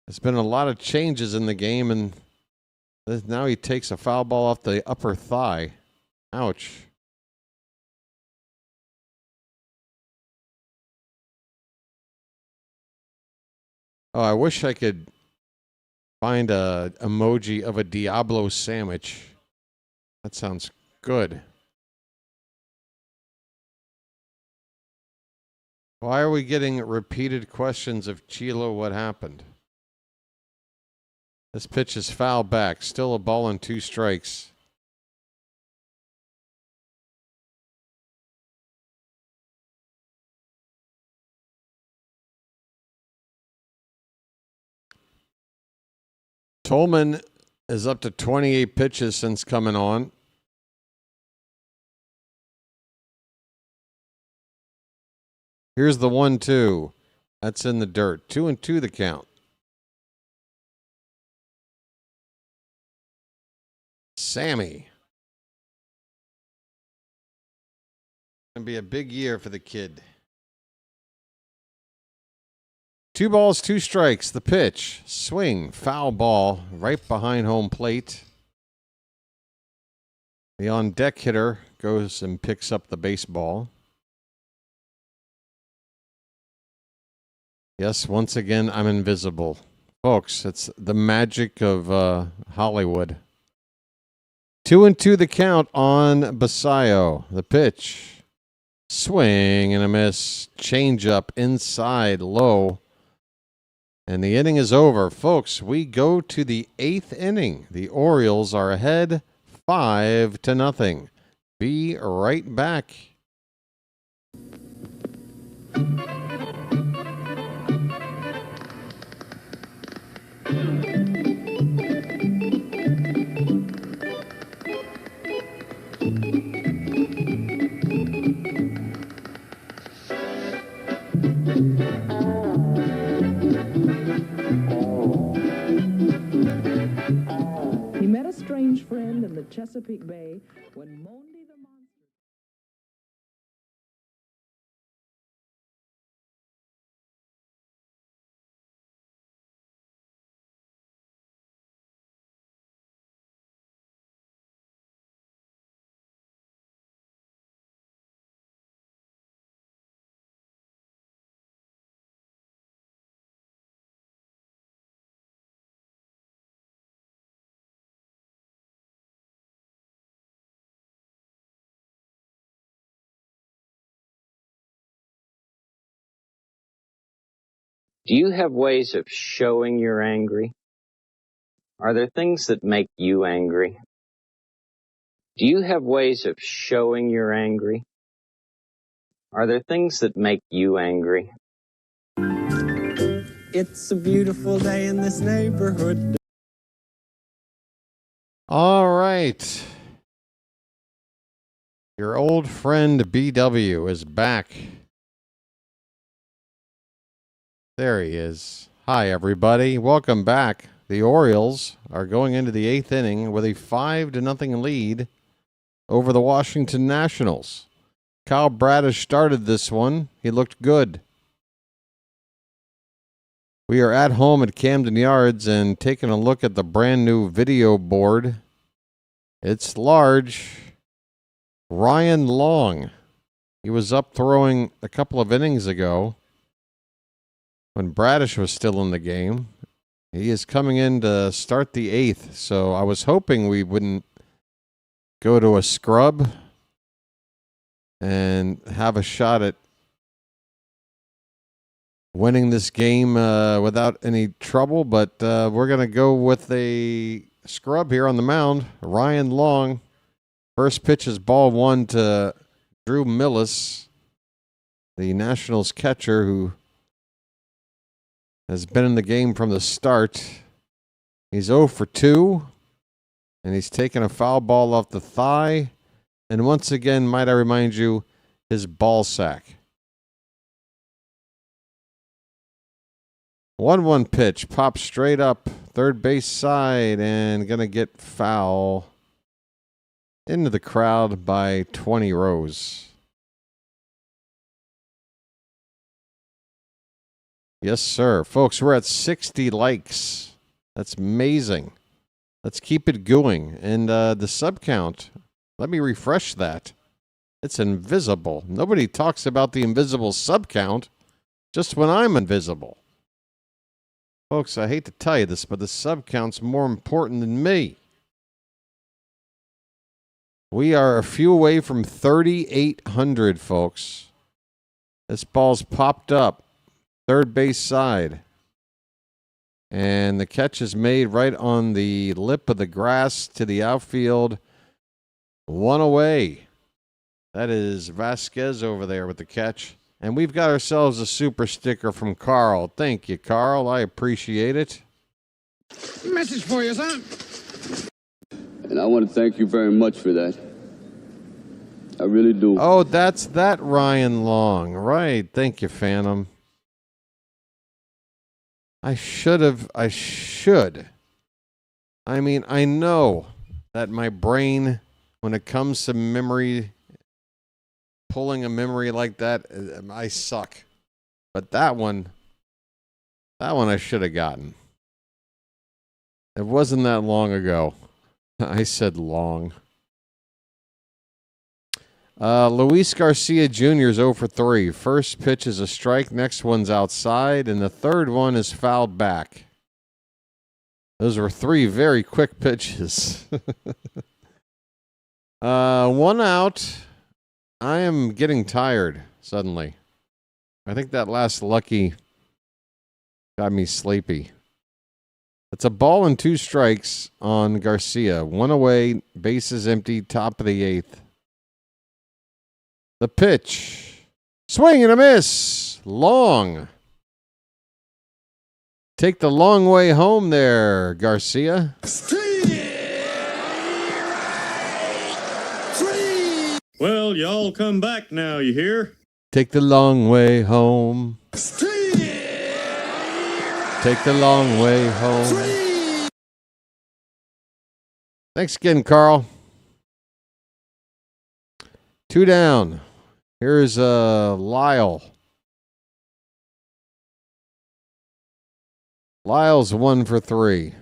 There's been a lot of changes in the game, and now he takes a foul ball off the upper thigh. Ouch. Oh, I wish I could find a emoji of a Diablo sandwich. That sounds good. Why are we getting repeated questions of Chilo? What happened? This pitch is foul back. Still a ball and 2 strikes. Tolman is up to 28 pitches since coming on. Here's the 1-2. That's in the dirt. 2-2 the count. Sammy. Gonna be a big year for the kid. 2 balls, 2 strikes. The pitch. Swing. Foul ball right behind home plate. The on-deck hitter goes and picks up the baseball. Yes, once again, I'm invisible. Folks, it's the magic of Hollywood. 2-2 the count on Basayo. The pitch. Swing and a miss. Change up inside low. And the inning is over. Folks, we go to the 8th inning. The Orioles are ahead 5-0. Be right back. He met a strange friend in the Chesapeake Bay when Monday the Monster... Do you have ways of showing you're angry? Are there things that make you angry? Do you have ways of showing you're angry? Are there things that make you angry? It's a beautiful day in this neighborhood. All right. Your old friend BW is back. There he is. Hi, everybody. Welcome back. The Orioles are going into the 8th inning with a 5-0 lead over the Washington Nationals. Kyle Bradish started this one. He looked good. We are at home at Camden Yards and taking a look at the brand new video board. It's large. Ryan Long. He was up throwing a couple of innings ago when Bradish was still in the game. He is coming in to start the 8th, so I was hoping we wouldn't go to a scrub and have a shot at winning this game without any trouble, but we're going to go with a scrub here on the mound. Ryan Long. First pitch is ball 1 to Drew Millis, the Nationals catcher who has been in the game from the start. He's 0 for 2, and he's taken a foul ball off the thigh. And once again, might I remind you, his ball sack. 1-1 pitch, pops straight up, third base side, and going to get foul into the crowd by 20 rows. Yes, sir. Folks, we're at 60 likes. That's amazing. Let's keep it going. And the sub count, let me refresh that. It's invisible. Nobody talks about the invisible sub count just when I'm invisible. Folks, I hate to tell you this, but the sub count's more important than me. We are a few away from 3,800, folks. This ball's popped up. Third base side. And the catch is made right on the lip of the grass to the outfield. 1 away. That is Vasquez over there with the catch. And we've got ourselves a super sticker from Carl. Thank you, Carl. I appreciate it. Message for you, son. And I want to thank you very much for that. I really do. Oh, that's that Ryan Long. Right. Thank you, Phantom. I should. I mean, I know that my brain, when it comes to memory, pulling a memory like that, I suck. But that one I should have gotten. It wasn't that long ago. I said long. Luis Garcia Jr. is 0 for 3. First pitch is a strike. Next one's outside. And the third one is fouled back. Those were 3 very quick pitches. 1 out. I am getting tired suddenly. I think that last lucky Got me sleepy. It's a ball and 2 strikes on Garcia. 1 away, bases empty, top of the 8th. The pitch. Swing and a miss. Long. Take the long way home there, Garcia. Well, y'all come back now, you hear? Take the long way home. Take the long way home. Thanks again, Carl. 2 down. Here's Lyle. Lyle's 1 for 3.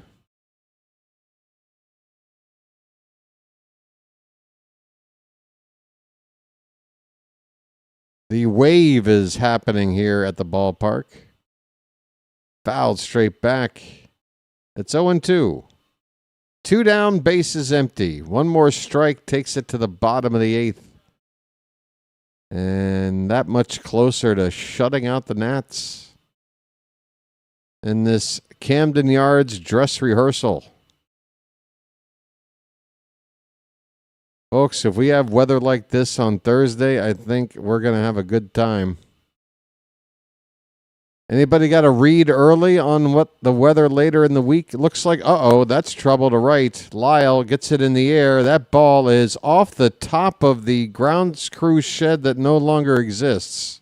The wave is happening here at the ballpark. Fouled straight back. It's 0-2. 2 down, bases empty. 1 more strike takes it to the bottom of the 8th. And that much closer to shutting out the Nats in this Camden Yards dress rehearsal. Folks, if we have weather like this on Thursday, I think we're going to have a good time. Anybody got a read early on what the weather later in the week looks like? That's trouble to right. Lyle gets it in the air. That ball is off the top of the grounds crew shed that no longer exists.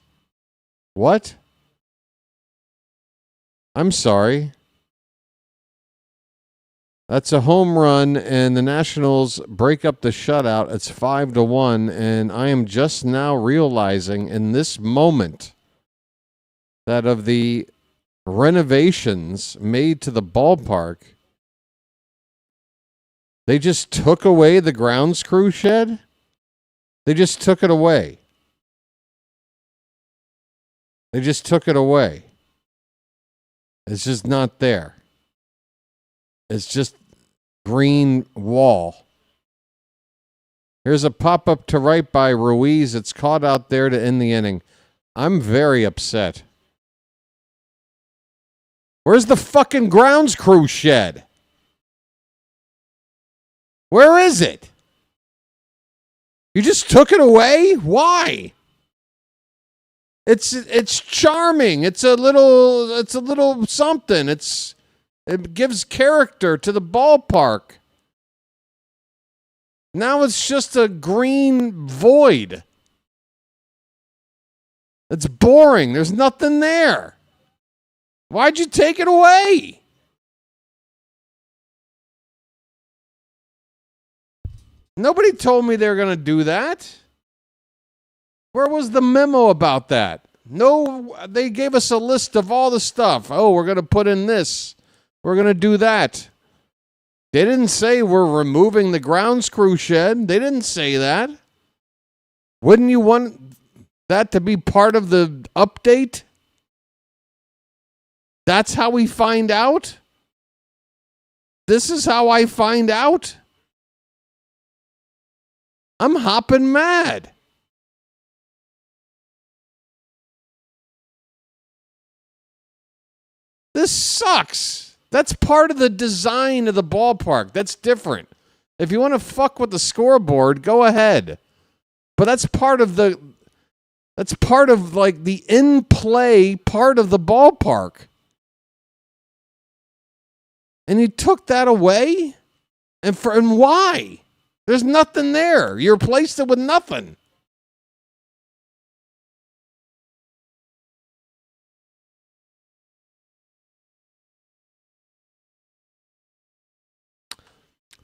What? I'm sorry. That's a home run, and the Nationals break up the shutout. It's 5-1, and I am just now realizing in this moment that of the renovations made to the ballpark, they just took away the grounds crew shed? They just took it away. They just took it away. It's just not there. It's just green wall. Here's a pop-up to right by Ruiz. It's caught out there to end the inning. I'm very upset. Where's the fucking grounds crew shed? Where is it? You just took it away? Why? It's charming. It's a little something. It gives character to the ballpark. Now it's just a green void. It's boring. There's nothing there. Why'd you take it away? Nobody told me they were going to do that. Where was the memo about that? No, they gave us a list of all the stuff. Oh, we're going to put in this. We're going to do that. They didn't say we're removing the grounds crew shed. They didn't say that. Wouldn't you want that to be part of the update? That's how we find out? This is how I find out? I'm hopping mad. This sucks. That's part of the design of the ballpark. That's different. If you want to fuck with the scoreboard, go ahead. But that's part of the in-play part of the ballpark. And you took that away? And why? There's nothing there. You replaced it with nothing.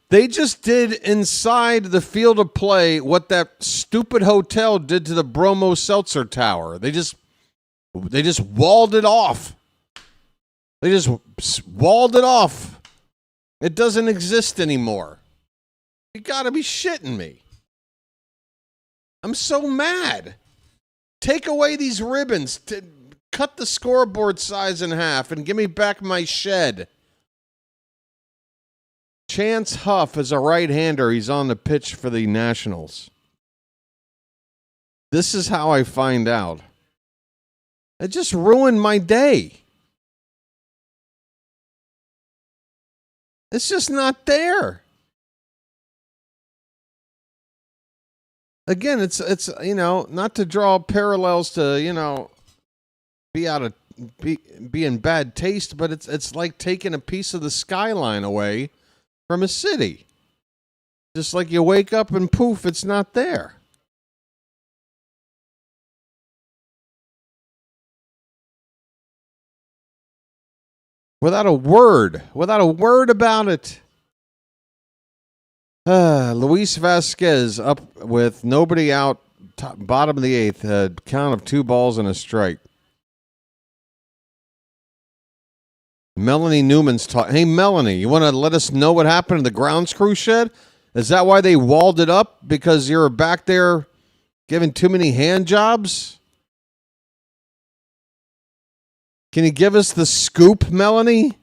They just did inside the field of play what that stupid hotel did to the Bromo Seltzer Tower. They just walled it off. They just walled it off. It doesn't exist anymore. You gotta be shitting me. I'm so mad. Take away these ribbons. Cut the scoreboard size in half and give me back my shed. Chance Huff is a right-hander. He's on the pitch for the Nationals. This is how I find out. It just ruined my day. It's just not there. Again, it's not to draw parallels to, be in bad taste, but it's like taking a piece of the skyline away from a city. Just like you wake up and poof, it's not there. Without a word about it. Luis Vasquez up with nobody out, bottom of the eighth, a count of 2 balls and a strike. Melanie Newman's talking. Hey, Melanie, you want to let us know what happened in the grounds crew shed? Is that why they walled it up? Because you're back there giving too many hand jobs? Can you give us the scoop, Melanie?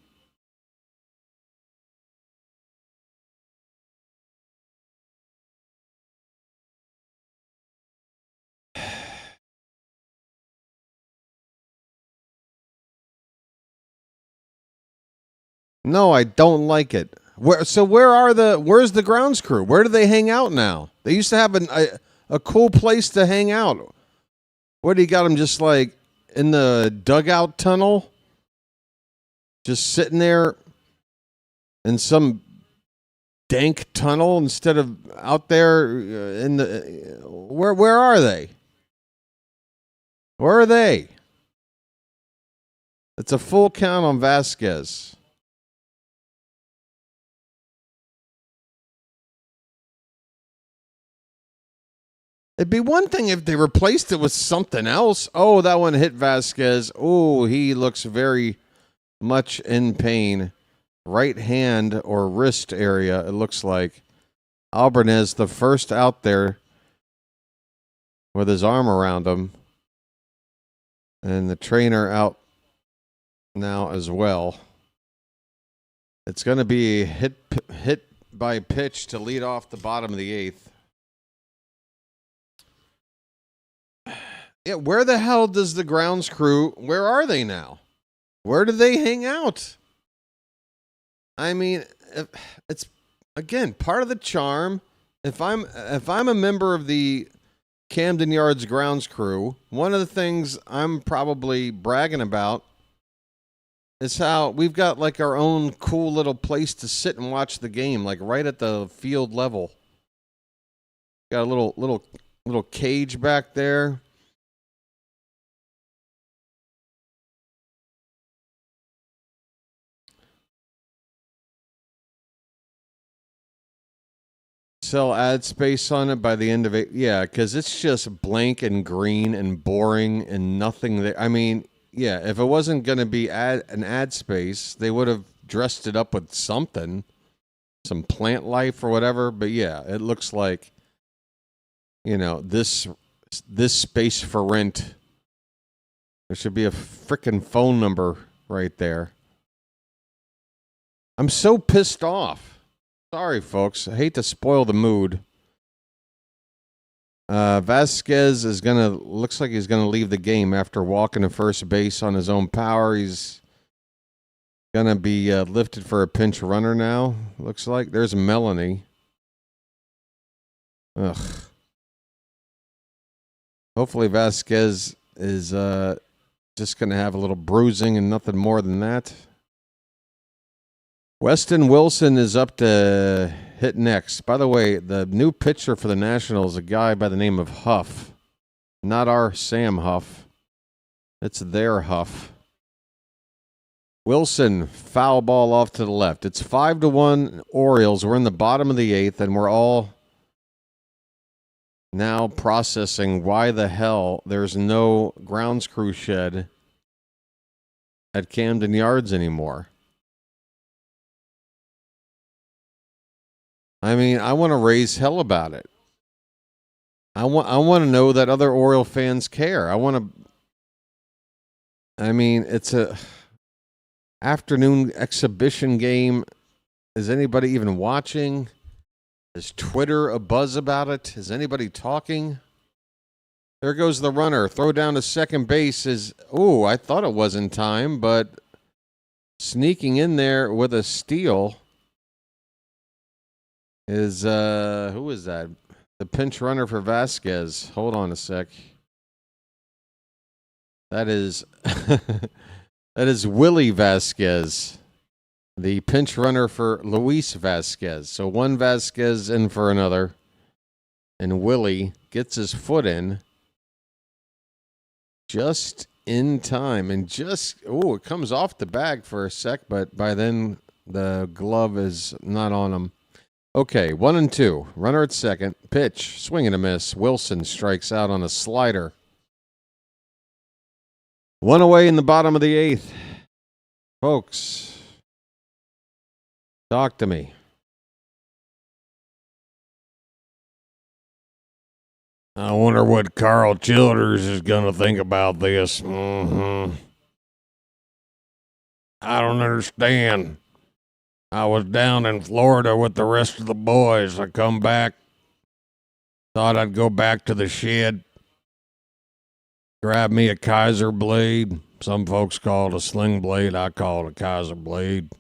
No, I don't like it. Where's the grounds crew? Where do they hang out now? They used to have a cool place to hang out. What do you got them just like in the dugout tunnel? Just sitting there in some dank tunnel instead of out there in the where are they? Where are they? It's a full count on Vasquez. It'd be one thing if they replaced it with something else. Oh, that one hit Vasquez. Oh, he looks very much in pain. Right hand or wrist area, it looks like. Albarnez, the first out there with his arm around him. And the trainer out now as well. It's going to be hit by pitch to lead off the bottom of the eighth. Yeah, where the hell does the grounds crew, where are they now? Where do they hang out? I mean, it's, again, part of the charm. If I'm a member of the Camden Yards grounds crew, one of the things I'm probably bragging about is how we've got like our own cool little place to sit and watch the game, like right at the field level. Got a little cage back there. Sell ad space on it by the end of it. Yeah, because it's just blank and green and boring and nothing there. I mean, yeah, if it wasn't going to be an ad space, they would have dressed it up with something, some plant life or whatever. But yeah, it looks like, this space for rent. There should be a frickin' phone number right there. I'm so pissed off. Sorry, folks. I hate to spoil the mood. Vasquez looks like he's going to leave the game after walking to first base on his own power. He's going to be lifted for a pinch runner now, looks like. There's Melanie. Ugh. Hopefully Vasquez is just going to have a little bruising and nothing more than that. Weston Wilson is up to hit next. By the way, the new pitcher for the Nationals is a guy by the name of Huff. Not our Sam Huff. It's their Huff. Wilson, foul ball off to the left. It's 5-1 Orioles. We're in the bottom of the eighth, and we're all now processing why the hell there's no grounds crew shed at Camden Yards anymore. I mean, I want to raise hell about it. I want to know that other Oriole fans care. It's a afternoon exhibition game. Is anybody even watching? Is Twitter abuzz about it? Is anybody talking? There goes the runner. Throw down to second base is, I thought it was in time, but sneaking in there with a steal is who is that? The pinch runner for Vasquez. Hold on a sec. That is that is Willie Vasquez, the pinch runner for Luis Vasquez. So one Vasquez in for another, and Willie gets his foot in just in time, and it comes off the bag for a sec, but by then the glove is not on him. Okay, 1-2. Runner at second. Pitch. Swing and a miss. Wilson strikes out on a slider. One away in the bottom of the eighth. Folks, talk to me. I wonder what Carl Childers is going to think about this. I don't understand. I was down in Florida with the rest of the boys. I come back, thought I'd go back to the shed, grab me a Kaiser blade. Some folks call it a sling blade. I call it a Kaiser blade.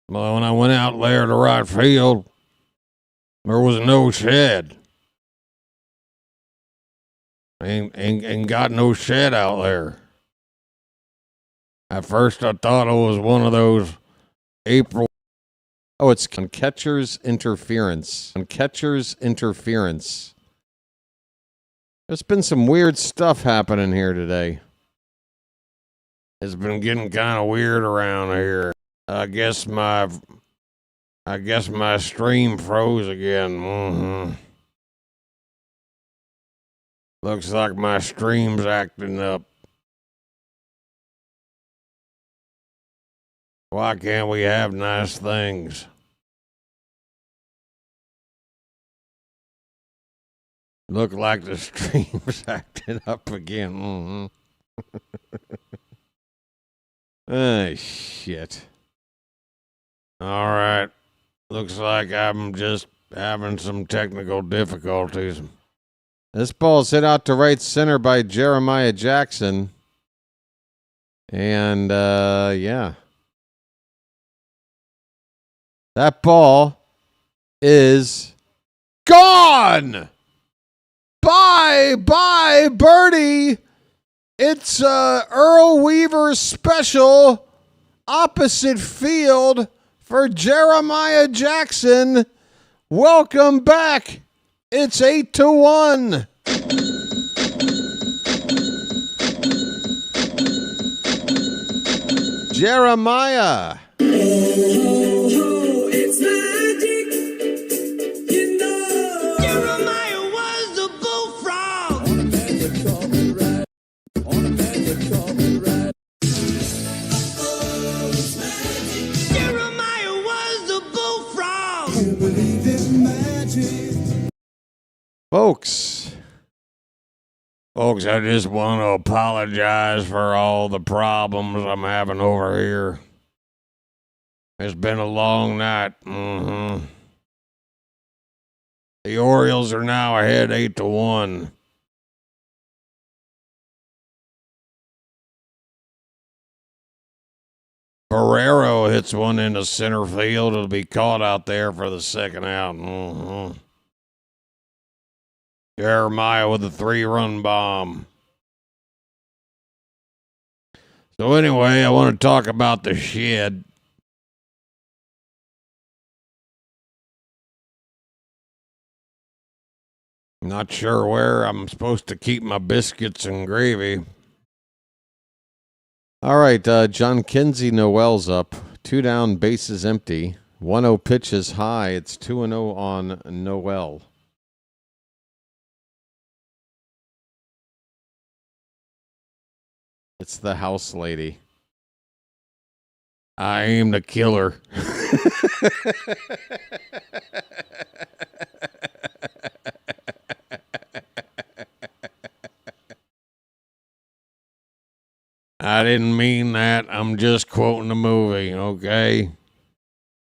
Well, when I went out there to right field, there was no shed. Ain't got no shed out there. At first I thought it was one of those April. Oh, it's on catcher's interference. On catcher's interference. There's been some weird stuff happening here today. It's been getting kind of weird around here. I guess my stream froze again. Looks like my stream's acting up. Why can't we have nice things? Look like the stream's acting up again. Oh, shit. All right. Looks like I'm just having some technical difficulties. This ball's hit out to right center by Jeremiah Jackson. And, yeah. That ball is gone! Bye, birdie! It's Earl Weaver's special opposite field for Jeremiah Jackson. Welcome back. It's 8-1. Jeremiah. It's magic, you know. Jeremiah was a bullfrog. On a magic carpet ride. On a magic carpet ride. Oh, it's magic. Jeremiah was a bullfrog. Who believed in magic? Folks, I just want to apologize for all the problems I'm having over here. It's been a long night. The Orioles are now ahead 8-1. Barrero hits one into center field. It'll be caught out there for the second out. Jeremiah with a 3-run bomb. So anyway, I want to talk about the shed. I'm not sure where I'm supposed to keep my biscuits and gravy. All right, John Kinsey Noel's up. 2 down, bases empty. 1-0 pitch is high. It's 2-0 on Noel. It's the house lady. I aim to kill her. I didn't mean that. I'm just quoting the movie, okay?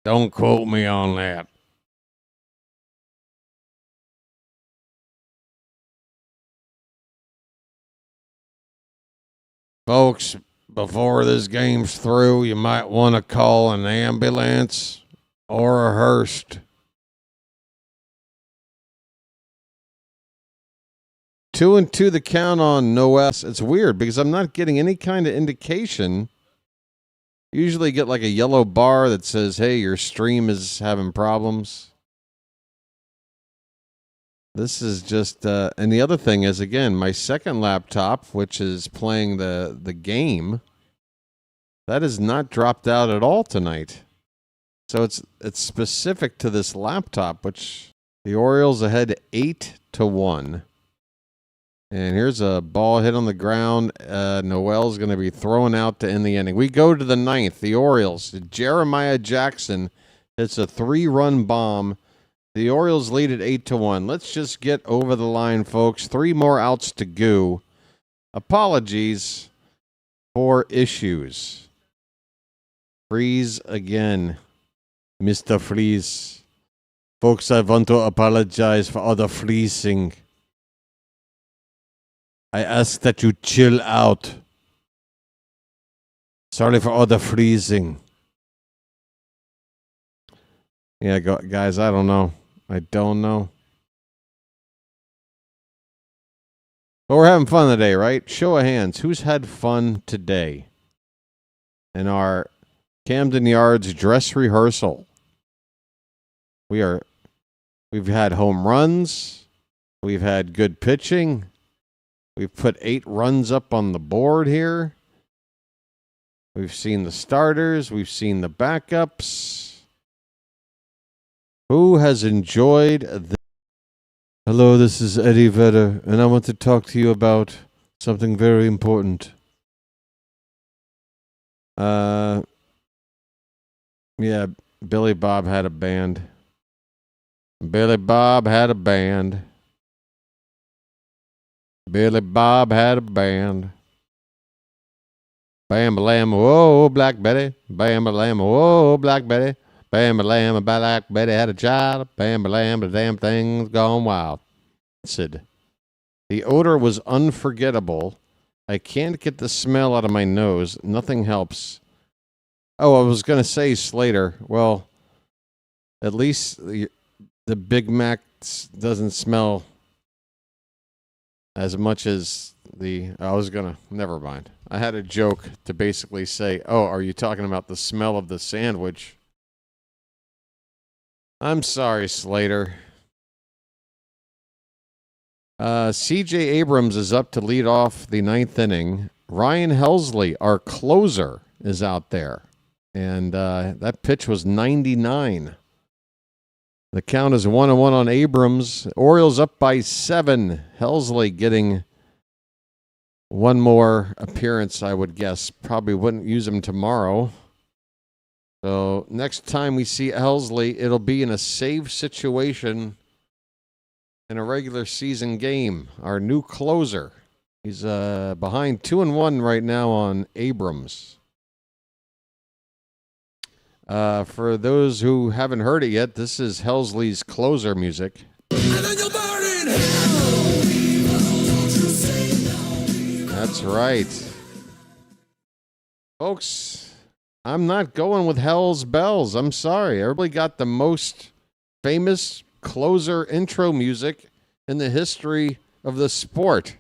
Don't quote me on that. Folks, before this game's through, you might want to call an ambulance or a hearse. 2-2 the count on Noel. It's weird because I'm not getting any kind of indication. Usually get like a yellow bar that says, hey, your stream is having problems. This is just, and the other thing is, again, my second laptop, which is playing the game, that is not dropped out at all tonight. So it's specific to this laptop, which the Orioles ahead 8-1. And here's a ball hit on the ground. Noel's going to be thrown out to end the inning. We go to the ninth. The Orioles. Jeremiah Jackson hits a 3-run bomb. The Orioles lead at 8-1. Let's just get over the line, folks. 3 more outs to go. Apologies for issues. Freeze again. Mr. Freeze. Folks, I want to apologize for all the freezing. I ask that you chill out. Sorry for all the freezing. Yeah, guys, I don't know. I don't know. But we're having fun today, right? Show of hands. Who's had fun today in our Camden Yards dress rehearsal? We've had home runs. We've had good pitching. We've put 8 runs up on the board here. We've seen the starters. We've seen the backups. Who has enjoyed this? Hello, this is Eddie Vedder, and I want to talk to you about something very important. Yeah, Billy Bob had a band. Billy Bob had a band. Billy Bob had a band. Bam-a-lam, whoa, Black Betty. Bam-a-lam, whoa, Black Betty. Bam-a-lam, Black Betty had a child. Bam-a-lam, the damn thing's gone wild. Sid. The odor was unforgettable. I can't get the smell out of my nose. Nothing helps. Oh, I was going to say, Slater, well, at least the Big Mac doesn't smell as much as never mind. I had a joke to basically say, oh, are you talking about the smell of the sandwich? I'm sorry, Slater. C.J. Abrams is up to lead off the 9th inning. Ryan Helsley, our closer, is out there. And that pitch was 99. The count is 1-1 on Abrams. Orioles up by 7. Helsley getting one more appearance, I would guess. Probably wouldn't use him tomorrow. So next time we see Helsley, it'll be in a save situation in a regular season game. Our new closer. He's behind 2-1 right now on Abrams. For those who haven't heard it yet, this is Helsley's closer music. That's right. Folks, I'm not going with Hell's Bells. I'm sorry. Everybody got the most famous closer intro music in the history of the sport.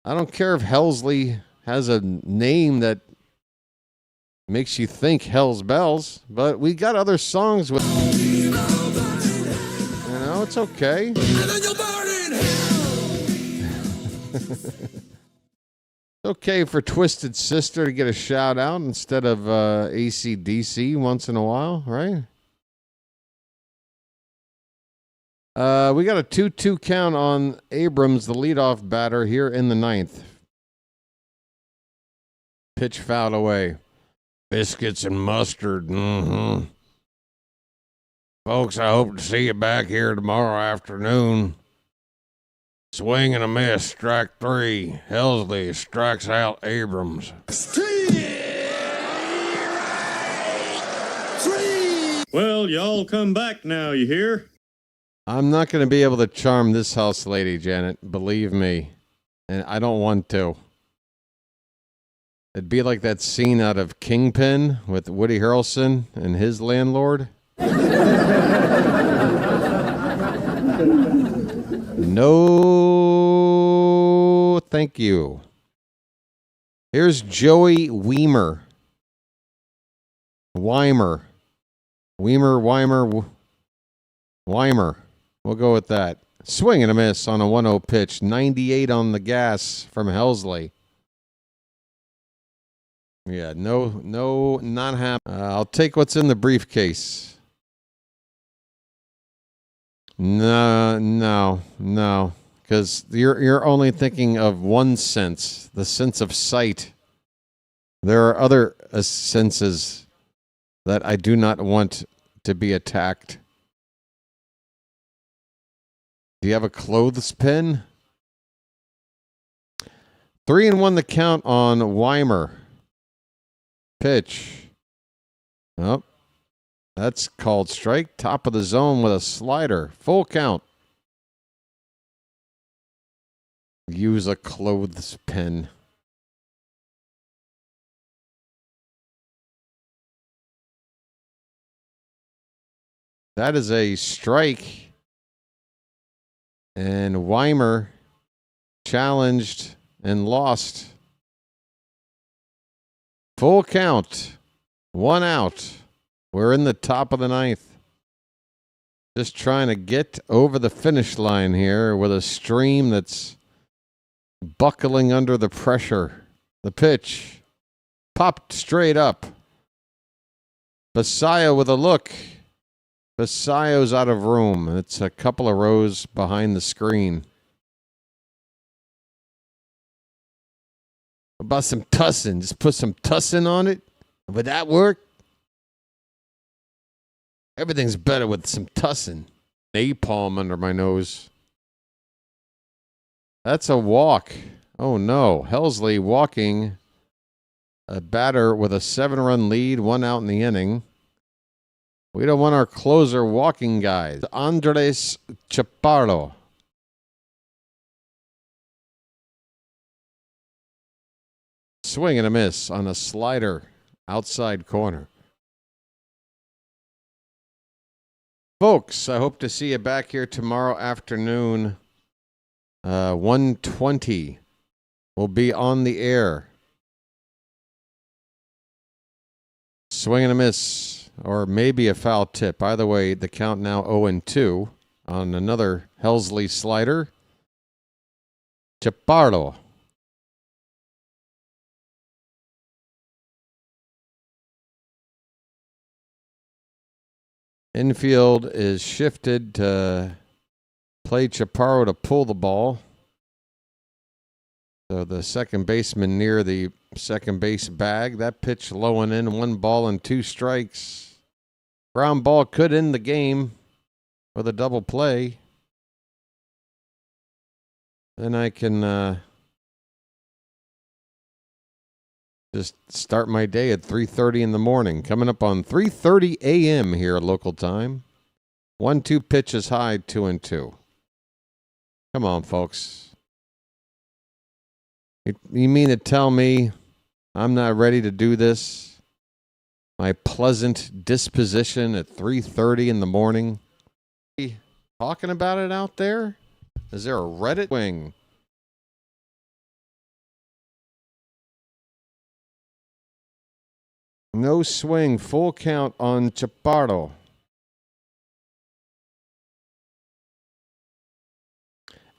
I don't care if Helsley has a name that makes you think Hell's Bells, but we got other songs with, it's okay. It's okay for Twisted Sister to get a shout out instead of AC/DC once in a while, right? We got a 2-2 count on Abrams, the leadoff batter, here in the 9th. Pitch fouled away. Biscuits and mustard. Mm-hmm. Folks, I hope to see you back here tomorrow afternoon. Swing and a miss, strike 3. Helsley strikes out Abrams. Well, y'all come back now, you hear? I'm not going to be able to charm this house lady, Janet. Believe me. And I don't want to. It'd be like that scene out of Kingpin with Woody Harrelson and his landlord. No, thank you. Here's Joey Weimer. Weimer. Weimer. We'll go with that. Swing and a miss on a 1-0 pitch. 98 on the gas from Helsley. Yeah, no, not happening. I'll take what's in the briefcase. No. Because you're only thinking of one sense, the sense of sight. There are other senses that I do not want to be attacked. Do you have a clothespin? 3-1 the count on Weimer. Pitch. Oh, that's called strike. Top of the zone with a slider. Full count. Use a clothespin. That is a strike. And Weimer challenged and lost. Full count. 1 out. We're in the top of the 9th. Just trying to get over the finish line here with a stream that's buckling under the pressure. The pitch. Popped straight up. Basayo with a look. Basayo's out of room. It's a couple of rows behind the screen. What about some tussin? Just put some tussin on it? Would that work? Everything's better with some tussin. Napalm under my nose. That's a walk. Oh no. Helsley walking a batter with a 7-run lead, 1 out in the inning. We don't want our closer walking guys. Andres Chaparro. Swing and a miss on a slider outside corner. Folks, I hope to see you back here tomorrow afternoon. 1:20. We'll be on the air. Swing and a miss. Or maybe a foul tip. Either way, the count now 0-2 on another Helsley slider. Chaparro. Infield is shifted to play Chaparro to pull the ball. So the second baseman near the second base bag. That pitch low and in. 1 ball and 2 strikes. Ground ball could end the game with a double play. Then I can just start my day at 3:30 in the morning. Coming up on 3:30 a.m. here local time. 1-2 pitches high, 2-2. Come on, folks. You mean to tell me I'm not ready to do this? My pleasant disposition at 3:30 in the morning. Talking about it out there? Is there a Reddit wing? No swing, full count on Chaparro.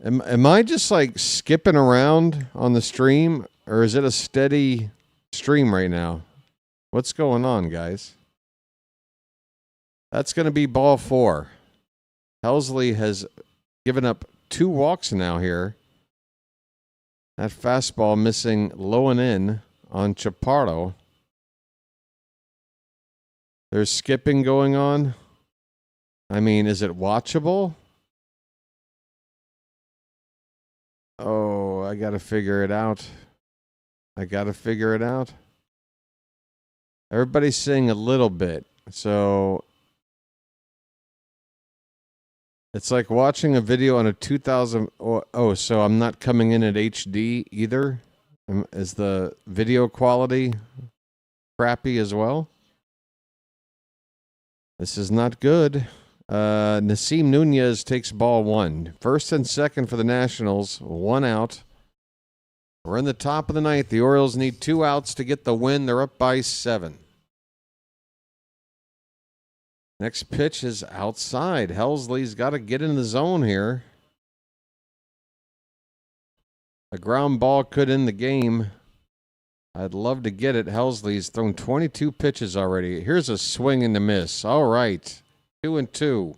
Am I just like skipping around on the stream, or is it a steady stream right now? What's going on, guys? That's going to be ball 4. Helsley has given up 2 walks now here. That fastball missing low and in on Chaparro. There's skipping going on. I mean, is it watchable? Oh, I got to figure it out. Everybody's saying a little bit. So it's like watching a video on a 2000. Oh, so I'm not coming in at HD either? Is the video quality crappy as well? This is not good. Nasim Nunez takes ball 1. First and second for the Nationals. 1 out. We're in the top of the ninth. The Orioles need 2 outs to get the win. They're up by 7. Next pitch is outside. Helsley's got to get in the zone here. A ground ball could end the game. I'd love to get it. Helsley's thrown 22 pitches already. Here's a swing and a miss. All right. 2-2.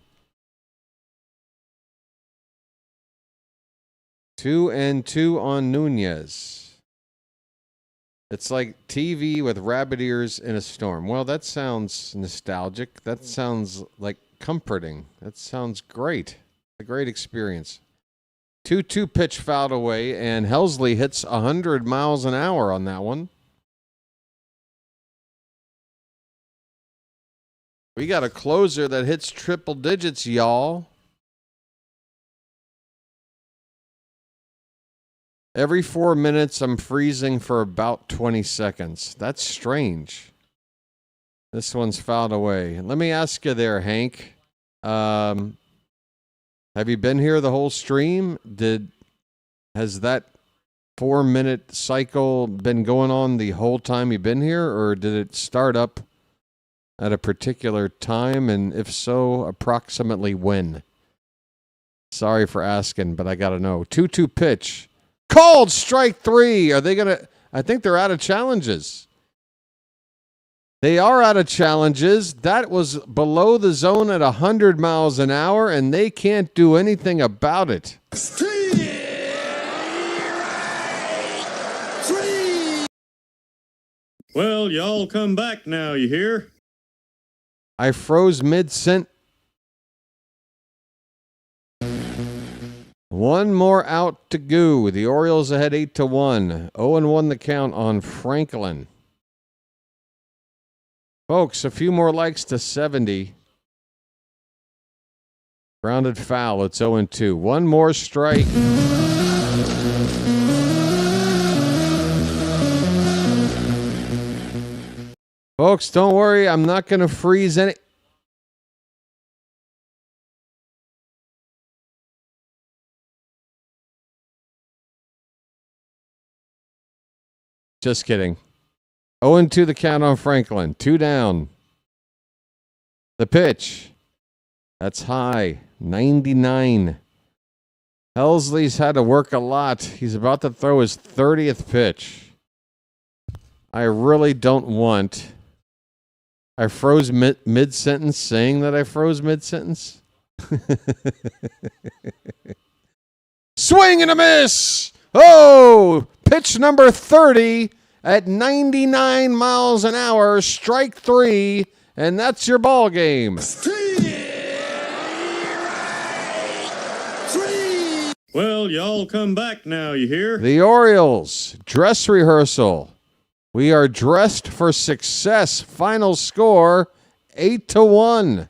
2-2 on Nunez. It's like TV with rabbit ears in a storm. Well, that sounds nostalgic. That sounds like comforting. That sounds great. A great experience. 2-2 pitch fouled away, and Helsley hits 100 miles an hour on that one. We got a closer that hits triple digits, y'all. Every 4 minutes, I'm freezing for about 20 seconds. That's strange. This one's fouled away. Let me ask you there, Hank. Have you been here the whole stream? Has that 4-minute cycle been going on the whole time you've been here, or did it start up at a particular time? And if so, approximately when? Sorry for asking, but I got to know. 2-2 pitch. Called strike 3. Are they going to? I think they're out of challenges. They are out of challenges. That was below the zone at 100 miles an hour, and they can't do anything about it. Well, y'all come back now, you hear? I froze mid-sent. One more out to go. The Orioles ahead 8-1. 0-1 the count on Franklin. Folks, a few more likes to 70. Grounded foul. It's 0-2. One more strike. Folks, don't worry. I'm not going to freeze any. Just kidding. 0-2 the count on Franklin. 2 down. The pitch. That's high. 99. Helsley's had to work a lot. He's about to throw his 30th pitch. I really don't want. I froze mid-sentence saying that I froze mid-sentence. Swing and a miss. Oh, pitch number 30 at 99 miles an hour, strike 3, and that's your ball game. Well, y'all come back now, you hear? The Orioles, dress rehearsal. We are dressed for success. Final score, 8-1.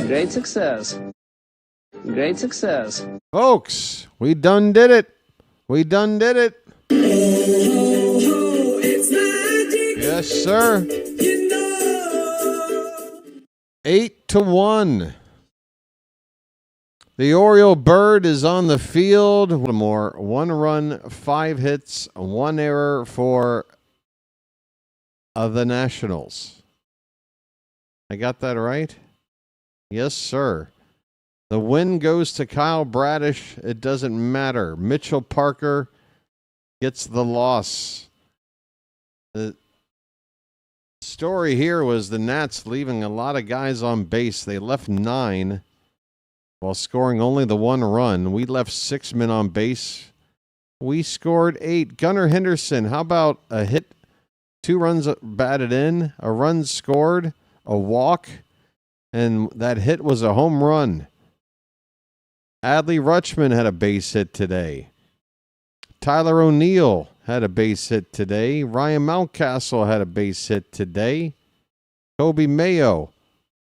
Great success. Great success. Folks, we done did it. We done did it. Yes, sir. 8-1. The Oriole Bird is on the field. One more. 1 run, 5 hits, 1 error for the Nationals. I got that right? Yes, sir. The win goes to Kyle Bradish. It doesn't matter. Mitchell Parker gets the loss. The story here was the Nats leaving a lot of guys on base. They left 9 while scoring only the 1 run. We left 6 men on base. We scored 8. Gunnar Henderson, how about a hit, 2 runs batted in, a run scored, a walk, and that hit was a home run. Adley Rutschman had a base hit today. Tyler O'Neill had a base hit today. Ryan Mountcastle had a base hit today. Kobe Mayo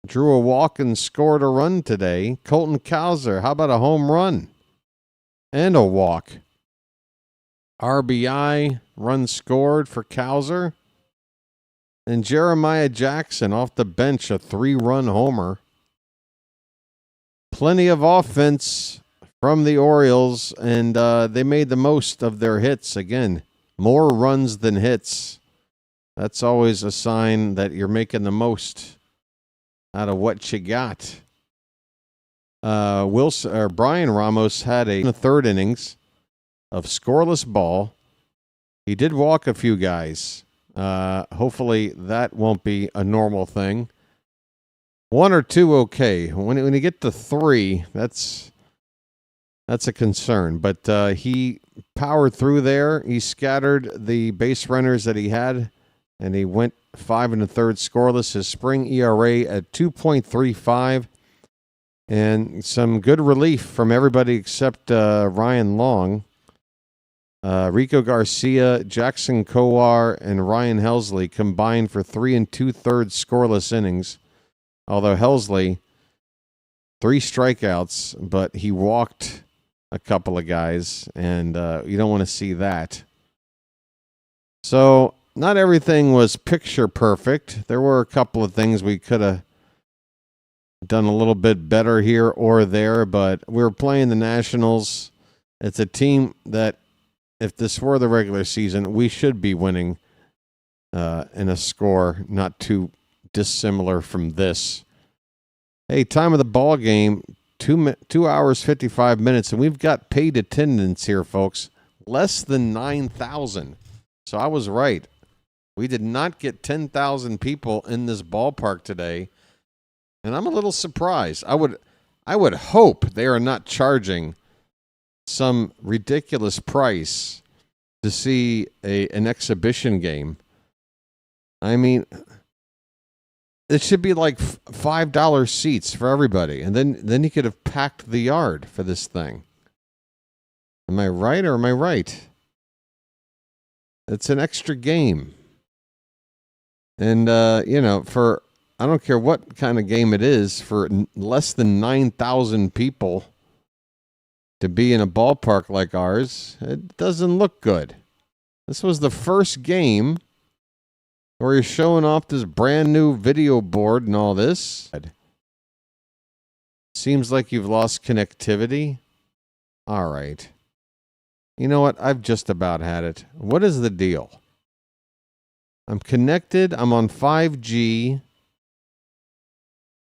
drew a walk and scored a run today. Colton Cowser, how about a home run? and a walk. RBI, run scored for Cowser. And Jeremiah Jackson off the bench, a 3-run homer. Plenty of offense from the Orioles, and they made the most of their hits. Again, more runs than hits. That's always a sign that you're making the most out of what you got. Brian Ramos had a third innings of scoreless ball. He did walk a few guys. Hopefully that won't be a normal thing. 1 or 2, okay. When you get to 3, that's a concern. But he powered through there. He scattered the base runners that he had, and he went 5 1/3 scoreless. His spring ERA at 2.35, and some good relief from everybody except Ryan Long. Rico Garcia, Jackson Kowar, and Ryan Helsley combined for 3 2/3 scoreless innings. Although Helsley, 3 strikeouts, but he walked a couple of guys, and you don't want to see that. So not everything was picture perfect. There were a couple of things we could have done a little bit better here or there, but we were playing the Nationals. It's a team that, if this were the regular season, we should be winning in a score not too dissimilar from this. Hey, time of the ball game, 2 hours, 55 minutes, and we've got paid attendance here, folks. Less than 9,000. So I was right. We did not get 10,000 people in this ballpark today, and I'm a little surprised. I would hope they are not charging some ridiculous price to see an exhibition game. I mean, it should be like $5 seats for everybody, and then you could have packed the yard for this thing. Am I right or am I right? It's an extra game. And, for, I don't care what kind of game it is, for less than 9,000 people to be in a ballpark like ours, it doesn't look good. This was the first game where you're showing off this brand new video board and all this. Seems like you've lost connectivity. All right. You know what? I've just about had it. What is the deal? I'm connected. I'm on 5G.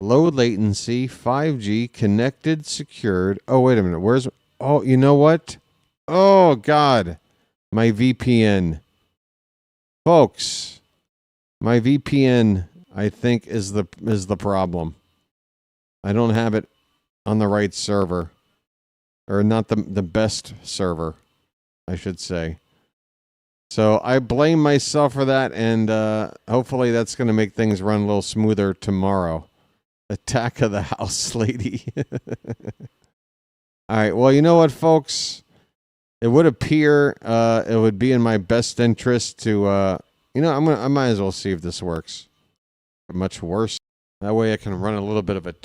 Low latency, 5G, connected, secured. Oh, wait a minute. Oh, you know what? Oh, God. My VPN. Folks, my VPN, I think, is the problem. I don't have it on the right server. Or not the best server, I should say. So I blame myself for that, and hopefully that's going to make things run a little smoother tomorrow. Attack of the house lady. All right, well, you know what, folks? It would appear it would be in my best interest to, I might as well see if this works. Much worse. That way I can run a little bit of a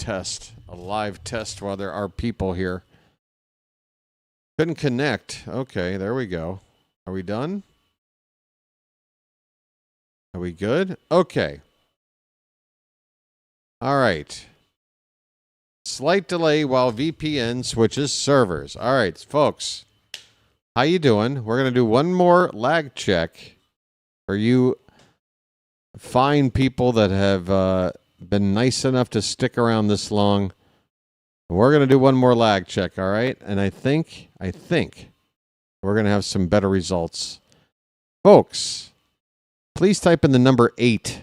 live test while there are people here. Couldn't connect. Okay, there we go. Are we done? Are we good? Okay. All right. Slight delay while VPN switches servers. All right, folks. How you doing? We're going to do one more lag check for you fine people that have been nice enough to stick around this long. We're going to do one more lag check, all right? And I think we're going to have some better results. Folks, please type in the number 8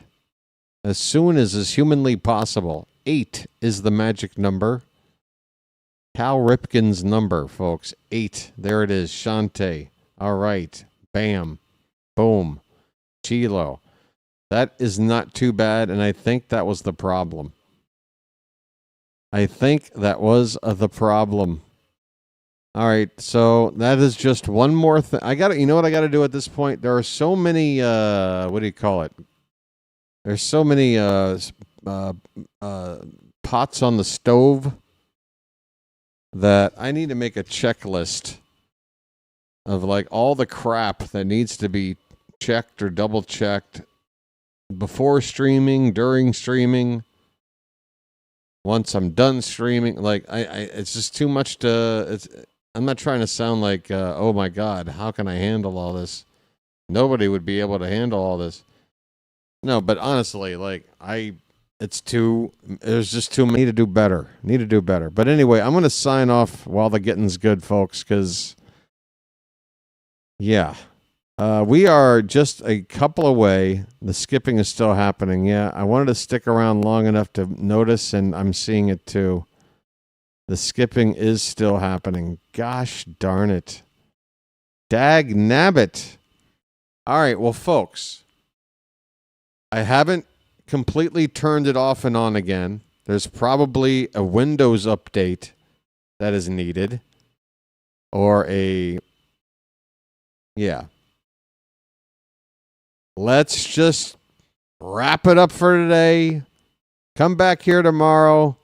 as soon as is humanly possible. 8 is the magic number. Cal Ripken's number, folks. 8. There it is. Shante. All right. Bam. Boom. Chilo. That is not too bad, and I think that was the problem. All right, so that is just one more thing. You know what I got to do at this point? There are so many, what do you call it? There's so many pots on the stove that I need to make a checklist of like all the crap that needs to be checked or double checked before streaming, during streaming, once I'm done streaming. Like it's just too much I'm not trying to sound like, oh my God, how can I handle all this? Nobody would be able to handle all this. No, but honestly, like there's just too many. Need to do better. But anyway, I'm going to sign off while the getting's good, folks, because, yeah, we are just a couple away. The skipping is still happening. Yeah, I wanted to stick around long enough to notice, and I'm seeing it too. The skipping is still happening. Gosh darn it. Dag nabbit. All right, well, folks, I haven't completely turned it off and on again. There's probably a Windows update that is needed. Or yeah. Let's just wrap it up for today. Come back here tomorrow.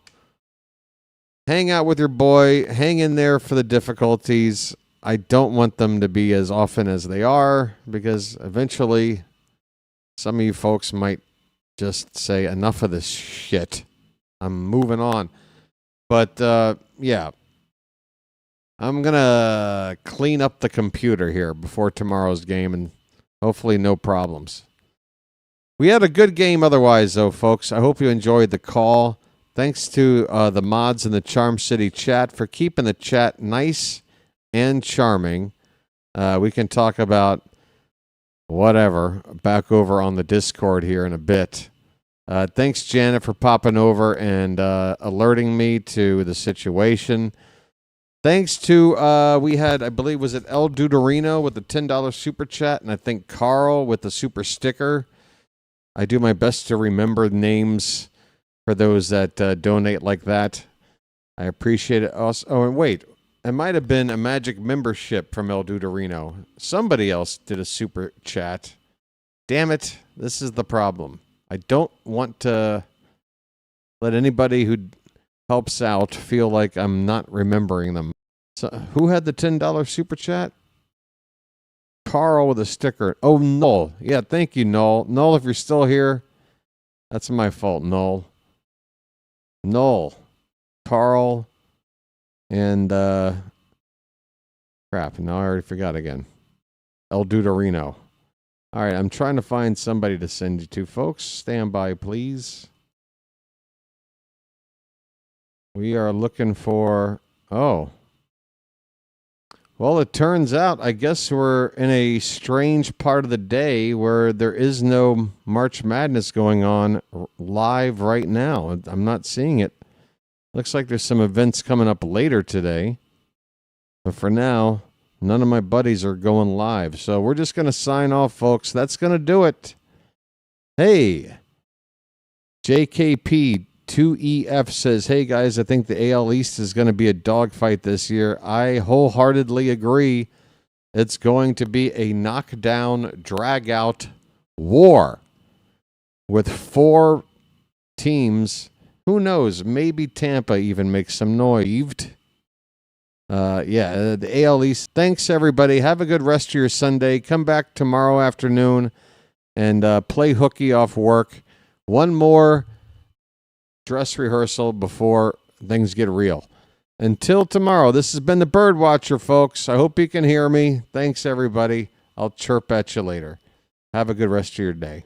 Hang out with your boy. Hang in there for the difficulties. I don't want them to be as often as they are, because eventually some of you folks might just say, enough of this shit. I'm moving on. But, yeah. I'm going to clean up the computer here before tomorrow's game, and hopefully no problems. We had a good game otherwise, though, folks. I hope you enjoyed the call. Thanks to the mods in the Charm City chat for keeping the chat nice and charming. We can talk about whatever back over on the Discord here in a bit. Thanks, Janet, for popping over and alerting me to the situation. Thanks to, we had, I believe, was it El Duderino with the $10 super chat, and I think Carl with the super sticker. I do my best to remember names for those that donate like that. I appreciate it. Also, oh, and wait. It might have been a magic membership from El Duderino. Somebody else did a super chat. Damn it. This is the problem. I don't want to let anybody who helps out feel like I'm not remembering them. So, who had the $10 super chat? Carl with a sticker. Oh, Noel. Yeah, thank you, Noel. Noel, if you're still here, that's my fault, Noel. Noel. Carl. And, crap, now I already forgot again. El Duderino. All right, I'm trying to find somebody to send you to, folks. Stand by, please. We are looking for, oh. Well, it turns out, I guess we're in a strange part of the day where there is no March Madness going on live right now. I'm not seeing it. Looks like there's some events coming up later today. But for now, none of my buddies are going live. So we're just going to sign off, folks. That's going to do it. Hey, JKP2EF says, hey, guys, I think the AL East is going to be a dogfight this year. I wholeheartedly agree. It's going to be a knockdown, drag-out war with 4 teams. Who knows? Maybe Tampa even makes some noise. Yeah, the AL East. Thanks, everybody. Have a good rest of your Sunday. Come back tomorrow afternoon and play hooky off work. One more dress rehearsal before things get real. Until tomorrow, this has been the BirdWatcher, folks. I hope you can hear me. Thanks, everybody. I'll chirp at you later. Have a good rest of your day.